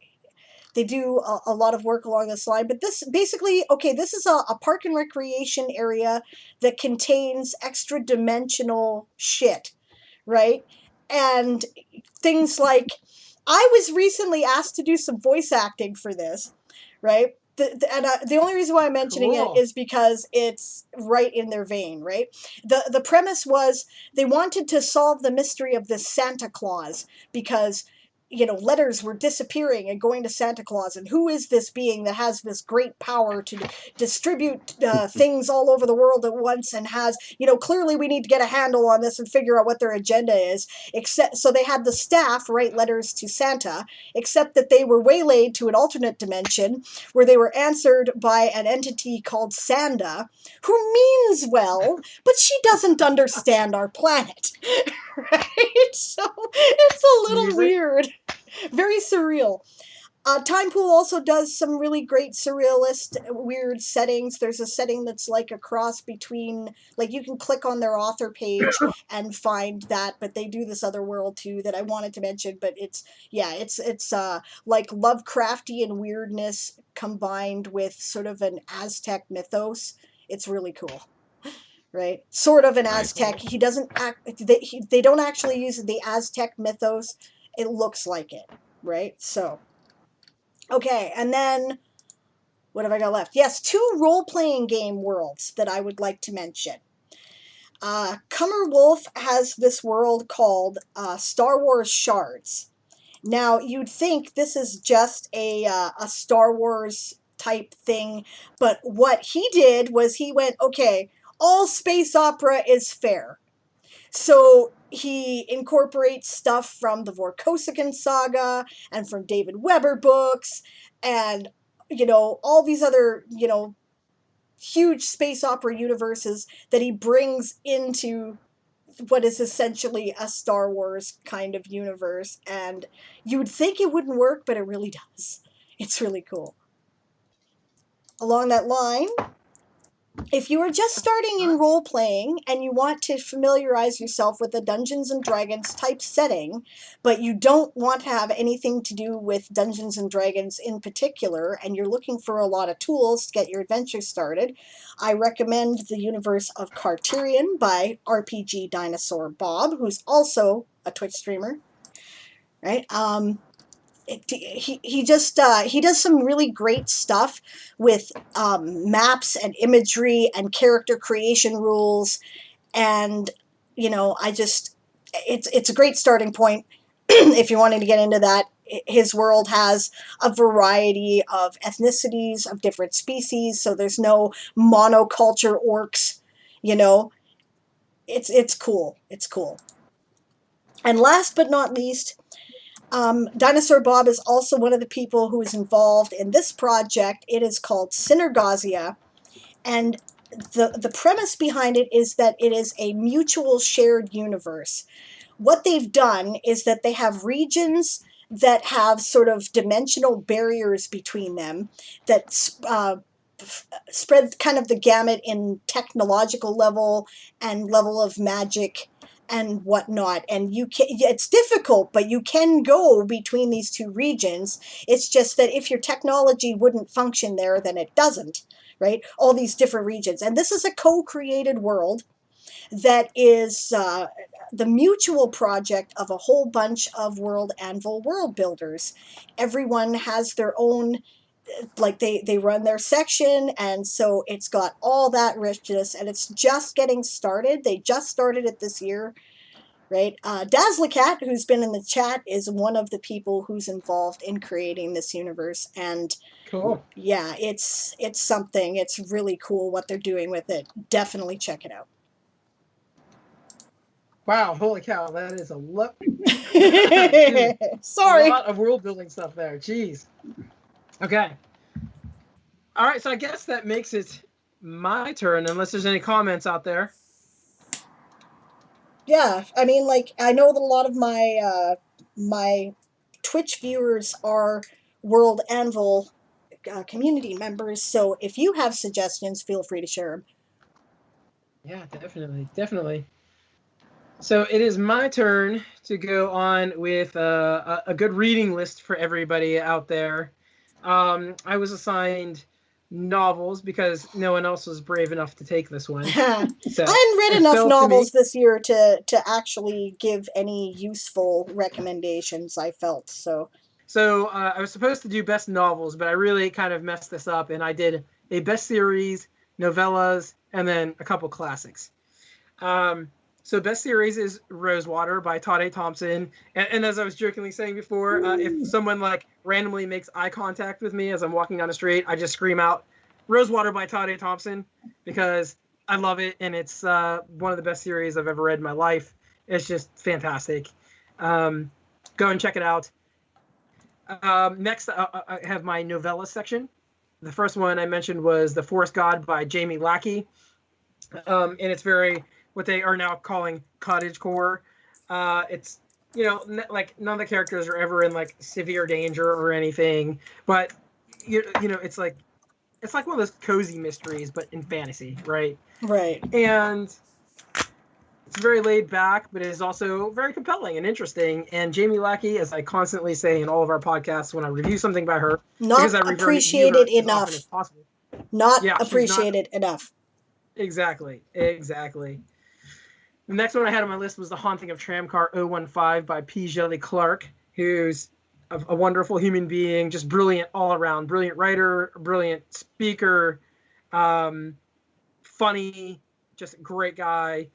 do a lot of work along this line. But this basically, okay, this is a park and recreation area that contains extra dimensional shit, right? And things like, I was recently asked to do some voice acting for this, right? The only reason why I'm mentioning Cool. it is because it's right in their vein, right? The premise was they wanted to solve the mystery of this Santa Claus, because letters were disappearing and going to Santa Claus, and who is this being that has this great power to distribute things all over the world at once, and has, clearly we need to get a handle on this and figure out what their agenda is. So they had the staff write letters to Santa, except that they were waylaid to an alternate dimension where they were answered by an entity called Sanda, who means well, but she doesn't understand our planet. Right? So it's a little Music. weird. Very surreal. Timepool also does some really great surrealist, weird settings. There's a setting that's like a cross between, like, you can click on their author page and find that, but they do this other world too that I wanted to mention. But it's like Lovecraftian weirdness combined with sort of an Aztec mythos. It's really cool. Right, sort of an Aztec. He doesn't act. They don't actually use the Aztec mythos. It looks like it, right? So, okay, and then what have I got left? Yes, 2 role-playing game worlds that I would like to mention. Cummer Wolf has this world called Star Wars Shards. Now, you'd think this is just a Star Wars type thing, but what he did was he went, okay, all space opera is fair. So he incorporates stuff from the Vorkosigan saga and from David Weber books and, all these other, huge space opera universes that he brings into what is essentially a Star Wars kind of universe. And you would think it wouldn't work, but it really does. It's really cool. Along that line, if you are just starting in role-playing and you want to familiarize yourself with a Dungeons & Dragons type setting, but you don't want to have anything to do with Dungeons & Dragons in particular, and you're looking for a lot of tools to get your adventure started, I recommend the universe of Carterion by RPG Dinosaur Bob, who's also a Twitch streamer, right? He does some really great stuff with maps and imagery and character creation rules, and it's a great starting point if you're wanting to get into that. His world has a variety of ethnicities of different species, so there's no monoculture orcs. It's cool. It's cool. And last but not least, Dinosaur Bob is also one of the people who is involved in this project. It is called Synergazia, and the premise behind it is that it is a mutual shared universe. What they've done is that they have regions that have sort of dimensional barriers between them that spread kind of the gamut in technological level and level of magic and whatnot, and it's difficult, but you can go between these 2 regions. It's just that if your technology wouldn't function there, then it doesn't, right? All these different regions. And this is a co-created world that is the mutual project of a whole bunch of World Anvil world builders. Everyone has their own, like they run their section, and so it's got all that richness, and it's just getting started. They just started it this year, right? Dazzlecat, who's been in the chat, is one of the people who's involved in creating this universe, and Cool. yeah, it's something. It's really cool what they're doing with it. Definitely check it out. Wow, holy cow, that is a lot. Sorry. A lot of world building stuff there. Jeez. Okay. All right, so I guess that makes it my turn, unless there's any comments out there. Yeah, I mean, like, I know that a lot of my my Twitch viewers are World Anvil community members, so if you have suggestions, feel free to share them. Yeah, definitely, definitely. So it is my turn to go on with a good reading list for everybody out there. I was assigned novels because no one else was brave enough to take this one. So I hadn't read enough novels this year to actually give any useful recommendations, I felt. So I was supposed to do best novels, but I really kind of messed this up, and I did a best series, novellas, and then a couple classics. So best series is Rosewater by Todd A. Thompson. And as I was jokingly saying before, if someone like randomly makes eye contact with me as I'm walking down the street, I just scream out Rosewater by Todd A. Thompson because I love it. And it's one of the best series I've ever read in my life. It's just fantastic. Go and check it out. Next, I have my novella section. The first one I mentioned was The Forest God by Jamie Lackey. And it's very... what they are now calling cottagecore. It's, you know, like none of the characters are ever in like severe danger or anything, but you know, it's like one of those cozy mysteries, but in fantasy, right? Right. And it's very laid back, but it is also very compelling and interesting. And Jamie Lackey, as I constantly say in all of our podcasts when I review something by her, not appreciated enough. Not appreciated enough. Exactly. The next one I had on my list was The Haunting of Tramcar 015 by P. Shelley Clark, who's a wonderful human being, just brilliant all around, brilliant writer, brilliant speaker, funny, just a great guy.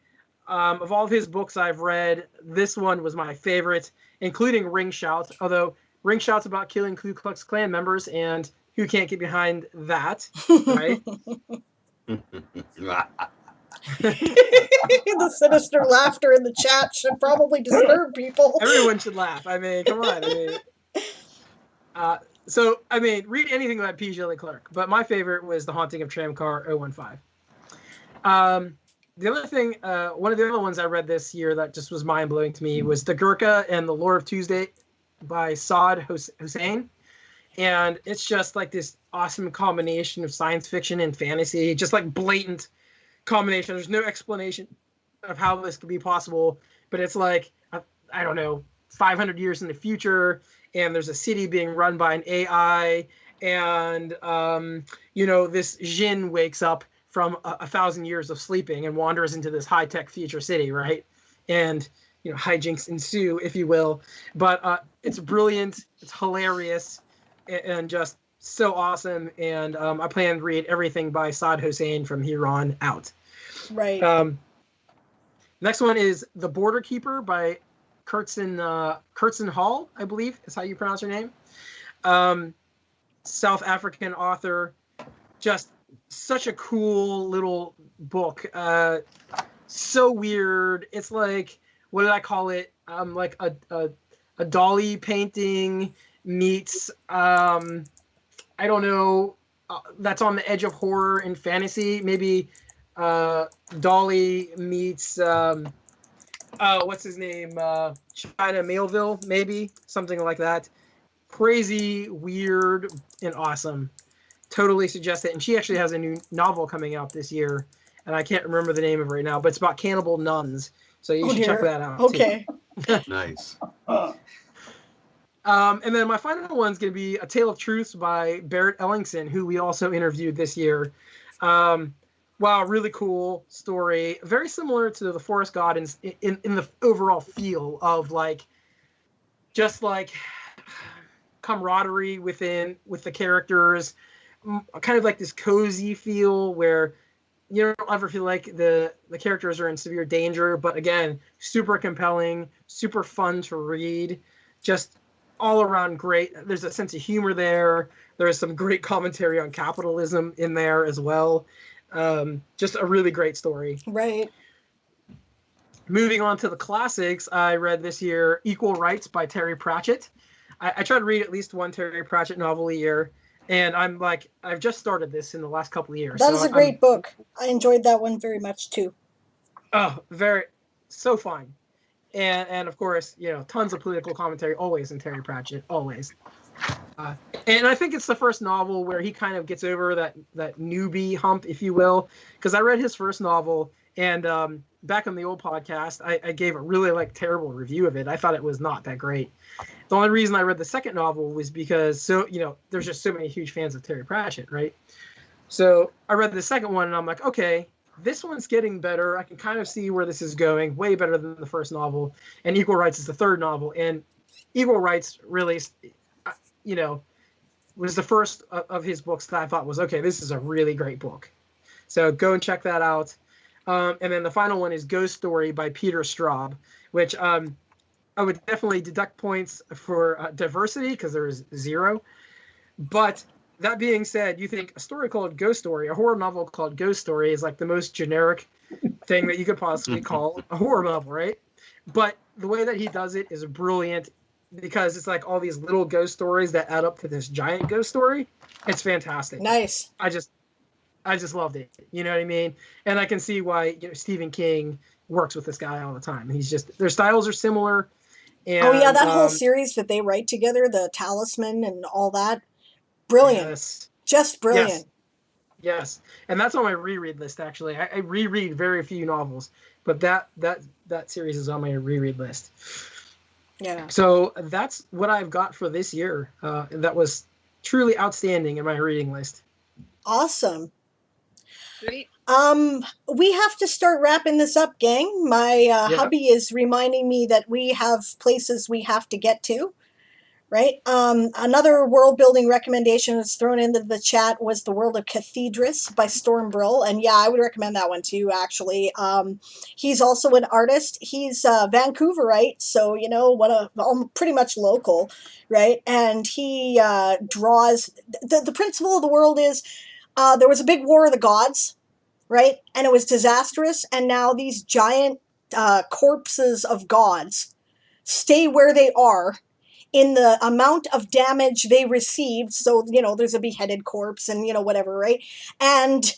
Of all of his books I've read, this one was my favorite, including Ring Shout, although Ring Shout's about killing Ku Klux Klan members, and who can't get behind that, right? The sinister laughter in the chat should probably disturb people. Everyone should laugh. I mean, come on. I mean, read anything about P. Shelley Clark, but my favorite was The Haunting of Tramcar 015. The other thing, one of the other ones I read this year that just was mind-blowing to me was The Gurkha and the Lore of Tuesday by Saad Hussein. And it's just like this awesome combination of science fiction and fantasy, just like blatant combination. There's no explanation of how this could be possible, but it's like, I don't know, 500 years in the future, and there's a city being run by an AI, and you know, this Jin wakes up from 1,000 years of sleeping and wanders into this high-tech future city, right? And you know, hijinks ensue, if you will. But it's brilliant, it's hilarious, and just so awesome. And I plan to read everything by Saad Hussein from here on out. Right. Next one is The Border Keeper by Kurtzen Hall, I believe is how you pronounce her name. South African author. Just such a cool little book. So weird. It's like, what did I call it? Like a dolly painting meets I don't know, that's on the edge of horror and fantasy. Maybe Dolly meets what's his name? China Maleville, maybe something like that. Crazy, weird, and awesome. Totally suggest it. And she actually has a new novel coming out this year, and I can't remember the name of it right now, but it's about cannibal nuns. So you should check that out. Okay. Nice. And then my final one's going to be A Tale of Truths by Barrett Ellingson, who we also interviewed this year. Wow, really cool story. Very similar to The Forest God in the overall feel of like, just like camaraderie with the characters, kind of like this cozy feel where you don't ever feel like the characters are in severe danger, but again, super compelling, super fun to read, just all around great. There's a sense of humor there. There's some great commentary on capitalism in there as well. Just a really great story. Right. Moving on to the classics, I read this year Equal Rights by Terry Pratchett. I try to read at least one Terry Pratchett novel a year, and I've just started this in the last couple of years. That is a great book. I enjoyed that one very much too. Oh, so fun. And of course, tons of political commentary always in Terry Pratchett, always. And I think it's the first novel where he kind of gets over that newbie hump, if you will, because I read his first novel, and back on the old podcast, I gave a really terrible review of it. I thought it was not that great. The only reason I read the second novel was because there's just so many huge fans of Terry Pratchett, right? So I read the second one, and I'm like, okay, this one's getting better. I can kind of see where this is going, way better than the first novel. And Equal Rights is the third novel, and Equal Rights really, was the first of his books that I thought was, okay, this is a really great book. So go and check that out. And then the final one is Ghost Story by Peter Straub, which I would definitely deduct points for diversity because there is 0. But that being said, you think a story called Ghost Story, a horror novel called Ghost Story, is like the most generic thing that you could possibly call a horror novel, right? But the way that he does it is brilliant because it's like all these little ghost stories that add up to this giant ghost story. It's fantastic. Nice. I just loved it. You know what I mean? And I can see why Stephen King works with this guy all the time. He's just, their styles are similar. And, oh yeah, that whole series that they write together, the Talisman and all that, brilliant. Yes. Just brilliant. Yes. And that's on my reread list, actually. I reread very few novels, but that series is on my reread list. Yeah. So that's what I've got for this year. That was truly outstanding in my reading list. Awesome. Sweet. We have to start wrapping this up, gang. My hubby is reminding me that we have places we have to get to, right? Another world building recommendation that's thrown into the chat was The World of Cathedras by Storm Brill. And yeah, I would recommend that one too, actually. He's also an artist. He's Vancouverite, so, pretty much local, right? And he draws, the principle of the world is there was a big war of the gods, right? And it was disastrous. And now these giant corpses of gods stay where they are in the amount of damage they received. So, there's a beheaded corpse and, whatever, right? And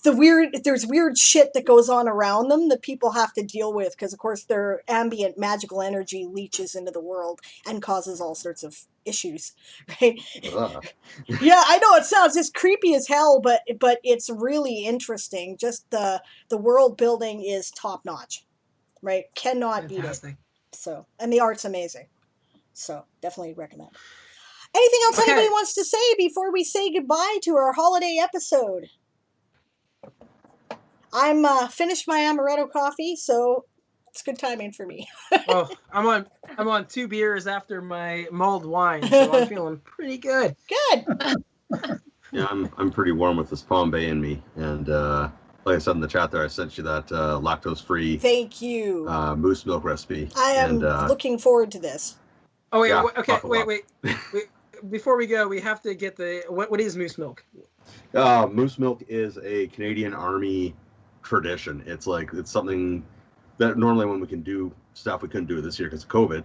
there's weird shit that goes on around them that people have to deal with because, of course, their ambient magical energy leaches into the world and causes all sorts of issues, right? Yeah, I know it sounds just creepy as hell, but it's really interesting. Just the world building is top notch, right? Cannot beat it. So, and the art's amazing. So definitely recommend. Anything else anybody wants to say before we say goodbye to our holiday episode? I'm finished my amaretto coffee, so it's good timing for me. Oh, I'm on 2 beers after my mulled wine, so I'm feeling pretty good. Good. Yeah, I'm pretty warm with this Palm Bay in me, and like I said in the chat there, I sent you that lactose-free. Thank you. Moose milk recipe. I am looking forward to this. Oh wait, yeah, wait. Before we go, we have to get the what is moose milk? Moose milk is a Canadian Army tradition. It's something that normally when we can do stuff we couldn't do this year because of COVID.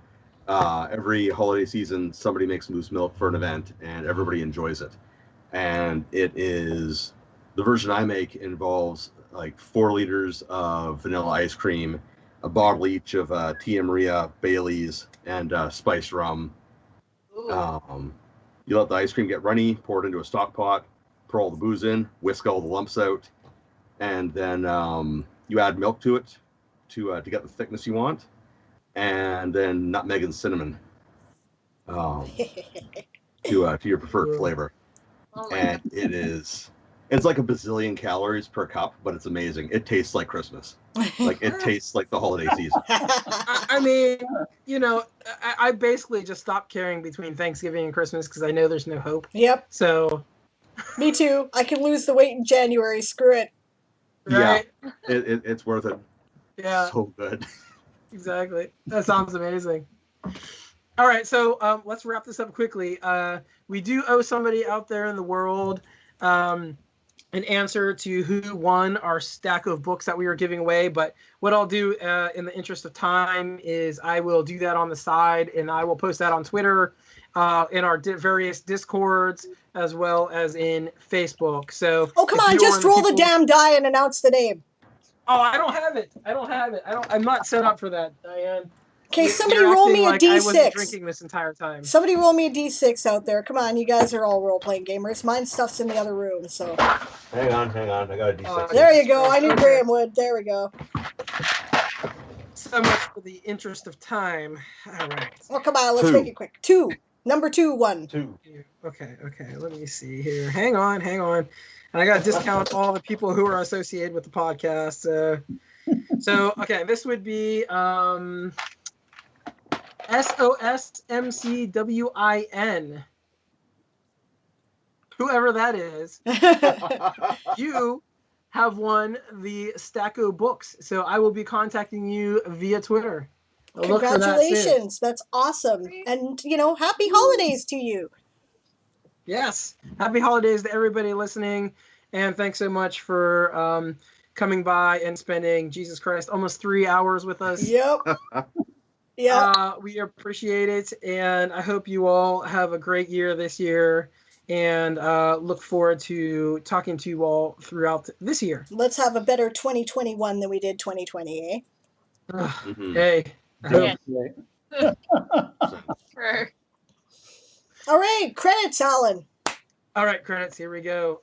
Every holiday season, somebody makes moose milk for an event, and everybody enjoys it. And it is the version I make involves 4 liters of vanilla ice cream, a bottle each of Tia Maria, Bailey's, and spiced rum. You let the ice cream get runny, pour it into a stock pot, pour all the booze in, whisk all the lumps out, and then you add milk to it to get the thickness you want, and then nutmeg and cinnamon. um, to your preferred Ooh. flavor, Oh my and it's like a bazillion calories per cup, but it's amazing. It tastes like Christmas. Like it tastes like the holiday season. I mean, you know, I basically just stopped caring between Thanksgiving and Christmas because I know there's no hope. Yep, So, me too. I can lose the weight in January. Screw it. right? It's worth it. Yeah, So good. exactly. That sounds amazing. All right, so let's wrap this up quickly. We do owe somebody out there in the world an answer to who won our stack of books that we were giving away. But what I'll do in the interest of time is I will do that on the side, and I will post that on Twitter, in our various Discords, as well as in Facebook. So, Oh, come if on, you are just roll the people- damn die and announce the name. Oh, I don't have it. I'm not set up for that, Diane. Okay, somebody You're roll acting me a like I wasn't D6. drinking this entire time. Somebody roll me a D6 out there. Come on, you guys are all role-playing gamers. Mine stuff's in the other room, so. Hang on. I got a D6. There you go. I knew Okay. Graham would. There we go. So much for the interest of time. All right. Oh, come on, let's 2. make it quick. 2. Number 2, 1. 2. Okay. Let me see here. Hang on. And I got to discount all the people who are associated with the podcast. So, okay, this would be SOSMCWIN. Whoever that is, you have won the stack of books. So I will be contacting you via Twitter. Look for that soon. Congratulations. That's awesome. And, happy holidays to you. Yes. Happy holidays to everybody listening. And thanks so much for coming by and spending, Jesus Christ, almost 3 hours with us. Yep. Yep. We appreciate it. And I hope you all have a great year this year. And look forward to talking to you all throughout this year. Let's have a better 2021 than we did 2020, eh? Mhm. Hey. I hope- Yeah. For- All right, credits, Alan. All right, credits. Here we go.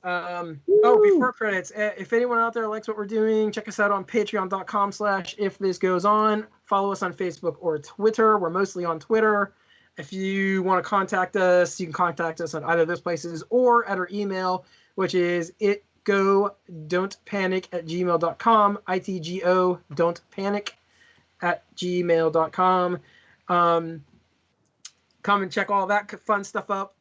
Before credits, if anyone out there likes what we're doing, check us out on patreon.com/ifthisgoeson. Follow us on Facebook or Twitter. We're mostly on Twitter. If you want to contact us, you can contact us on either of those places or at our email, which is itgodon'tpanic@gmail.com. ITGO don't panic @gmail.com. Come and check all that fun stuff out.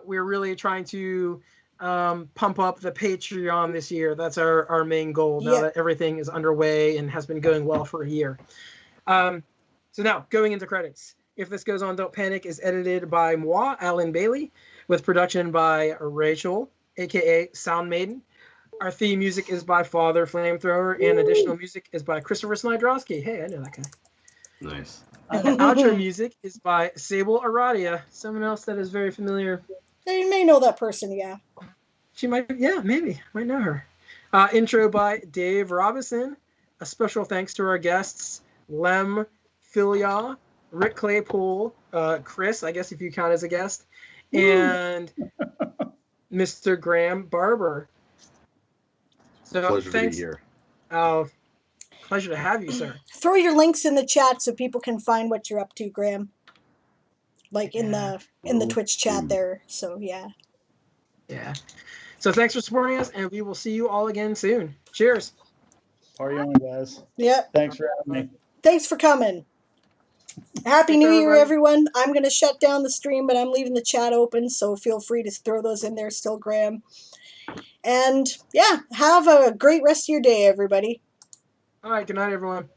We're really trying to pump up the Patreon this year. That's our main goal now that everything is underway and has been going well for a year. So now, going into credits. If This Goes On, Don't Panic is edited by moi, Alan Bailey, with production by Rachel, a.k.a. Sound Maiden. Our theme music is by Father Flamethrower, and additional music is by Christopher Snydrowski. Hey, I know that guy. Nice. And the outro music is by Sable Aradia, someone else that is very familiar. You may know that person, yeah. She might, maybe. Might know her. Intro by Dave Robinson. A special thanks to our guests, Lem Fillyaw, Rick Claypool, Chris, I guess if you count as a guest, and Mr. Graeme Barber. So Pleasure thanks. to be here. Pleasure to have you, sir. Throw your links in the chat so people can find what you're up to, Graham. Like in the Twitch chat there. So yeah. Yeah. So thanks for supporting us, and we will see you all again soon. Cheers. Party on, guys. Yep. Thanks for having me. Thanks for coming. Happy Thanks, New Year, everybody. everyone. I'm going to shut down the stream, but I'm leaving the chat open, so feel free to throw those in there still, Graham. And yeah, have a great rest of your day, everybody. All right. Good night, everyone.